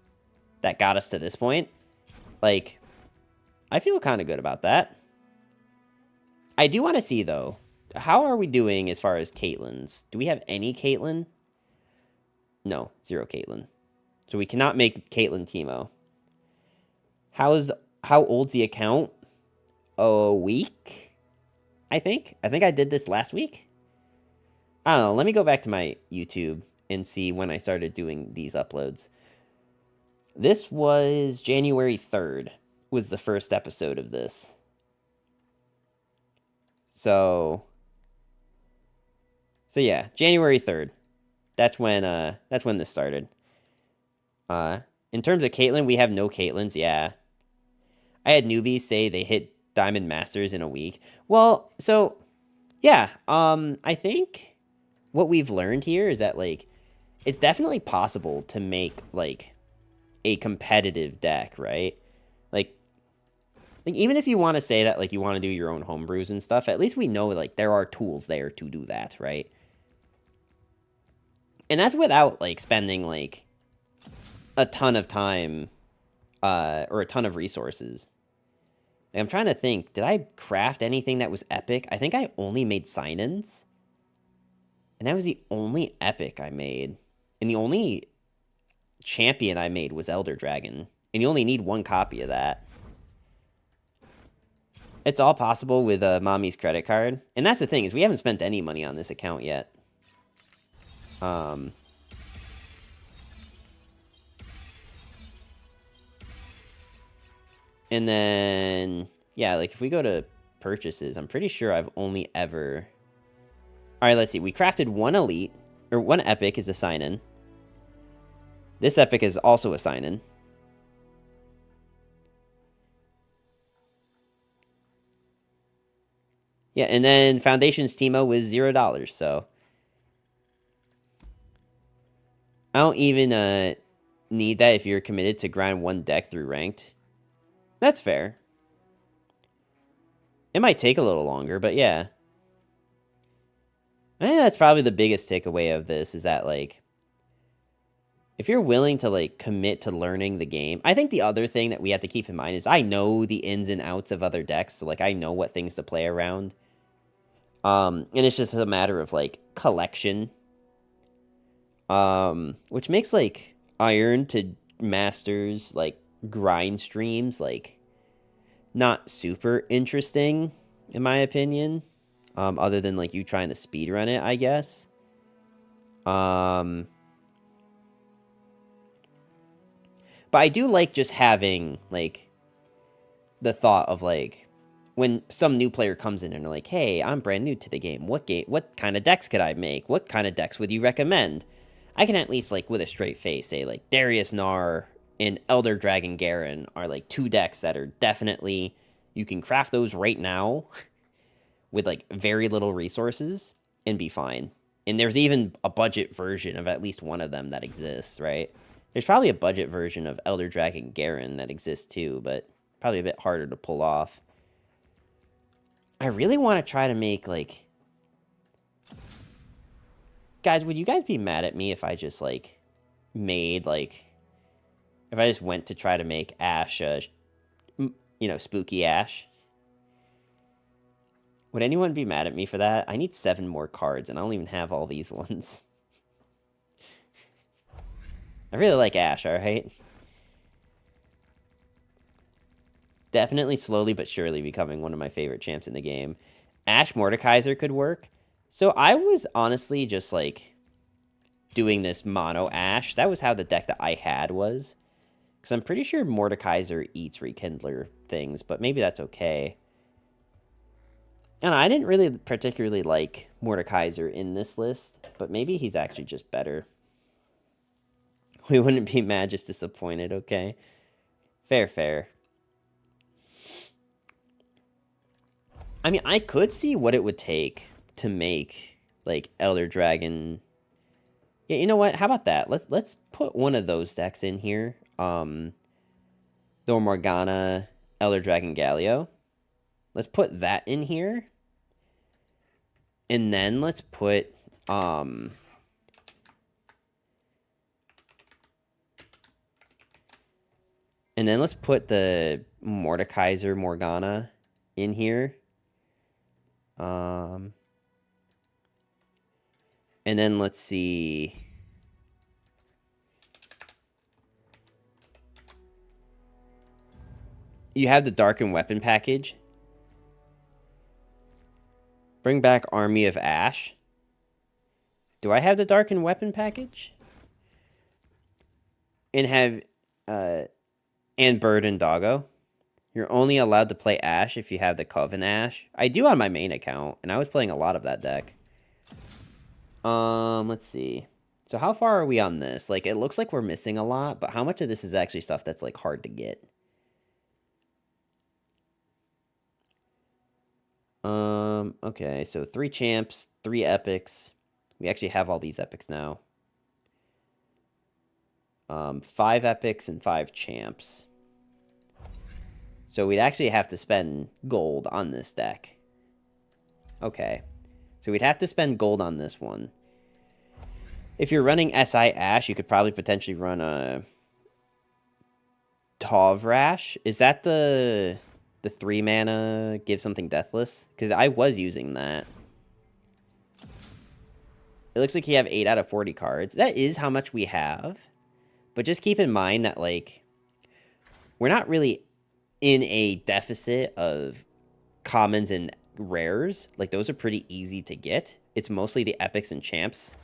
that got us to this point. Like, I feel kind of good about that. I do want to see, though, how are we doing as far as Caitlyn's? Do we have any Caitlyn? No, 0 Caitlyn. So we cannot make Caitlyn Teemo. How old's the account? A week? I think I did this last week. I don't know. Let me go back to my YouTube and see when I started doing these uploads. This was January 3rd was the first episode of this. So yeah, January 3rd. That's when this started. In terms of Caitlyn, we have no Caitlyns, yeah. I had newbies say they hit Diamond Masters in a week. Well, so yeah, I think what we've learned here is that, like, it's definitely possible to make, like, a competitive deck, right? Like even if you want to say that, like, you want to do your own homebrews and stuff, at least we know, like, there are tools there to do that, right? And that's without, like, spending, like, a ton of time or a ton of resources. Like, I'm trying to think, did I craft anything that was epic? I think I only made sign-ins. And that was the only epic I made. And the only champion I made was Elder Dragon. And you only need 1 copy of that. It's all possible with Mommy's credit card. And that's the thing, is we haven't spent any money on this account yet. And then, yeah, like, if we go to purchases, I'm pretty sure I've only ever... Alright, let's see. We crafted 1 elite, or 1 epic is a sign-in. This epic is also a sign-in. Yeah, and then Foundation's Teemo was $0, so... I don't even need that if you're committed to grind 1 deck through ranked. That's fair. It might take a little longer, but yeah. I think that's probably the biggest takeaway of this, is that, like, if you're willing to, like, commit to learning the game... I think the other thing that we have to keep in mind is I know the ins and outs of other decks, so, like, I know what things to play around. And it's just a matter of, like, collection. Which makes, like, Iron to Masters, like, grind streams, like, not super interesting, in my opinion. Other than, like, you trying to speedrun it, I guess. But I do like just having, like, the thought of, like, when some new player comes in and they're like, hey, I'm brand new to the game. What kind of decks could I make? What kind of decks would you recommend? I can at least, like, with a straight face say, like, Darius Gnar and Elder Dragon Garen are, like, 2 decks that are definitely... You can craft those right now with, like, very little resources and be fine. And there's even a budget version of at least one of them that exists, right? There's probably a budget version of Elder Dragon Garen that exists too, but probably a bit harder to pull off. I really want to try to make, like... Guys, would you guys be mad at me if I just, like, made, like... If I just went to try to make Ash, you know, spooky Ash? Would anyone be mad at me for that? I need 7 more cards, and I don't even have all these ones. I really like Ash, alright? Definitely slowly but surely becoming one of my favorite champs in the game. Ash Mordekaiser could work. So I was honestly just, like, doing this mono Ash. That was how the deck that I had was. Because I'm pretty sure Mordekaiser eats Rekindler things, but maybe that's okay. And I didn't really particularly like Mordekaiser in this list, but maybe he's actually just better. We wouldn't be mad, just disappointed, okay? Fair, fair. I mean, I could see what it would take to make, like, Elder Dragon. Yeah, you know what? How about that? Let's put one of those decks in here. Thor Morgana, Elder Dragon Galio. Let's put that in here. And then let's put, and then let's put the Mordekaiser Morgana in here. And then let's see. You have the Darkened Weapon package. Bring back Army of Ash. Do I have the Darkened Weapon package? And have, and Bird and Doggo. You're only allowed to play Ash if you have the Coven Ash. I do on my main account, and I was playing a lot of that deck. Let's see. So how far are we on this? Like, it looks like we're missing a lot, but how much of this is actually stuff that's, like, hard to get? Okay, so 3 champs, 3 epics. We actually have all these epics now. 5 epics and 5 champs. So we'd actually have to spend gold on this deck. Okay. So we'd have to spend gold on this one. If you're running SI Ash, you could probably potentially run a Tovrash. Is that the 3 mana give something deathless? Because I was using that. It looks like you have 8 out of 40 cards. That is how much we have. But just keep in mind that, like, we're not really in a deficit of commons and rares. Like, those are pretty easy to get. It's mostly the epics and champs.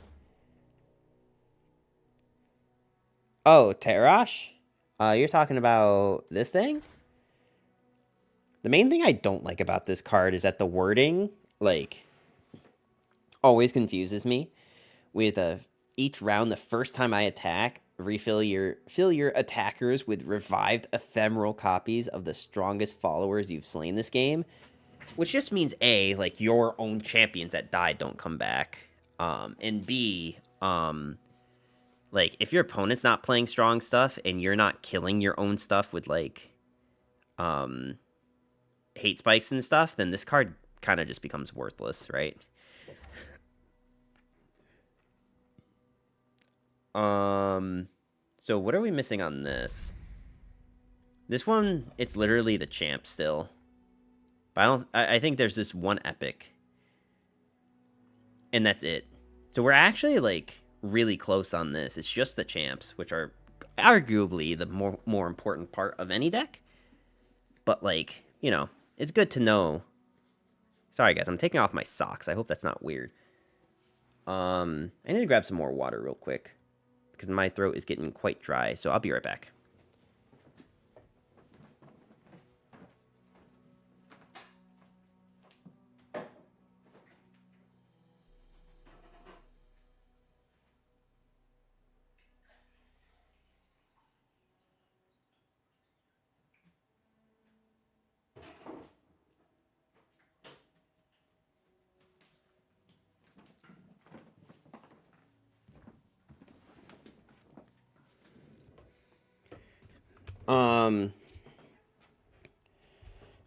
Oh, Terash? You're talking about this thing? The main thing I don't like about this card is that the wording, like, always confuses me. With each round, the first time I attack, fill your attackers with revived ephemeral copies of the strongest followers you've slain this game. Which just means A, like, your own champions that died don't come back. And B, like, if your opponent's not playing strong stuff and you're not killing your own stuff with, like, hate spikes and stuff, then this card kind of just becomes worthless, right? So what are we missing on this? This one, it's literally the champ still. But I think there's this one epic. And that's it. So we're actually, like, really close on this. It's just the champs, which are arguably the more important part of any deck. But, like, you know, it's good to know. Sorry, guys, I'm taking off my socks. I hope that's not weird. I need to grab some more water real quick, because my throat is getting quite dry, so I'll be right back.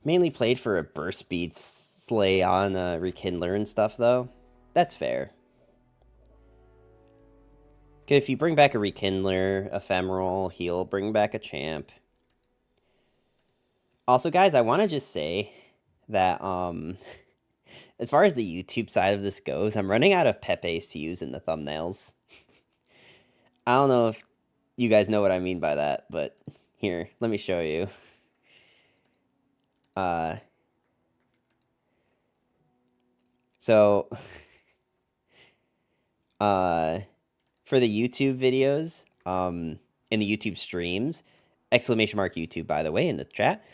Mainly played for a burst speed slay on Rekindler and stuff, though. That's fair. Because if you bring back a Rekindler, Ephemeral, heal, bring back a champ. Also, guys, I want to just say that, as far as the YouTube side of this goes, I'm running out of Pepe's to use in the thumbnails. I don't know if you guys know what I mean by that, but here, let me show you. So, for the YouTube videos, in the YouTube streams, exclamation mark YouTube, by the way, in the chat,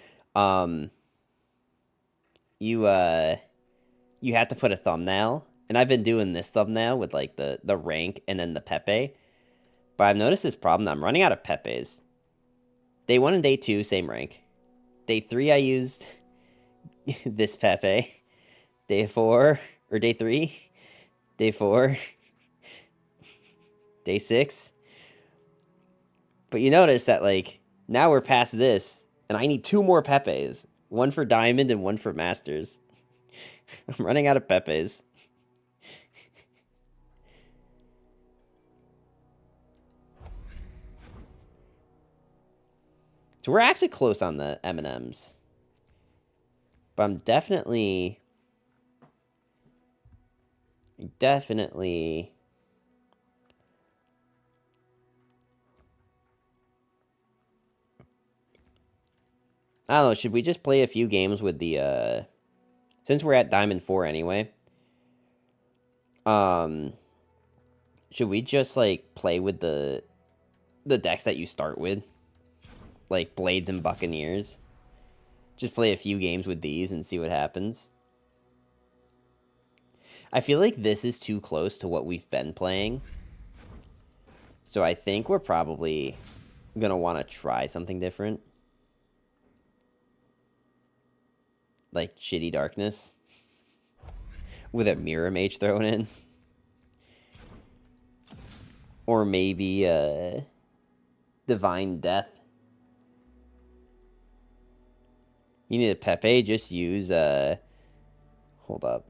you have to put a thumbnail, and I've been doing this thumbnail with, like, the rank and then the Pepe, but I've noticed this problem, I'm running out of Pepes. Day 1 and Day 2, same rank. Day 3, I used this Pepe. Day 4, or Day 3, Day 4, Day 6. But you notice that, like, now we're past this, and I need 2 more Pepes. One for Diamond and one for Masters. I'm running out of Pepes. So we're actually close on the M&Ms. But I'm definitely... I don't know, should we just play a few games with the, since we're at Diamond 4 anyway, should we just, like, play with the decks that you start with? Like, Blades and Buccaneers? Just play a few games with these and see what happens. I feel like this is too close to what we've been playing. So I think we're probably gonna want to try something different. Like Shitty Darkness. With a Mirror Mage thrown in. Or maybe Divine Death. You need a Pepe, just use hold up.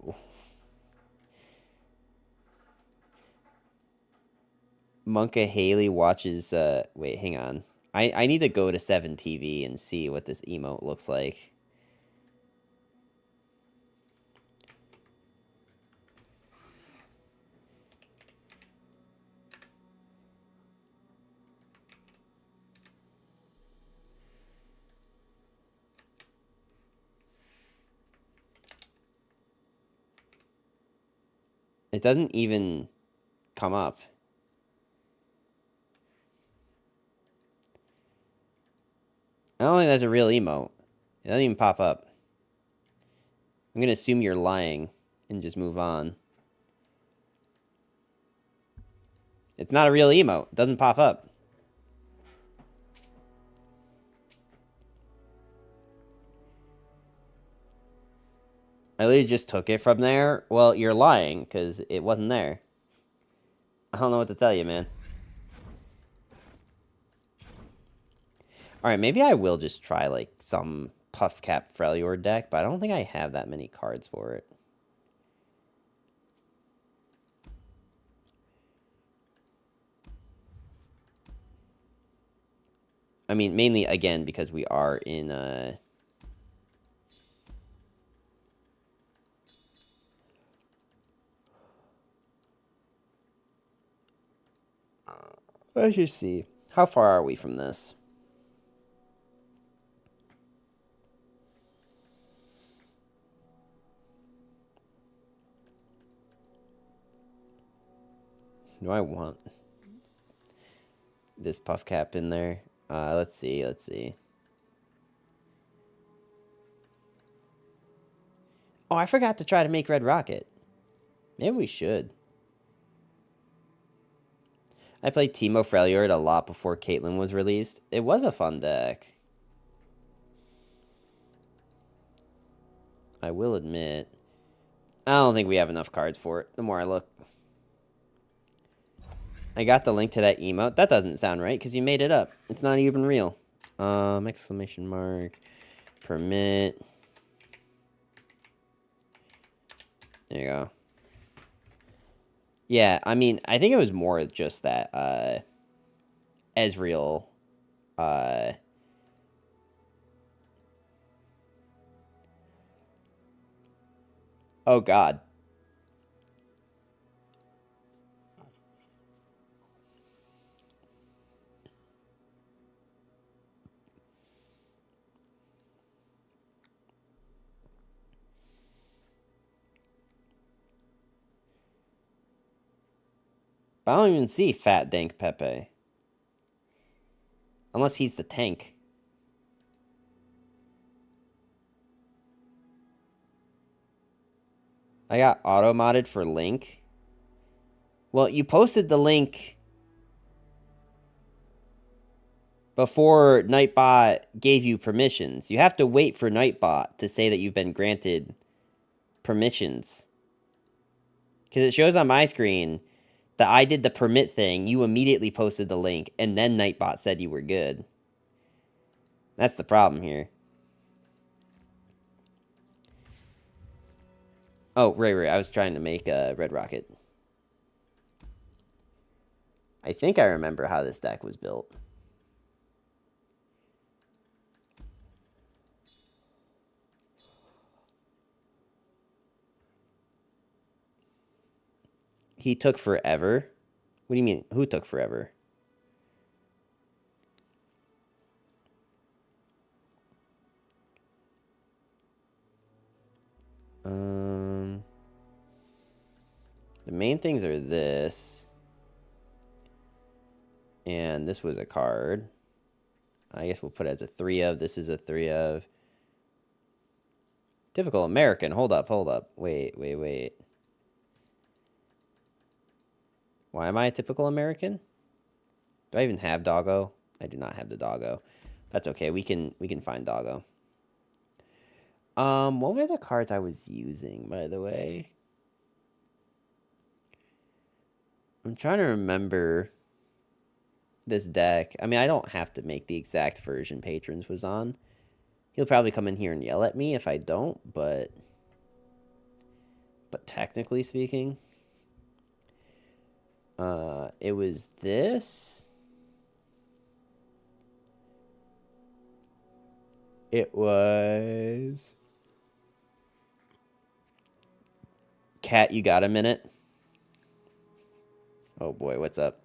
Monka Haley watches wait, hang on. I need to go to 7TV and see what this emote looks like. It doesn't even come up. I don't think that's a real emote. It doesn't even pop up. I'm gonna assume you're lying and just move on. It's not a real emote. It doesn't pop up. I literally just took it from there. Well, you're lying, because it wasn't there. I don't know what to tell you, man. Alright, maybe I will just try, like, some Puff Cap Freljord deck, but I don't think I have that many cards for it. I mean, mainly, again, because we are in, let's just see. How far are we from this? Do I want this Puff Cap in there? Let's see, let's see. Oh, I forgot to try to make Red Rocket. Maybe we should. I played Teemo Freljord a lot before Caitlyn was released. It was a fun deck. I will admit. I don't think we have enough cards for it, the more I look. I got the link to that emote. That doesn't sound right, because you made it up. It's not even real. Exclamation mark. Permit. There you go. Yeah, I mean, I think it was more just that, Ezreal, oh god. I don't even see Fat Dank Pepe. Unless he's the tank. I got auto-modded for Link. Well, you posted the link before Nightbot gave you permissions. You have to wait for Nightbot to say that you've been granted permissions. Because it shows on my screen that I did the permit thing, you immediately posted the link, and then Nightbot said you were good. That's the problem here. Oh, right. I was trying to make a Red Rocket. I think I remember how this deck was built. He took forever? What do you mean? Who took forever? The main things are this. And this was a card. I guess we'll put it as a 3 of. This is a 3 of. Typical American. Hold up. Wait. Why am I a typical American? Do I even have Doggo? I do not have the Doggo. That's okay. We can find Doggo. What were the cards I was using, by the way? I'm trying to remember this deck. I mean, I don't have to make the exact version Patrons was on. He'll probably come in here and yell at me if I don't, but technically speaking, it was this. It was Cat, you got a minute? Oh boy, what's up?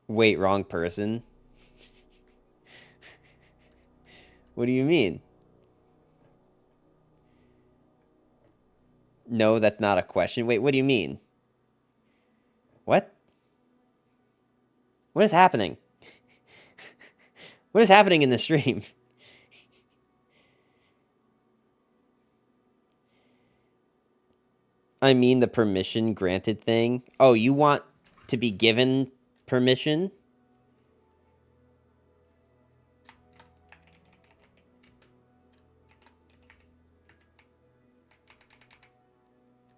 Wait, wrong person? What do you mean? No, that's not a question. Wait, what do you mean? What? What is happening? What is happening in the stream? I mean the permission granted thing. Oh, you want to be given permission?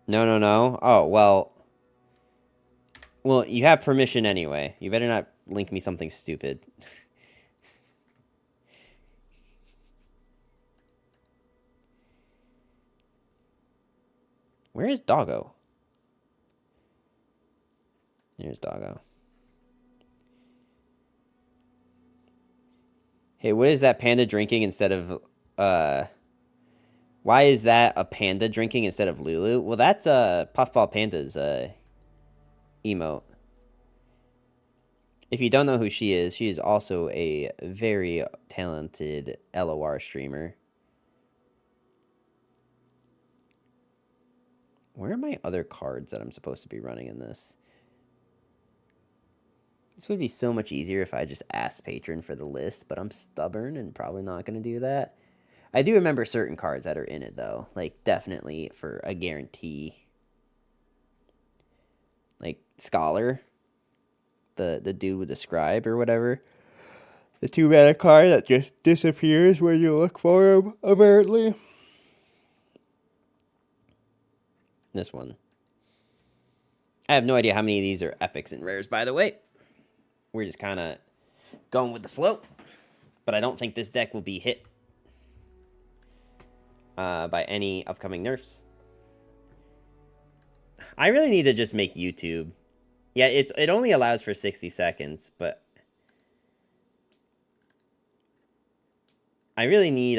No. Oh, well. Well, you have permission anyway. You better not link me something stupid. Where is Doggo? There's Doggo. Hey, what is that panda drinking instead of, why is that a panda drinking instead of Lulu? Well, that's, Puffball Panda's, emote. If you don't know who she is also a very talented LOR streamer. Where are my other cards that I'm supposed to be running in this? This would be so much easier if I just asked Patron for the list, but I'm stubborn and probably not going to do that. I do remember certain cards that are in it, though. Like, definitely for a guarantee. Like, Scholar. The dude with the scribe or whatever. The 2-mana card that just disappears when you look for him, apparently. This one. I have no idea how many of these are epics and rares, by the way. We're just kind of going with the flow. But I don't think this deck will be hit by any upcoming nerfs. I really need to just make YouTube. Yeah, it only allows for 60 seconds, but I really need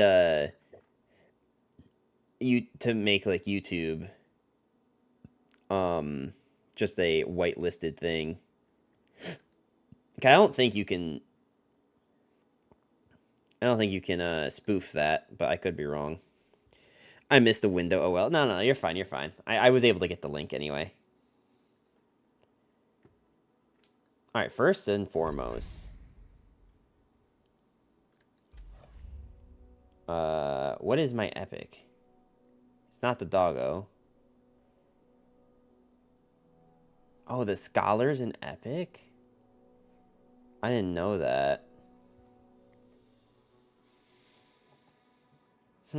you to make like YouTube just a whitelisted thing. I don't think you can spoof that, but I could be wrong. I missed the window. Oh well. No, you're fine. You're fine. I was able to get the link anyway. All right, first and foremost. What is my epic? It's not the doggo. Oh, the scholar's an epic? I didn't know that. I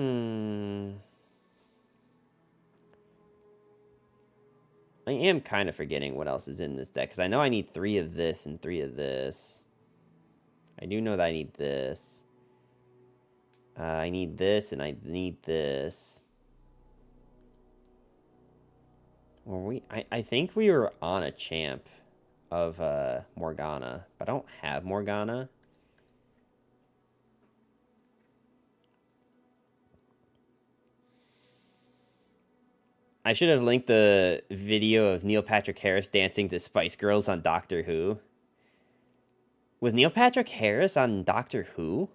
am kind of forgetting what else is in this deck, because I know I need 3 of this and 3 of this. I do know that I need this. I need this, and I need this. I think we were on a champ of Morgana, but I don't have Morgana. I should have linked the video of Neil Patrick Harris dancing to Spice Girls on Doctor Who. Was Neil Patrick Harris on Doctor Who?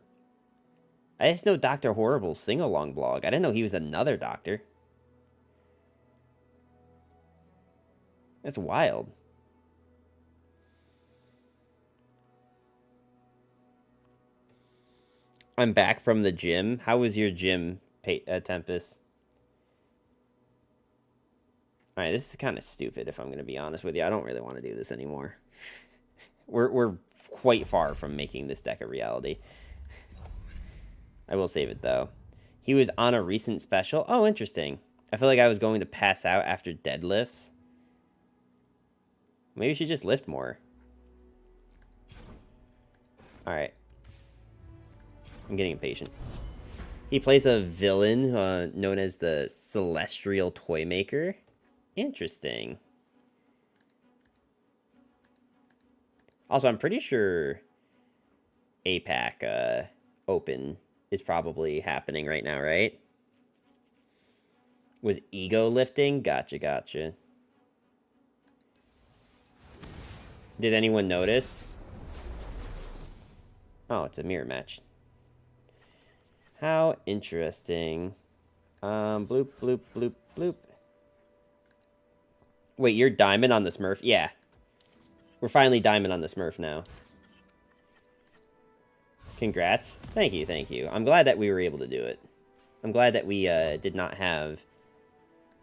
I just know Dr. Horrible's sing-along blog. I didn't know he was another doctor. That's wild. I'm back from the gym. How was your gym, Tempest? Alright, this is kind of stupid, if I'm going to be honest with you. I don't really want to do this anymore. We're quite far from making this deck a reality. I will save it, though. He was on a recent special. Oh, interesting. I feel like I was going to pass out after deadlifts. Maybe you should just lift more. Alright. I'm getting impatient. He plays a villain known as the Celestial Toymaker. Interesting. Also, I'm pretty sure APAC Open is probably happening right now, right? With ego lifting? Gotcha. Did anyone notice? Oh, it's a mirror match. How interesting. Bloop, bloop, bloop, bloop. Wait, you're diamond on the Smurf? Yeah. We're finally diamond on the Smurf now. Congrats. Thank you. I'm glad that we were able to do it. I'm glad that we did not have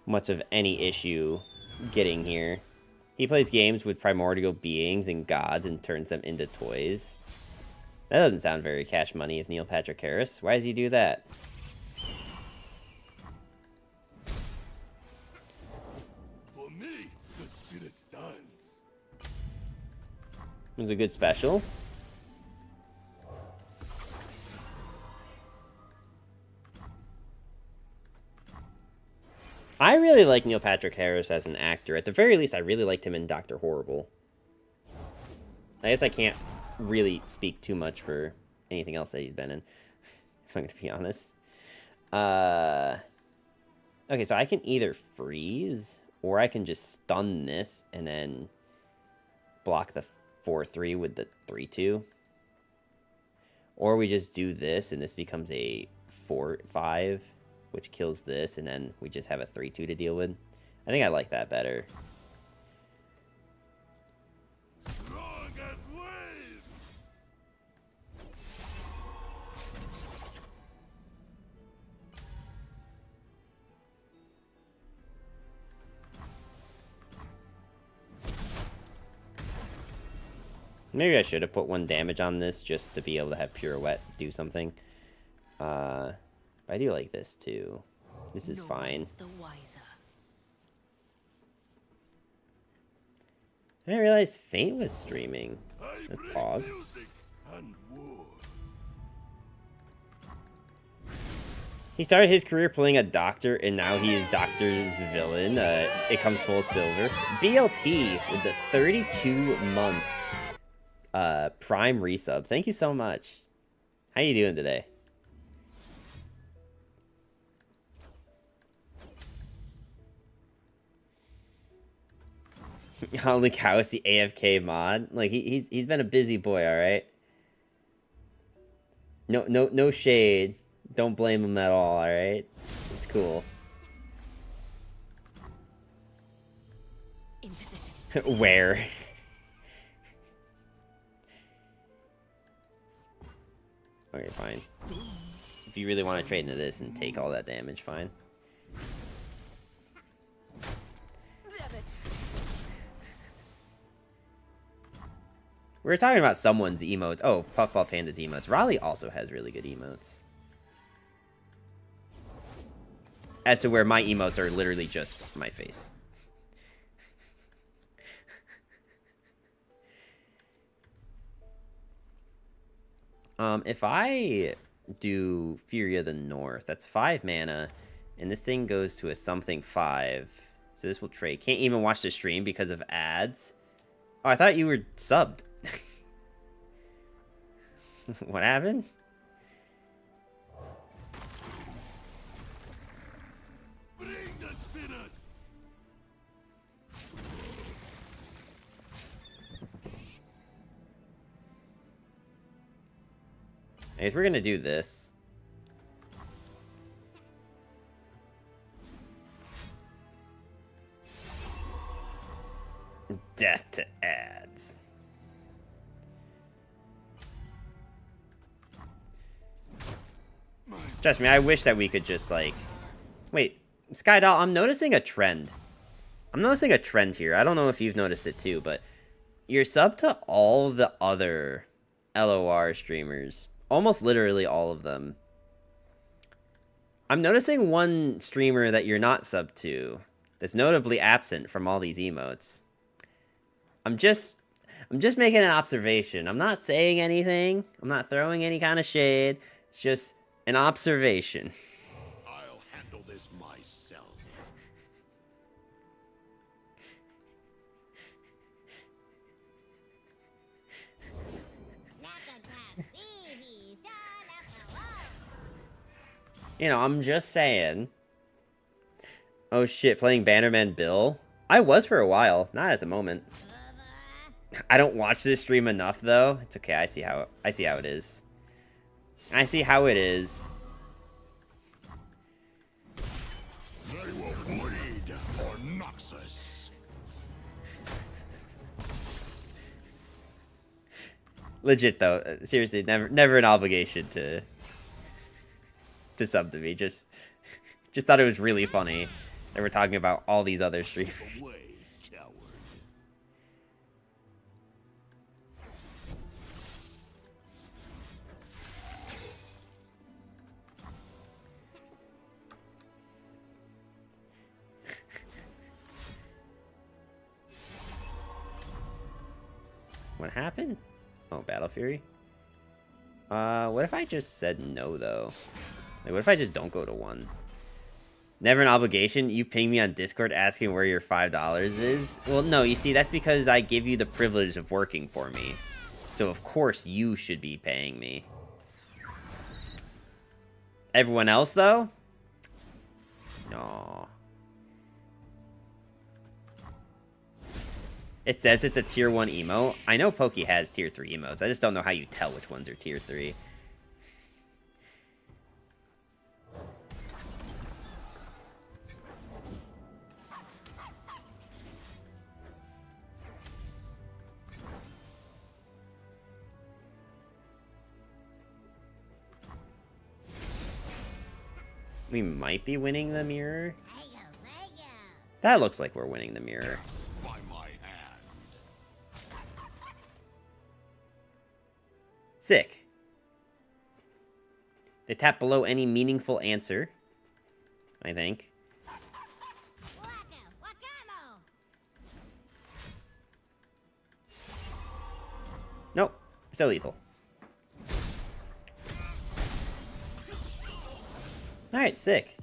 much of any issue getting here. He plays games with primordial beings and gods and turns them into toys. That doesn't sound very cash money of Neil Patrick Harris. Why does he do that? For me, the spirits dance. It was a good special. I really like Neil Patrick Harris as an actor. At the very least, I really liked him in Dr. Horrible. I guess I can't really speak too much for anything else that he's been in, if I'm going to be honest. Okay, so I can either freeze, or I can just stun this and then block the 4-3 with the 3-2. Or we just do this, and this becomes a 4-5, which kills this, and then we just have a 3-2 to deal with. I think I like that better. Strong as waves. Maybe I should have put 1 damage on this just to be able to have Pirouette do something. But I do like this too. This is fine. The wiser. I didn't realize Fate was streaming. I That's bring Pog. music and war. He started his career playing a doctor, and now he is Doctor's villain. It comes full silver. BLT with the 32-month Prime resub. Thank you so much. How you doing today? Holy cow, it's the AFK mod. Like he's been a busy boy, all right. No shade. Don't blame him at all right? It's cool. In position. Where? Okay, fine. If you really want to trade into this and take all that damage, fine. We were talking about someone's emotes. Oh, Puffball Panda's emotes. Raleigh also has really good emotes. As to where my emotes are literally just my face. If I do Fury of the North, that's 5 mana, and this thing goes to a something 5. So this will trade. Can't even watch the stream because of ads. Oh, I thought you were subbed. What happened? Bring the spinners. I guess we're gonna do this. Death to ads. Trust me, I wish that we could just like... Wait, Skydoll, I'm noticing a trend. I'm noticing a trend here. I don't know if you've noticed it too, but you're sub to all the other LOR streamers. Almost literally all of them. I'm noticing one streamer that you're not sub to that's notably absent from all these emotes. I'm just making an observation. I'm not saying anything. I'm not throwing any kind of shade. It's just an observation. I'll handle this myself. You know, I'm just saying. Oh shit, playing Bannerman Bill? I was for a while, not at the moment. I don't watch this stream enough though. It's okay, I see how it is. I see how it is. They will bleed for Noxus. Legit though, seriously, never an obligation to sub to me. Just thought it was really funny that we're talking about all these other streamers. Away, coward. What happened? Oh, Battle Fury? What if I just said no, though? Like, what if I just don't go to 1? Never an obligation? You ping me on Discord asking where your $5 is? Well, no, you see, that's because I give you the privilege of working for me. So, of course, you should be paying me. Everyone else, though? No. It says it's a tier 1 emo. I know Poke has tier 3 emotes. I just don't know how you tell which ones are tier 3. We might be winning the mirror. That looks like we're winning the mirror. By my hand. Sick. They tap below any meaningful answer, I think. So lethal. Alright, sick.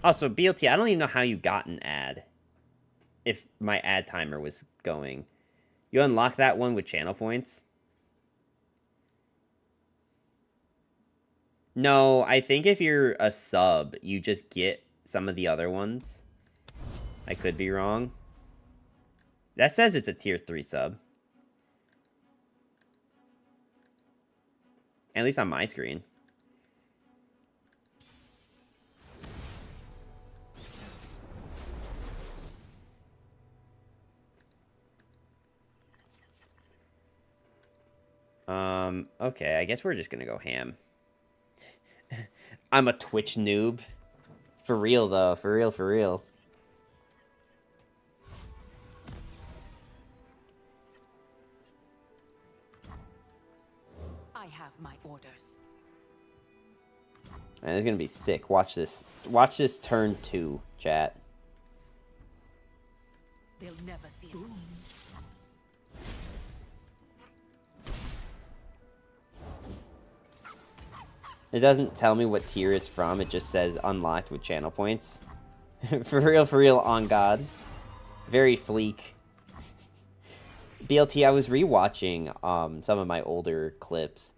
Also, BLT, I don't even know how you got an ad. If my ad timer was going. You unlock that one with channel points? No, I think if you're a sub, you just get some of the other ones. I could be wrong. That says it's a tier 3 sub. At least on my screen. Okay, I guess we're just gonna go ham. I'm a Twitch noob. For real, though. For real, for real. I have my orders. And it's gonna be sick. Watch this. Watch this turn 2, chat. They'll never see it. It doesn't tell me what tier it's from. It just says unlocked with channel points. For real, on God. Very fleek. BLT, I was rewatching some of my older clips,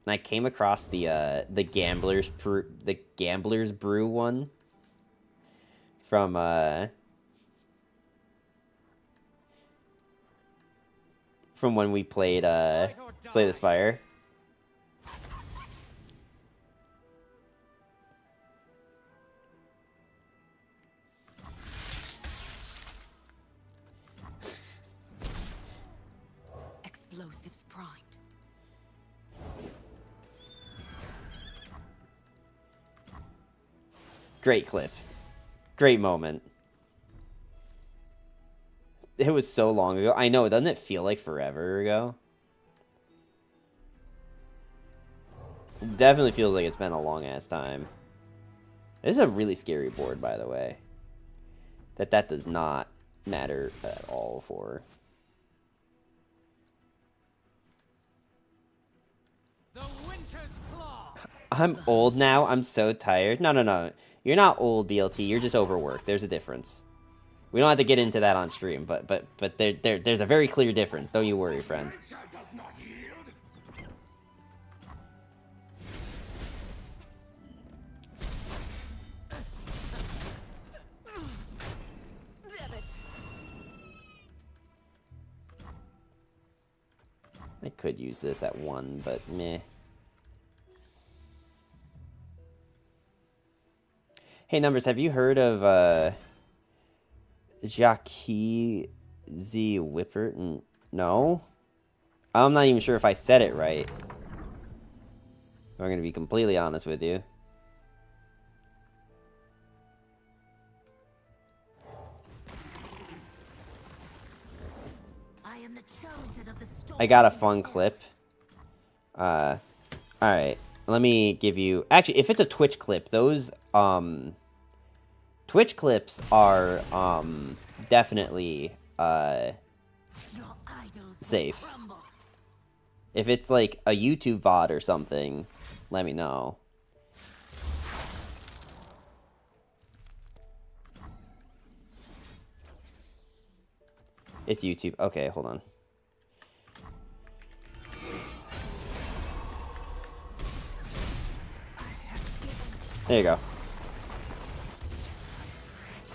and I came across the Gambler's Brew one from when we played Slay the Spire. Explosives primed. Great clip. Great moment. It was so long ago. I know, doesn't it feel like forever ago? It definitely feels like it's been a long-ass time. This is a really scary board, by the way. That does not matter at all for. The Winter's Claw. I'm old now. I'm so tired. No. You're not old, BLT. You're just overworked. There's a difference. We don't have to get into that on stream, but there's a very clear difference. Don't you worry, friend. Nature does not yield. Damn it. I could use this at 1, but meh. Hey, Numbers, have you heard of Jacques Z. Whippert? No? I'm not even sure if I said it right. I'm going to be completely honest with you. I am the chosen of the storm. I got a fun clip. Alright. Let me give you... Actually, if it's a Twitch clip, those, Twitch clips are, definitely, Your idols safe. crumble. If it's, like, a YouTube VOD or something, let me know. It's YouTube. Okay, hold on. There you go.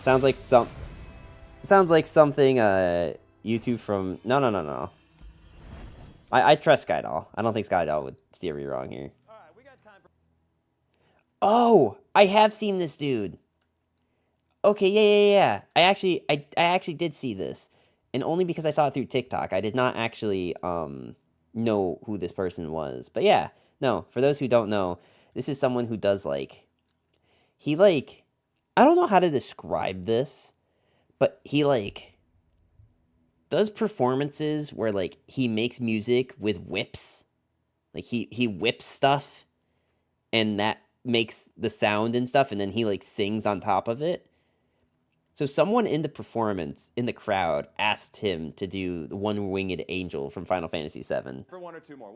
Sounds like something YouTube from no. I trust Skydoll. I don't think Skydoll would steer me wrong here. Alright, we got time for Oh, I have seen this dude. Okay, yeah. I actually did see this. And only because I saw it through TikTok. I did not actually know who this person was. But yeah, no, for those who don't know, this is someone who does I don't know how to describe this, but he does performances where he makes music with whips. He whips stuff and that makes the sound and stuff, and then he like sings on top of it. So someone in the performance, in the crowd, asked him to do the One-Winged Angel from Final Fantasy VII. For one or two more.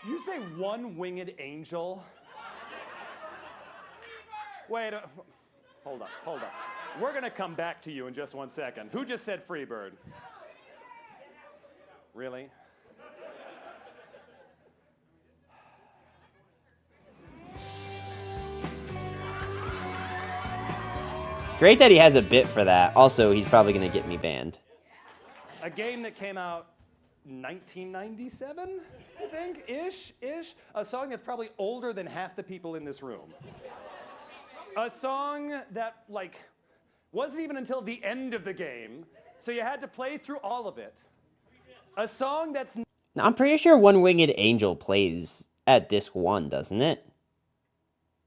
You say One-Winged Angel? Wait, hold on. We're gonna come back to you in just 1 second. Who just said Freebird? Really? Great that he has a bit for that. Also, he's probably going to get me banned. A game that came out 1997, I think, ish. A song that's probably older than half the people in this room. A song that, like, wasn't even until the end of the game, so you had to play through all of it. A song that's... Now, I'm pretty sure One-Winged Angel plays at Disc 1, doesn't it?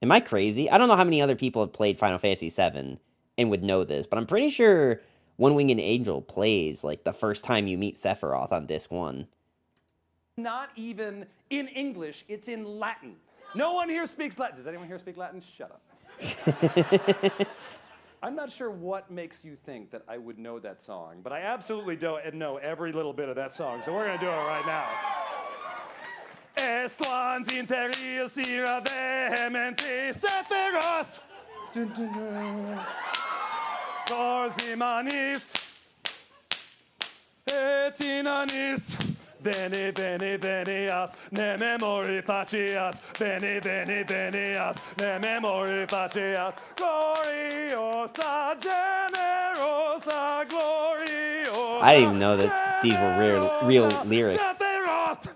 Am I crazy? I don't know how many other people have played Final Fantasy VII and would know this, but I'm pretty sure One-Winged Angel plays, like, the first time you meet Sephiroth on Disc 1. Not even in English, it's in Latin. No one here speaks Latin. Does anyone here speak Latin? Shut up. I'm not sure what makes you think that I would know that song, but I absolutely don't know every little bit of that song, so we're gonna do it right now. Estuans interior sira vehemente Sephiroth. Sorzimanis etinanis veni venias ne memori facias veni venias ne memori facias gloriosa generosa gloriosa. I didn't even know that these were real lyrics. Sephiroth.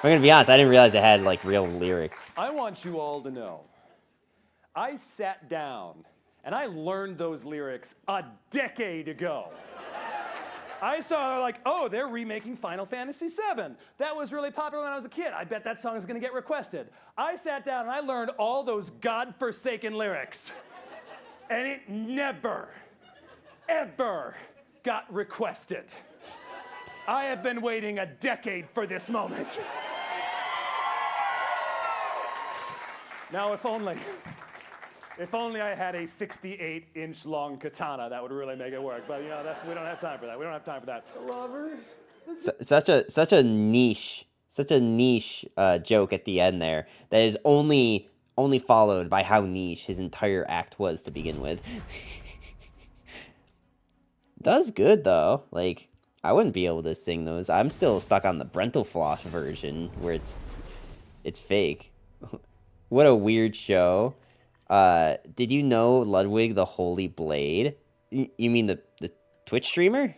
I'm gonna be honest, I didn't realize it had, like, real lyrics. I want you all to know, I sat down and I learned those lyrics a decade ago. I saw, like, oh, they're remaking Final Fantasy VII. That was really popular when I was a kid. I bet that song is gonna get requested. I sat down and I learned all those godforsaken lyrics. And it never, ever got requested. I have been waiting a decade for this moment. Now, if only I had a 68-inch long katana, that would really make it work. But, you know, we don't have time for that. Lovers. Such a niche joke at the end there that is only followed by how niche his entire act was to begin with. Does good though. Like, I wouldn't be able to sing those. I'm still stuck on the Brentalfloss version where it's fake. What a weird show. Did you know Ludwig the Holy Blade? You mean the Twitch streamer?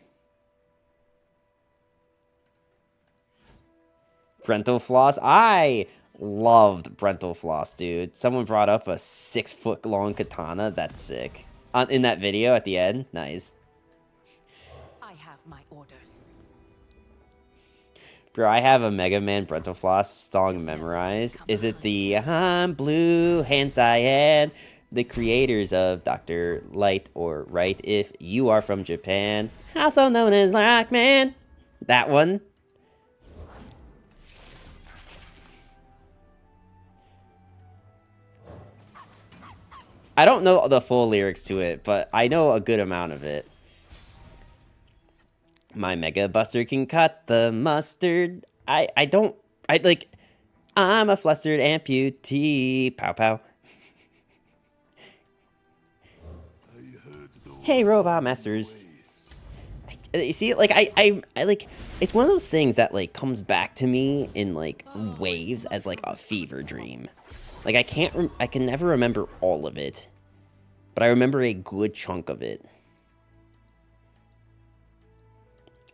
Brentalfloss? I loved Brentalfloss, dude. Someone brought up a 6-foot long katana. That's sick. In that video at the end. Nice. I have my orders. Bro, I have a Mega Man Brentalfloss song memorized. Is it the I'm blue, hands I had? The creators of Dr. Light or Right if you are from Japan. Also known as Rockman. That one. I don't know the full lyrics to it, but I know a good amount of it. My Mega Buster can cut the mustard. I'm a flustered amputee. Pow pow. Hey, Robot Masters. You see, like, I like, it's one of those things that, like, comes back to me in, like, waves as, like, a fever dream. Like, I can never remember all of it, but I remember a good chunk of it.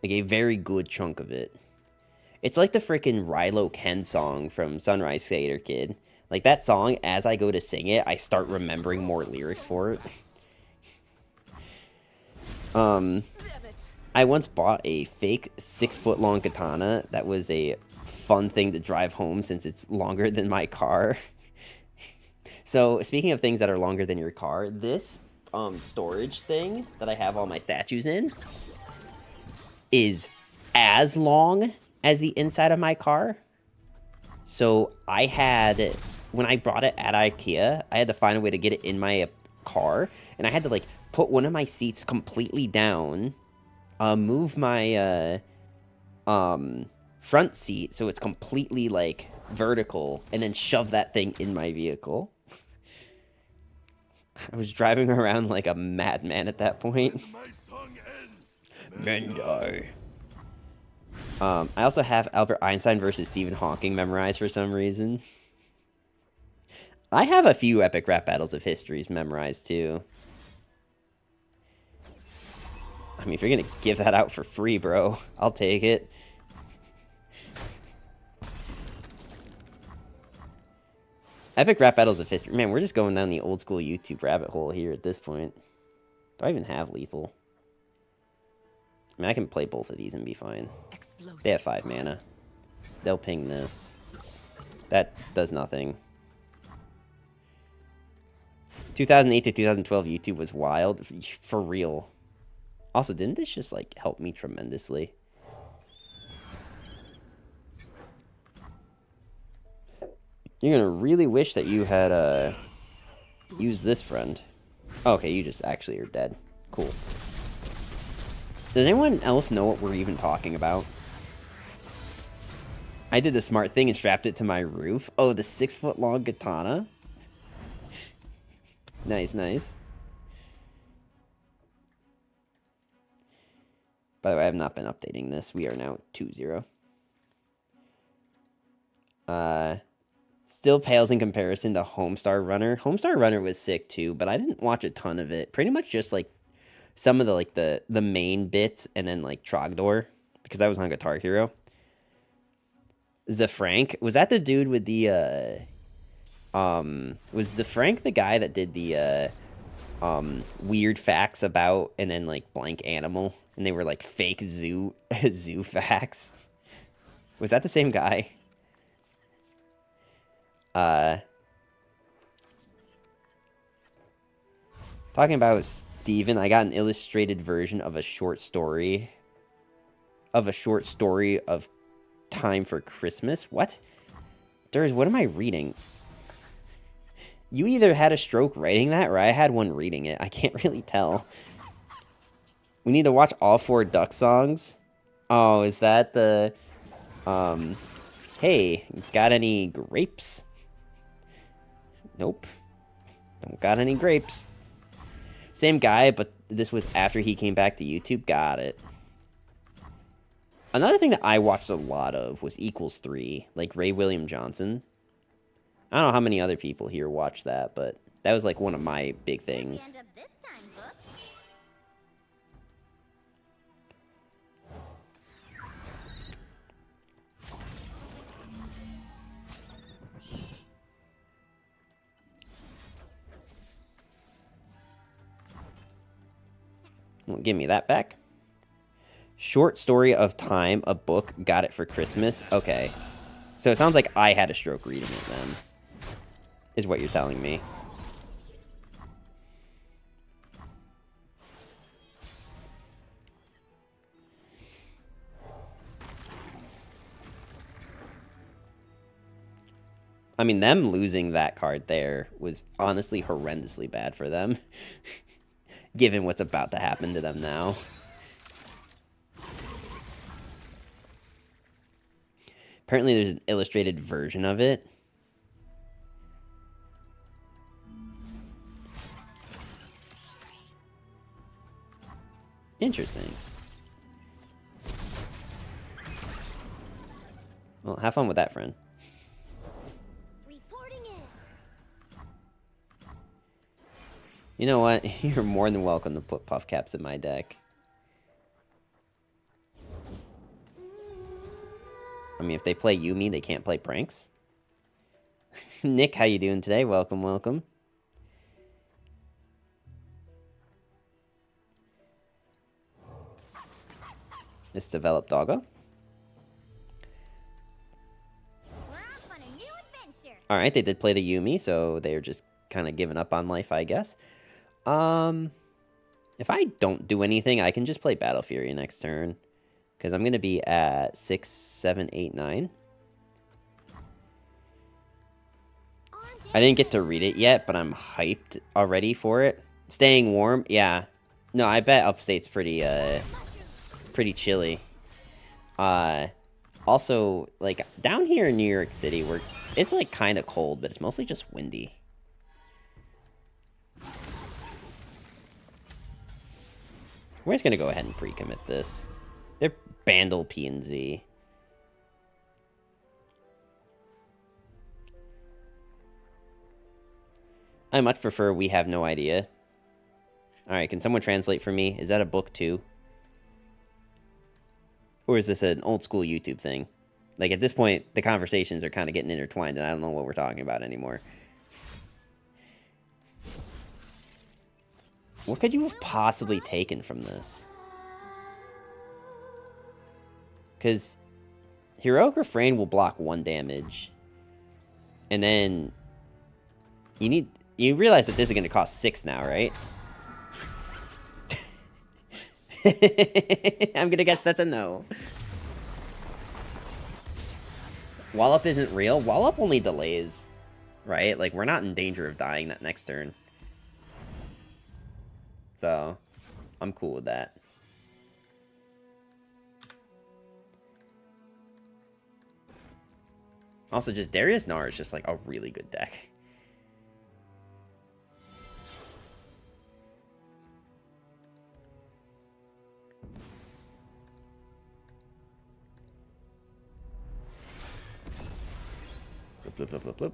Like, a very good chunk of it. It's like the freaking Rilo Ken song from Sunrise Skater Kid. Like, that song, as I go to sing it, I start remembering more lyrics for it. I once bought a fake 6-foot long katana that was a fun thing to drive home since it's longer than my car. So, speaking of things that are longer than your car, this storage thing that I have all my statues in is as long as the inside of my car. So I had, when I brought it at IKEA, I had to find a way to get it in my car, and I had to like put one of my seats completely down, move my front seat so it's completely like vertical, and then shove that thing in my vehicle. I was driving around like a madman at that point. Men die. I also have Albert Einstein versus Stephen Hawking memorized for some reason. I have a few epic rap battles of histories memorized too. I mean, if you're gonna give that out for free, bro, I'll take it. Epic rap battles of history. Man, we're just going down the old school YouTube rabbit hole here at this point. Do I even have lethal? I mean, I can play both of these and be fine. They have 5 mana. They'll ping this. That does nothing. 2008 to 2012 YouTube was wild. For real. Also, didn't this just, like, help me tremendously? You're gonna really wish that you had, used this friend. Oh, okay, you just actually are dead. Cool. Does anyone else know what we're even talking about? I did the smart thing and strapped it to my roof. Oh, the 6-foot-long katana? Nice, nice. By the way, I have not been updating this. We are now 2-0. Still pales in comparison to Homestar Runner. Homestar Runner was sick too, but I didn't watch a ton of it. Pretty much just like some of the like the main bits, and then like Trogdor, because I was on Guitar Hero. Zafrank, was that the dude with the was Zafrank the guy that did the weird facts about, and then like blank animal, and they were like fake zoo facts? Was that the same guy? Talking about Steven, I got an illustrated version of a short story of Time for Christmas. What? Durs, what am I reading? You either had a stroke writing that, or I had one reading it. I can't really tell. We need to watch all 4 Duck songs. Oh, is that the... Hey, got any grapes? Nope. Don't got any grapes. Same guy, but this was after he came back to YouTube. Got it. Another thing that I watched a lot of was Equals 3, like Ray William Johnson. I don't know how many other people here watch that, but that was like one of my big things. Well, give me that back. Short story of time, a book, got it for Christmas. Okay. So it sounds like I had a stroke reading it then, is what you're telling me. I mean, them losing that card there was honestly horrendously bad for them, given what's about to happen to them now. Apparently there's an illustrated version of it. Interesting. Well, have fun with that, friend. You know what? You're more than welcome to put puff caps in my deck. I mean, if they play Yumi, they can't play pranks. Nick, how you doing today? Welcome, welcome. Let's develop Doggo. Alright, they did play the Yumi, so they're just kind of giving up on life, I guess. If I don't do anything, I can just play Battle Fury next turn. because I'm going to be at 6, 7, 8, 9. I didn't get to read it yet, but I'm hyped already for it. Staying warm, yeah. No, I bet upstate's pretty chilly. Also, like, down here in New York City, it's, like, kind of cold, but it's mostly just windy. We're just gonna go ahead and pre-commit this. They're Bandle P and Z. I much prefer We Have No Idea. Alright, can someone translate for me? Is that a book too? Or is this an old school YouTube thing? Like, at this point, the conversations are kind of getting intertwined, and I don't know what we're talking about anymore. What could you have possibly taken from this? Because Heroic Refrain will block 1 damage. And then you realize that this is going to cost 6 now, right? I'm going to guess that's a no. Wallop isn't real. Wallop only delays, right? Like, we're not in danger of dying that next turn. So, I'm cool with that. Also, just Darius Gnar is just, like, a really good deck. Blip, blip, blip, blip.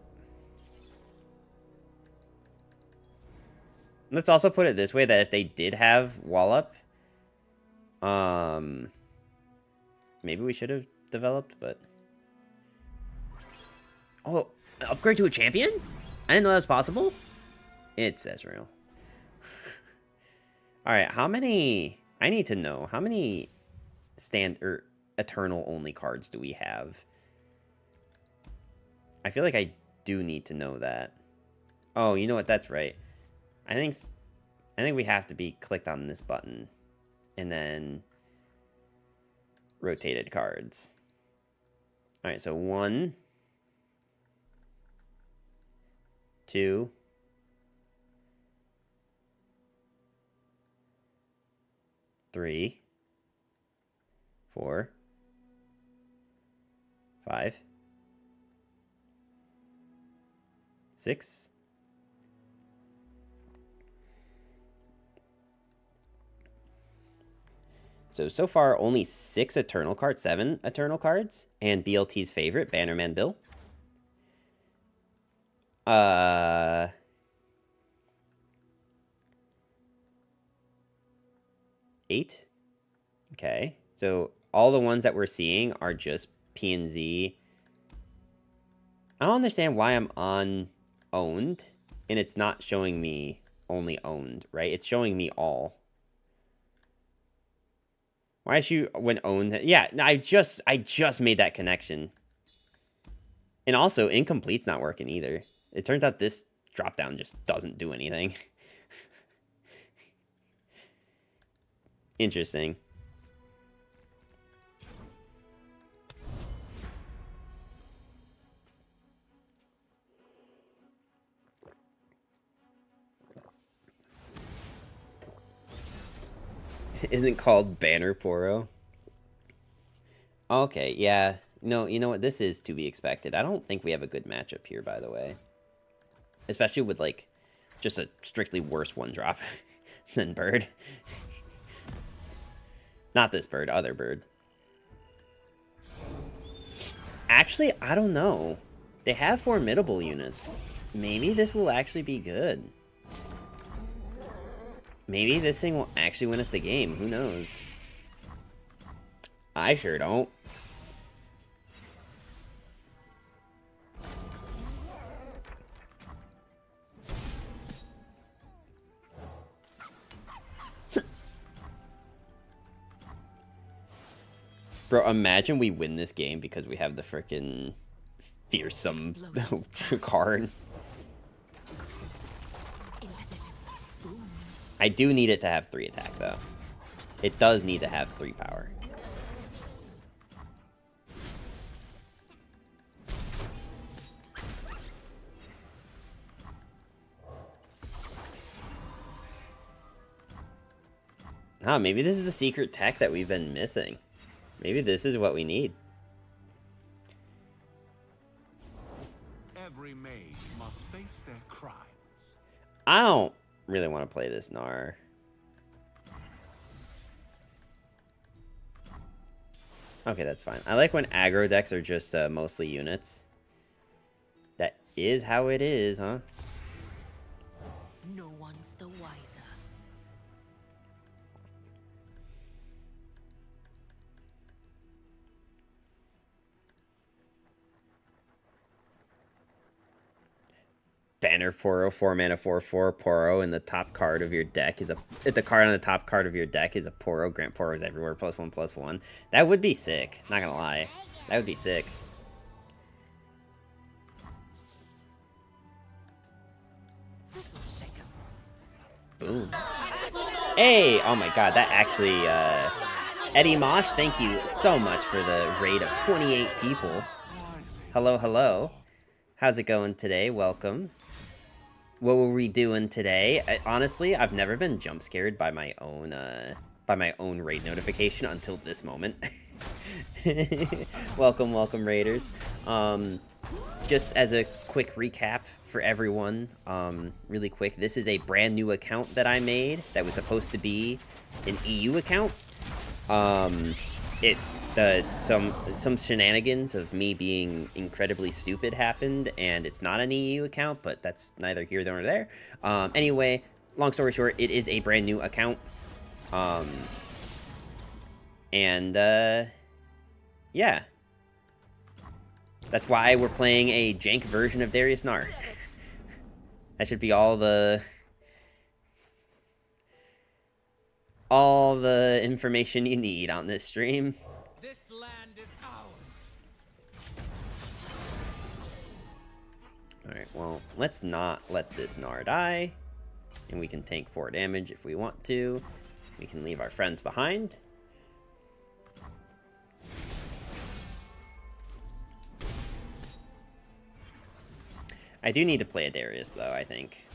Let's also put it this way, that if they did have Wallop, maybe we should have developed, but... Oh, upgrade to a champion? I didn't know that was possible? It says real. Alright, how many... I need to know, how many Eternal only cards do we have? I feel like I do need to know that. Oh, you know what? That's right. I think we have to be clicked on this button and then rotated cards. All right, so 1, 2, 3, 4, 5, 6. So far, only 6 Eternal cards, 7 Eternal cards, and BLT's favorite, Bannerman Bill. 8. Okay, so all the ones that we're seeing are just P and Z. I don't understand why I'm on owned, and it's not showing me only owned, right? It's showing me all. Why is you when owned? Yeah, I just made that connection. And also, incomplete's not working either. It turns out this dropdown just doesn't do anything. Interesting. Isn't called Banner Poro. Okay, yeah. No, you know what? This is to be expected. I don't think we have a good matchup here, by the way. Especially with, like, just a strictly worse one-drop than Bird. Not this Bird, other Bird. Actually, I don't know. They have formidable units. Maybe this will actually be good. Maybe this thing will actually win us the game. Who knows? I sure don't. Bro, imagine we win this game because we have the frickin' fearsome card. I do need it to have 3 attack, though. It does need to have 3 power. Huh, maybe this is the secret tech that we've been missing. Maybe this is what we need. Every mage must face their crimes. I don't really want to play this Gnar. Okay, that's fine. I like when aggro decks are just mostly units. That is how it is, huh? No one's the wiser. Banner Poro, 4-mana 4/4 Poro, and the top card of your deck is a. If the card on the top card of your deck is a Poro, grant Poros everywhere +1/+1. That would be sick. Not gonna lie, that would be sick. Boom. Hey! Oh my god, that actually. Eddie Mosh, thank you so much for the raid of 28 people. Hello, hello. How's it going today? Welcome. What were we doing today? Honestly, I've never been jump scared by my own raid notification until this moment. Welcome, welcome, raiders. Just as a quick recap for everyone, really quick, this is a brand new account that I made that was supposed to be an EU account. Some shenanigans of me being incredibly stupid happened, and it's not an EU account, but that's neither here nor there. Anyway, long story short, it is a brand new account. Yeah. That's why we're playing a jank version of Darius Gnar. That should be all the information you need on this stream. This land is ours. Alright, well, let's not let this Gnar die. And we can tank 4 damage if we want to. We can leave our friends behind. I do need to play a Darius, though, I think.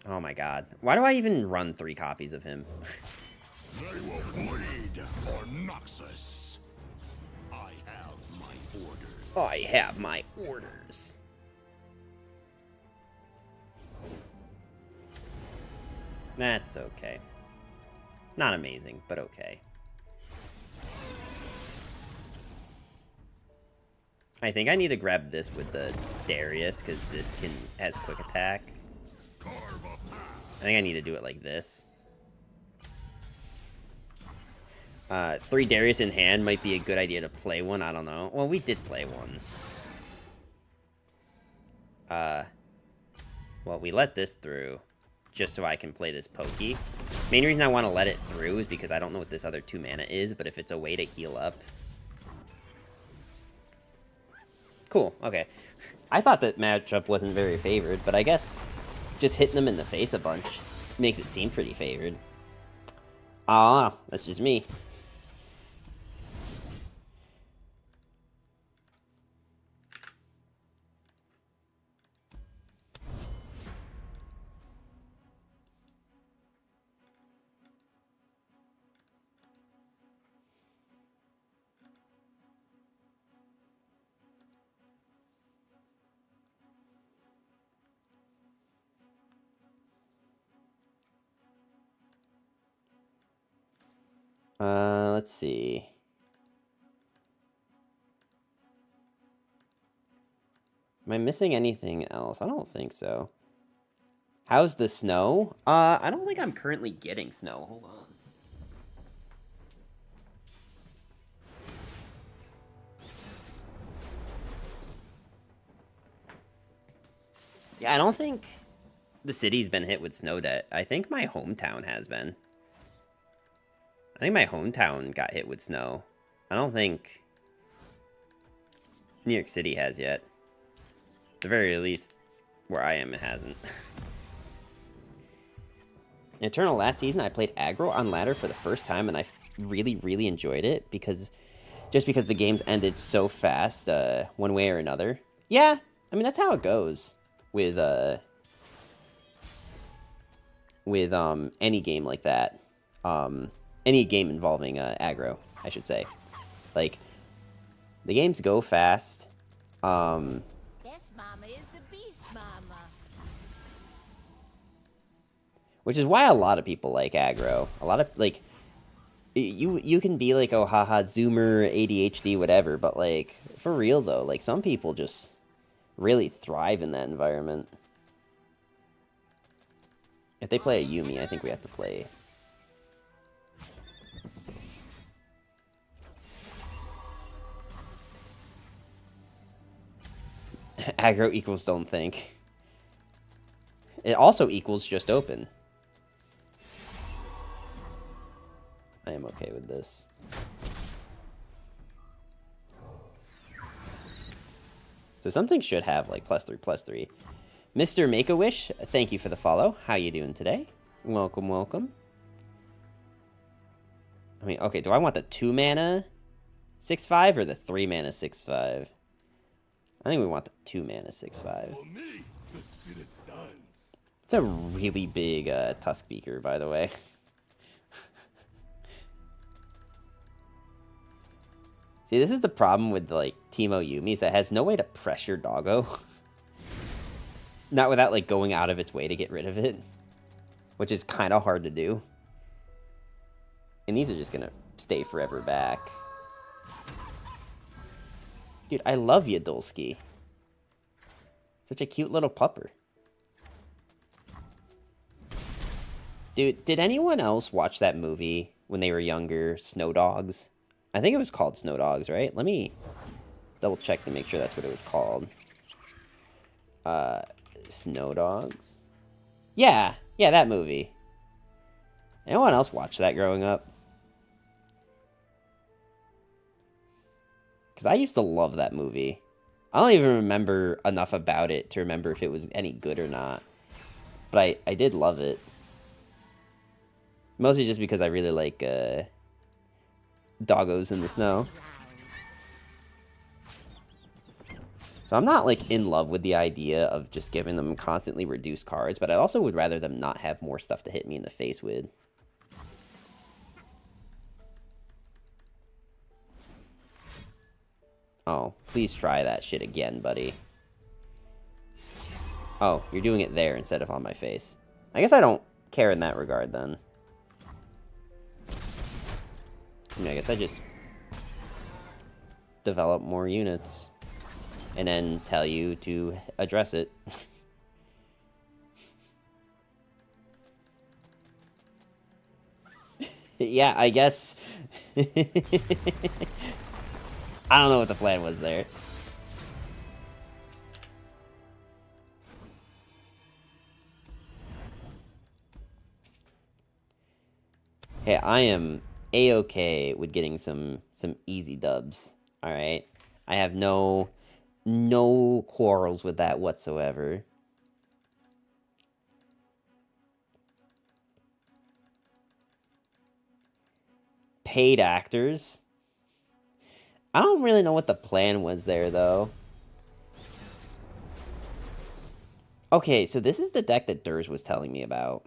Oh my god. Why do I even run 3 copies of him? They will bleed for Noxus. I have my orders. I have my orders. That's okay. Not amazing, but okay. I think I need to grab this with the Darius, because this has quick attack. I think I need to do it like this. 3 Darius in hand might be a good idea to play one. I don't know. Well, we did play one. Well, we let this through just so I can play this pokey. Main reason I want to let it through is because I don't know what this other 2 mana is, but if it's a way to heal up. Cool, okay. I thought that matchup wasn't very favored, but I guess just hitting them in the face a bunch makes it seem pretty favored. Ah, that's just me. Let's see. Am I missing anything else? I don't think so. How's the snow? I don't think I'm currently getting snow. Hold on. Yeah, I don't think the city's been hit with snow debt. I think my hometown has been. I think my hometown got hit with snow. I don't think New York City has yet. At the very least, where I am, it hasn't. In Eternal last season, I played aggro on ladder for the first time, and I really, really enjoyed it because the games ended so fast, one way or another. Yeah, I mean that's how it goes with with any game like that. Any game involving aggro, I should say. Like, the games go fast. This mama is the beast mama. Which is why a lot of people like aggro. A lot of, like, you can be like, oh, haha, zoomer, ADHD, whatever, but, like, for real, though, like, some people just really thrive in that environment. If they play a Yumi, I think we have to play... Aggro equals don't think. It also equals just open. I am okay with this. So something should have like +3/+3. Mr. Make-A-Wish, thank you for the follow. How you doing today? Welcome, welcome. I mean, okay, do I want the 2 mana 6/5 or the 3 mana 6/5? I think we want the 2 mana 6/5. For me, the spirit's dance. It's a really big Tusk Beaker, by the way. See, this is the problem with, like, Teemo Yumi, is that it has no way to pressure Doggo. Not without, like, going out of its way to get rid of it. Which is kind of hard to do. And these are just gonna stay forever back. Dude, I love you, Dulski. Such a cute little pupper. Dude, did anyone else watch that movie when they were younger, Snow Dogs? I think it was called Snow Dogs, right? Let me double check to make sure that's what it was called. Snow Dogs? Yeah, that movie. Anyone else watch that growing up? Because I used to love that movie. I don't even remember enough about it to remember if it was any good or not. But I did love it. Mostly just because I really like doggos in the snow. So I'm not like in love with the idea of just giving them constantly reduced cards, but I also would rather them not have more stuff to hit me in the face with. Oh, please try that shit again, buddy. Oh, you're doing it there instead of on my face. I guess I don't care in that regard, then. I mean, I guess I just develop more units and then tell you to address it. Yeah, I guess. I don't know what the plan was there. Hey, I am A-okay with getting some easy dubs. All right, I have no quarrels with that whatsoever. Paid actors. I don't really know what the plan was there, though. Okay, so this is the deck that Durs was telling me about.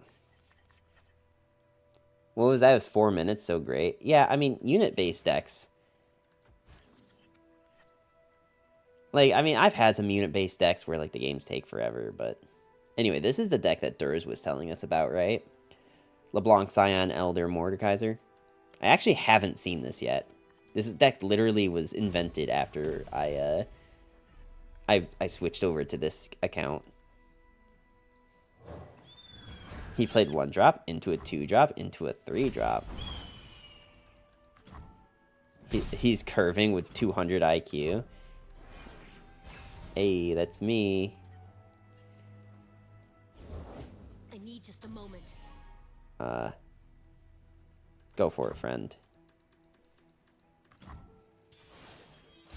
What was that? It was 4 minutes, so great. Yeah, I mean, unit-based decks. Like, I mean, I've had some unit-based decks where, like, the games take forever, but... Anyway, this is the deck that Durs was telling us about, right? LeBlanc, Scion, Elder, Mordekaiser. I actually haven't seen this yet. This deck literally was invented after I switched over to this account. He played 1-drop into a 2-drop into a 3-drop. He's curving with 200 IQ. Hey, that's me. I need just a moment. Go for it, friend.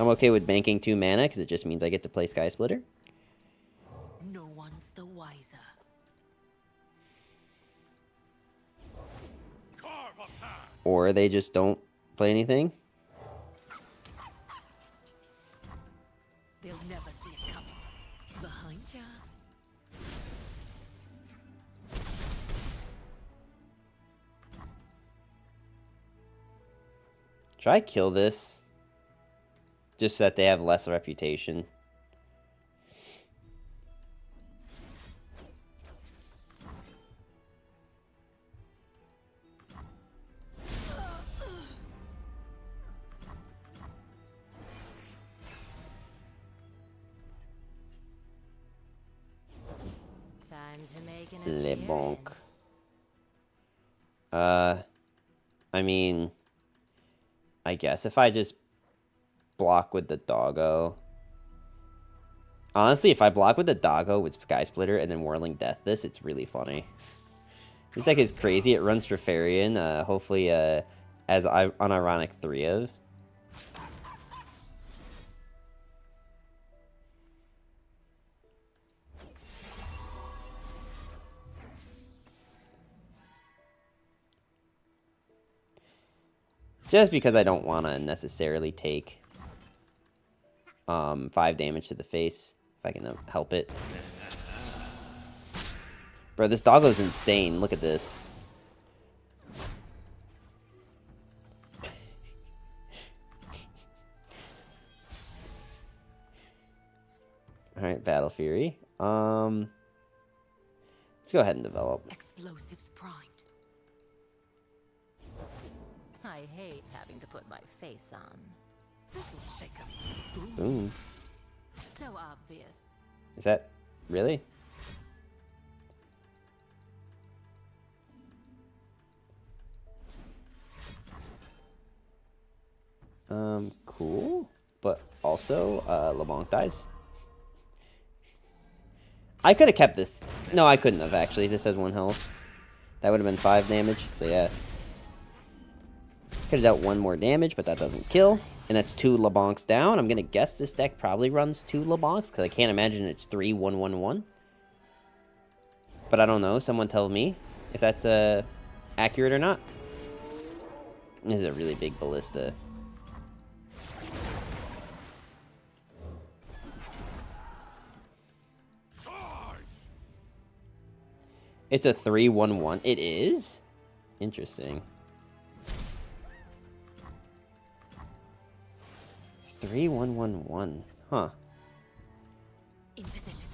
I'm okay with banking 2 mana, because it just means I get to play Sky Splitter. No one's the wiser. Or they just don't play anything. They'll never see it coming. Behind ya. Should I kill this? Just so that they have less reputation. Time to make an Le appearance. bonk. I mean, I guess if I just block with the doggo. Honestly, if I block with the doggo with Sky Splitter and then Whirling Death this, it's really funny. This deck is crazy. It runs Trifarian, hopefully as unironic 3 of. Just because I don't want to necessarily take 5 damage to the face, if I can help it. Bro, this doggo's insane. Look at this. Alright, Battle Fury. Let's go ahead and develop. Explosives primed. I hate having to put my face on. This'll shake 'em. Boom. So obvious. Is that really? Cool. But also, LeBlanc dies. I could have kept this. No, I couldn't have, actually. This has 1 health. That would have been 5 damage, so yeah. Could have dealt 1 more damage, but that doesn't kill. And that's 2 LeBlancs down. I'm going to guess this deck probably runs 2 LeBlancs, because I can't imagine it's 3-1-1-1. But I don't know. Someone tell me if that's accurate or not. This is a really big ballista. It's a 3-1-1. It is? Interesting. 3-1-1-1. Huh. In position.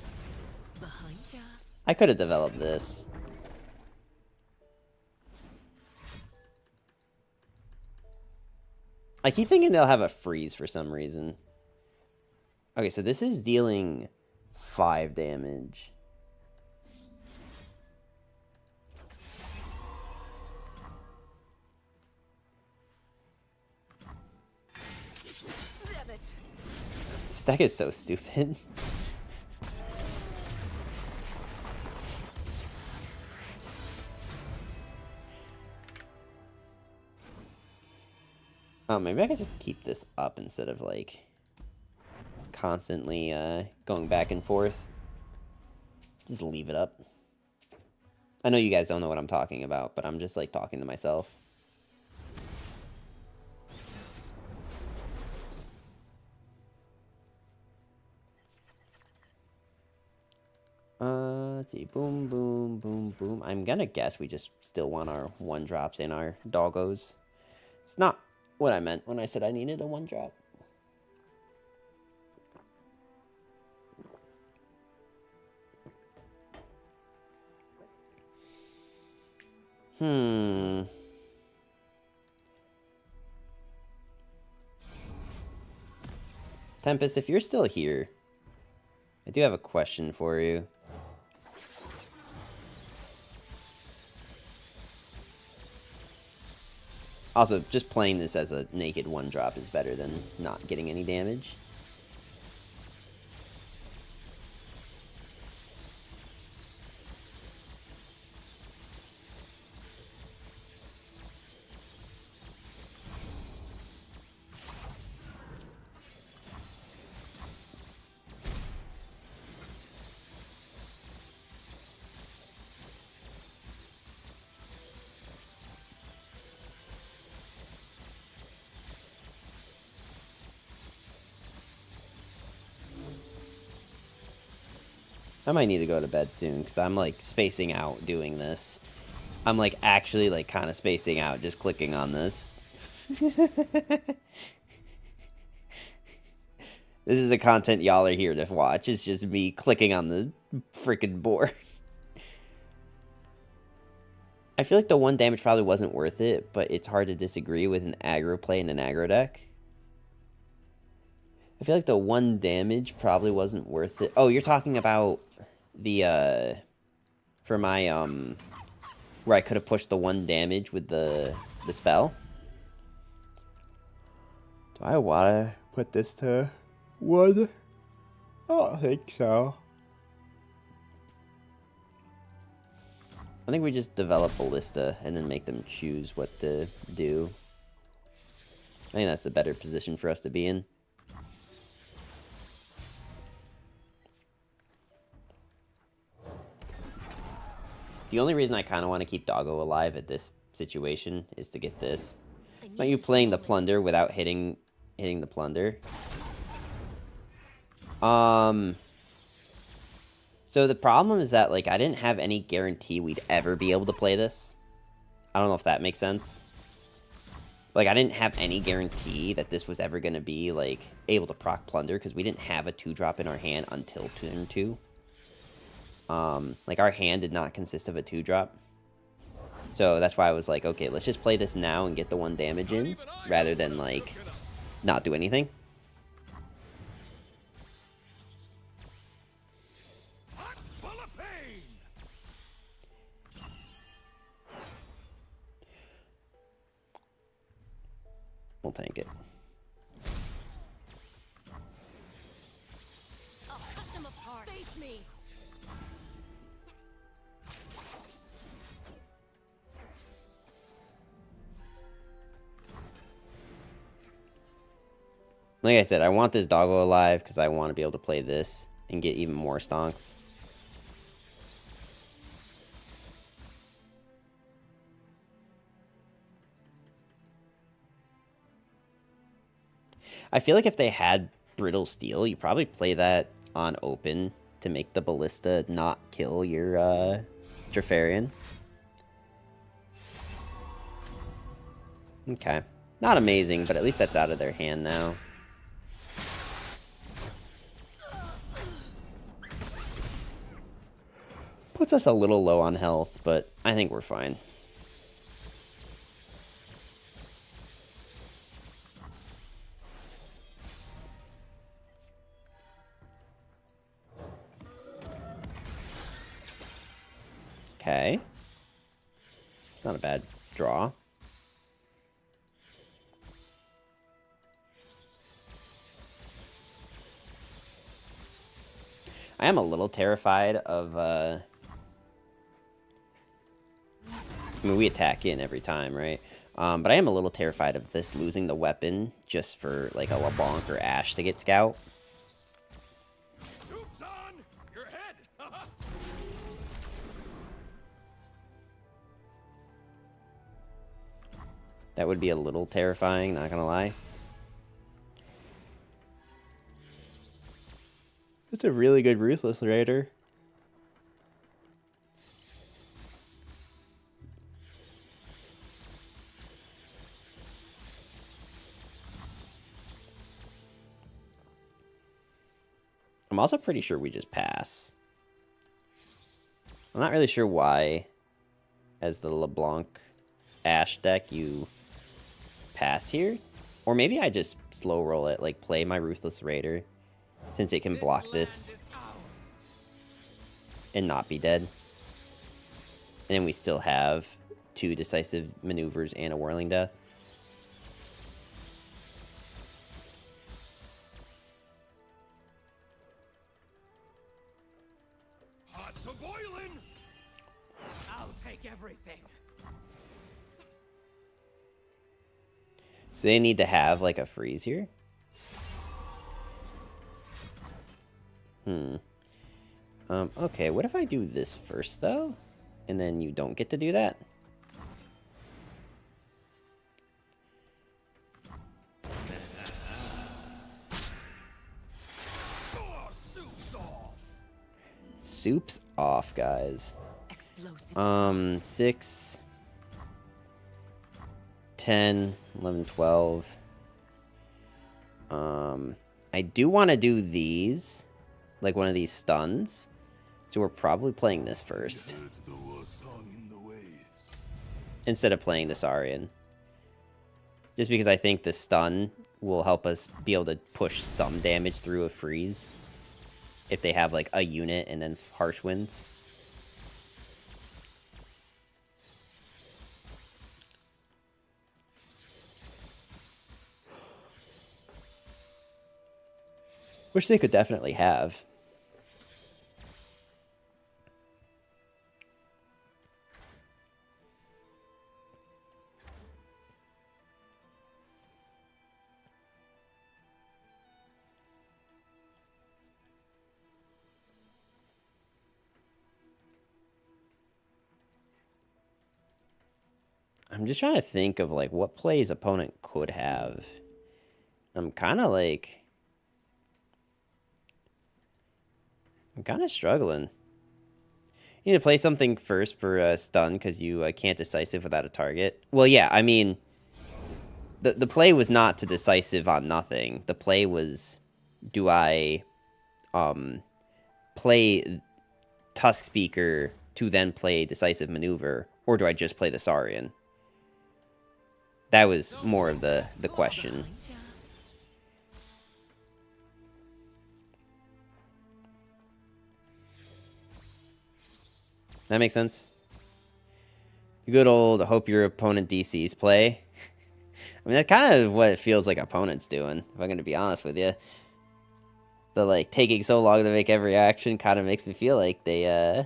Behind ya. I could have developed this. I keep thinking they'll have a freeze for some reason. Okay, so this is dealing 5 damage. Damn it. This deck is so stupid. Oh, maybe I could just keep this up instead of, like, constantly going back and forth. Just leave it up. I know you guys don't know what I'm talking about, but I'm just, like, talking to myself. Let's see. Boom, boom, boom, boom. I'm gonna guess we just still want our 1-drops and our doggos. It's not what I meant when I said I needed a 1-drop. Tempest, if you're still here, I do have a question for you. Also, just playing this as a naked 1-drop is better than not getting any damage. I might need to go to bed soon, because I'm, like, spacing out doing this. I'm, like, actually, like, kind of spacing out just clicking on this. This is the content y'all are here to watch. It's just me clicking on the freaking board. I feel like the 1 damage probably wasn't worth it, but it's hard to disagree with an aggro play in an aggro deck. I feel like the 1 damage probably wasn't worth it. Oh, you're talking about the, for my, where I could have pushed the 1 damage with the spell. Do I want to put this to 1? I don't think so. I think we just develop Ballista and then make them choose what to do. I think that's a better position for us to be in. The only reason I kind of want to keep Doggo alive at this situation is to get this. Not you playing the Plunder without hitting the Plunder. So the problem is that, like, I didn't have any guarantee we'd ever be able to play this. I don't know if that makes sense. Like, I didn't have any guarantee that this was ever going to be, like, able to proc Plunder, because we didn't have a 2-drop in our hand until turn 2. Like, our hand did not consist of a 2-drop. So that's why I was like, okay, let's just play this now and get the 1 damage in, rather than, like, not do anything. We'll tank it. I'll cut them apart. Face me. Like I said, I want this Doggo alive because I want to be able to play this and get even more stonks. I feel like if they had Brittle Steel, you probably play that on open to make the Ballista not kill your Drefarian. Okay. Not amazing, but at least that's out of their hand now. Puts us a little low on health, but I think we're fine. Okay. Not a bad draw. I am a little terrified of, I mean, we attack in every time, right? But I am a little terrified of this losing the weapon just for, like, a LeBlanc or Ashe to get Scout. Soup's on your head. That would be a little terrifying, not gonna lie. That's a really good Ruthless Raider. I'm also pretty sure we just pass. I'm not really sure why, as the LeBlanc Ashe deck, you pass here. Or maybe I just slow roll it, like play my Ruthless Raider, since it can block this and not be dead. And then we still have 2 decisive maneuvers and a Whirling Death. Hot's a boiling. I'll take everything. So they need to have, like, a freeze here. Okay, what if I do this first, though? And then you don't get to do that? Oh, soup's off. Soup's off, guys. Explosive. 6, 10, 11, 12. I do want to do these, like one of these stuns. So we're probably playing this first. Instead of playing the Saurian. Just because I think the stun will help us be able to push some damage through a freeze. If they have like a unit and then harsh winds. Which they could definitely have. I'm just trying to think of like what plays opponent could have. I'm kind of struggling. You need to play something first for stun because you can't decisive without a target. Well, yeah, I mean, the play was not to decisive on nothing. The play was, do I play Tusk Speaker to then play decisive maneuver, or do I just play the Saurian? That was more of the question. That makes sense. The good old hope your opponent DCs play. I mean, that's kind of what it feels like opponent's doing, if I'm going to be honest with you. But, like, taking so long to make every action kind of makes me feel like they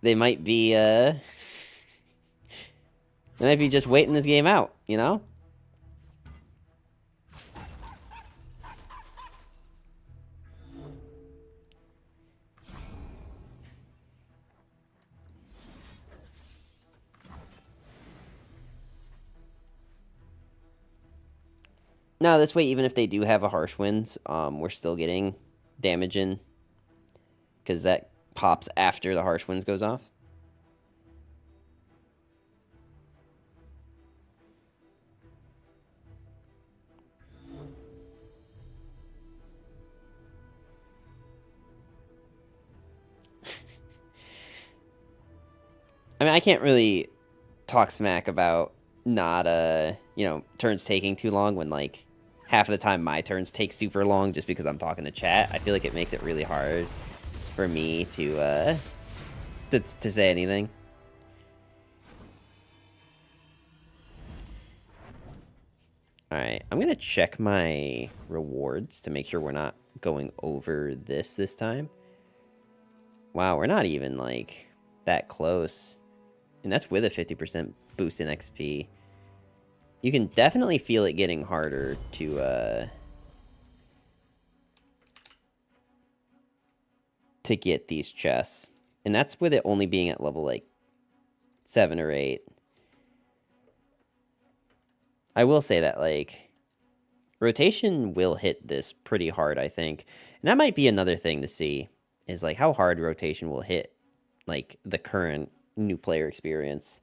might be, they might be just waiting this game out, you know? No, this way, even if they do have a harsh winds, we're still getting damage in. Because that pops after the harsh winds goes off. I mean, I can't really talk smack about not, you know, turns taking too long when, like, half of the time my turns take super long just because I'm talking to chat. I feel like it makes it really hard for me to say anything. Alright, I'm gonna check my rewards to make sure we're not going over this time. Wow, we're not even, like, that close. And that's with a 50% boost in XP. You can definitely feel it getting harder to get these chests. And that's with it only being at level, like, 7 or 8. I will say that, like, rotation will hit this pretty hard, I think. And that might be another thing to see, is, like, how hard rotation will hit, like, the current new player experience.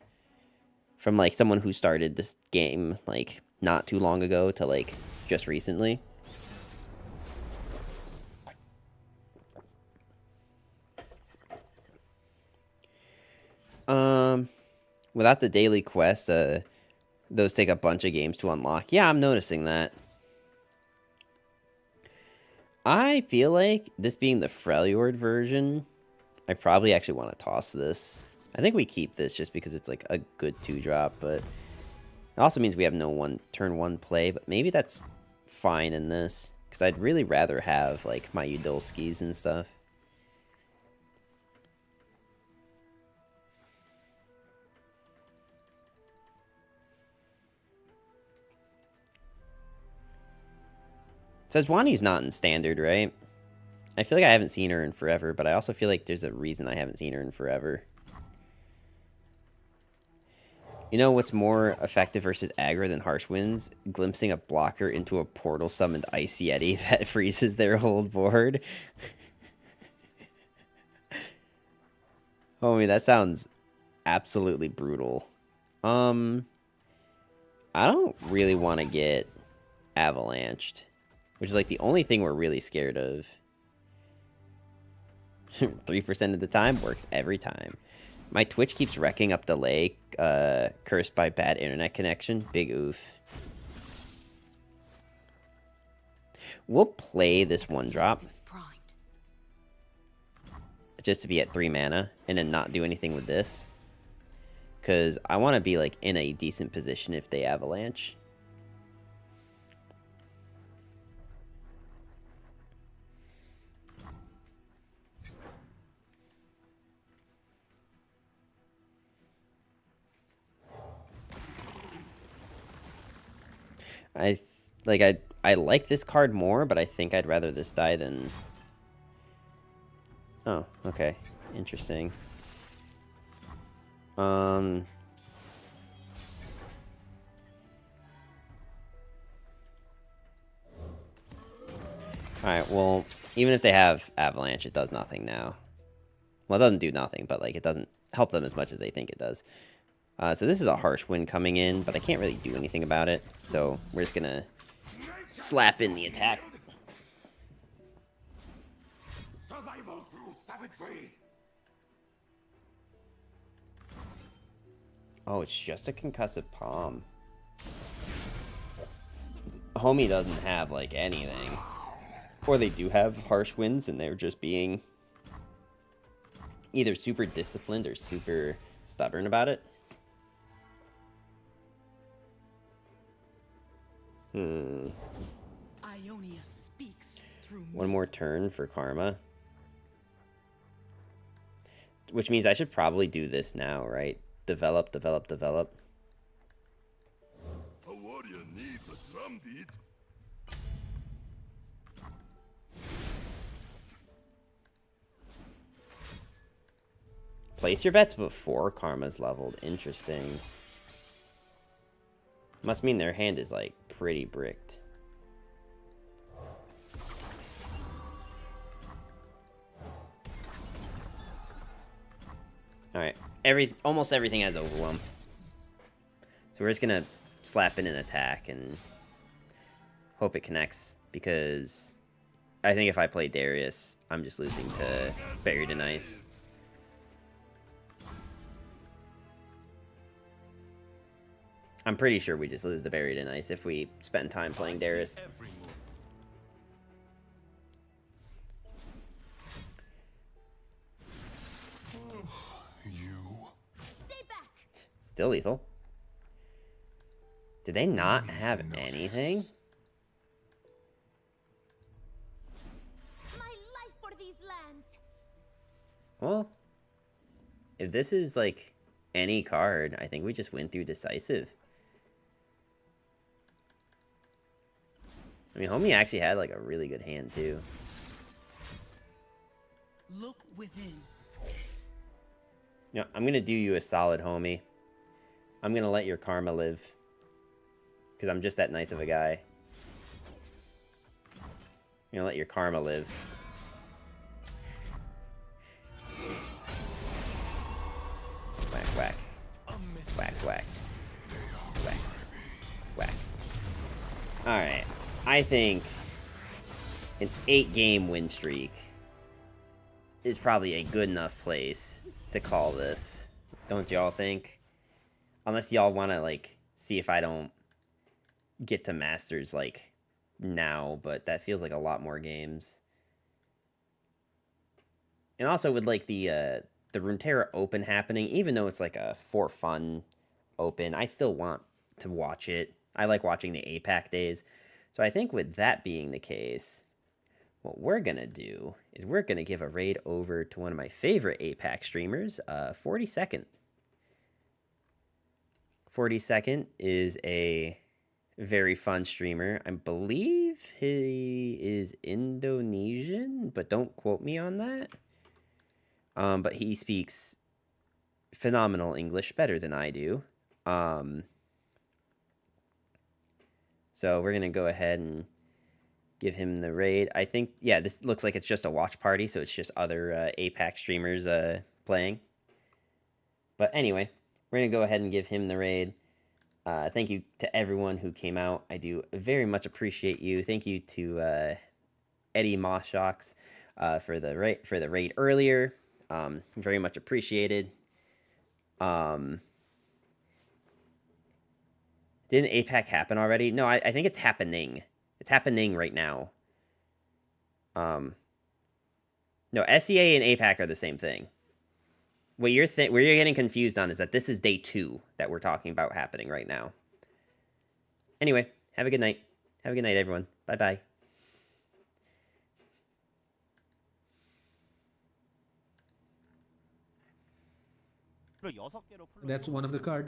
From, like, someone who started this game, like, not too long ago to, like, just recently. Without the daily quest, those take a bunch of games to unlock. Yeah, I'm noticing that. I feel like this being the Freljord version, I probably actually want to toss this. I think we keep this just because it's like a good 2-drop, but it also means we have no turn 1 play, but maybe that's fine in this, because I'd really rather have like my Udolskis and stuff. Sejuani's not in standard, right? I feel like I haven't seen her in forever, but I also feel like there's a reason I haven't seen her in forever. You know what's more effective versus aggro than Harsh Winds? Glimpsing a blocker into a portal summoned Ice Yeti that freezes their whole board. Homie, that sounds absolutely brutal. I don't really want to get avalanched, which is like the only thing we're really scared of. 3% of the time works every time. My Twitch keeps wrecking up delay, cursed by bad internet connection. Big oof. We'll play this one drop just to be at 3 mana and then not do anything with this. Because I want to be like in a decent position if they avalanche. I like this card more, but I think I'd rather this die than... Oh, okay. Interesting. Alright, well, even if they have Avalanche, it does nothing now. Well, it doesn't do nothing, but, like, it doesn't help them as much as they think it does. So this is a harsh wind coming in, but I can't really do anything about it. So we're just gonna slap in the attack. Survival through savagery. Oh, it's just a concussive palm. Homie doesn't have, like, anything. Or they do have harsh winds, and they're just being either super disciplined or super stubborn about it. Ionia speaks through One more turn for Karma. Which means I should probably do this now, right? Develop, develop, develop. A warrior needs a drum beat. Place your bets before Karma's leveled. Interesting. Must mean their hand is, like, pretty bricked. Alright. Almost everything has Overwhelm. So we're just gonna slap in an attack and hope it connects, because I think if I play Darius, I'm just losing to Buried in Ice. I'm pretty sure we just lose the Buried in Ice if we spend time playing Darius. Still lethal. Did they not have anything? My life for these lands. Well, if this is like any card, I think we just win through decisive. I mean, homie actually had like a really good hand too. Look within. You know, I'm gonna do you a solid, homie. I'm gonna let your karma live, because I'm just that nice of a guy. I'm gonna let your karma live. Whack, whack. Whack, whack. Whack. Whack. Alright. I think an 8-game win streak is probably a good enough place to call this. Don't y'all think? Unless y'all want to, like, see if I don't get to Masters, like, now, but that feels like a lot more games. And also with, like, the Runeterra Open happening, even though it's, like, a for fun Open, I still want to watch it. I like watching the APAC days. So I think with that being the case, what we're going to do is we're going to give a raid over to one of my favorite APAC streamers, 40second. 40second is a very fun streamer. I believe he is Indonesian, but don't quote me on that. But he speaks phenomenal English, better than I do. So we're going to go ahead and give him the raid. I think, yeah, this looks like it's just a watch party, so it's just other APAC streamers playing. But anyway, we're going to go ahead and give him the raid. Thank you to everyone who came out. I do very much appreciate you. Thank you to Eddie Moshocks for the raid earlier. Very much appreciated. Didn't APAC happen already? No, I think it's happening. It's happening right now. No, SEA and APAC are the same thing. What you're getting confused on is that this is day 2 that we're talking about happening right now. Anyway, have a good night. Have a good night, everyone. Bye-bye. That's one of the cards.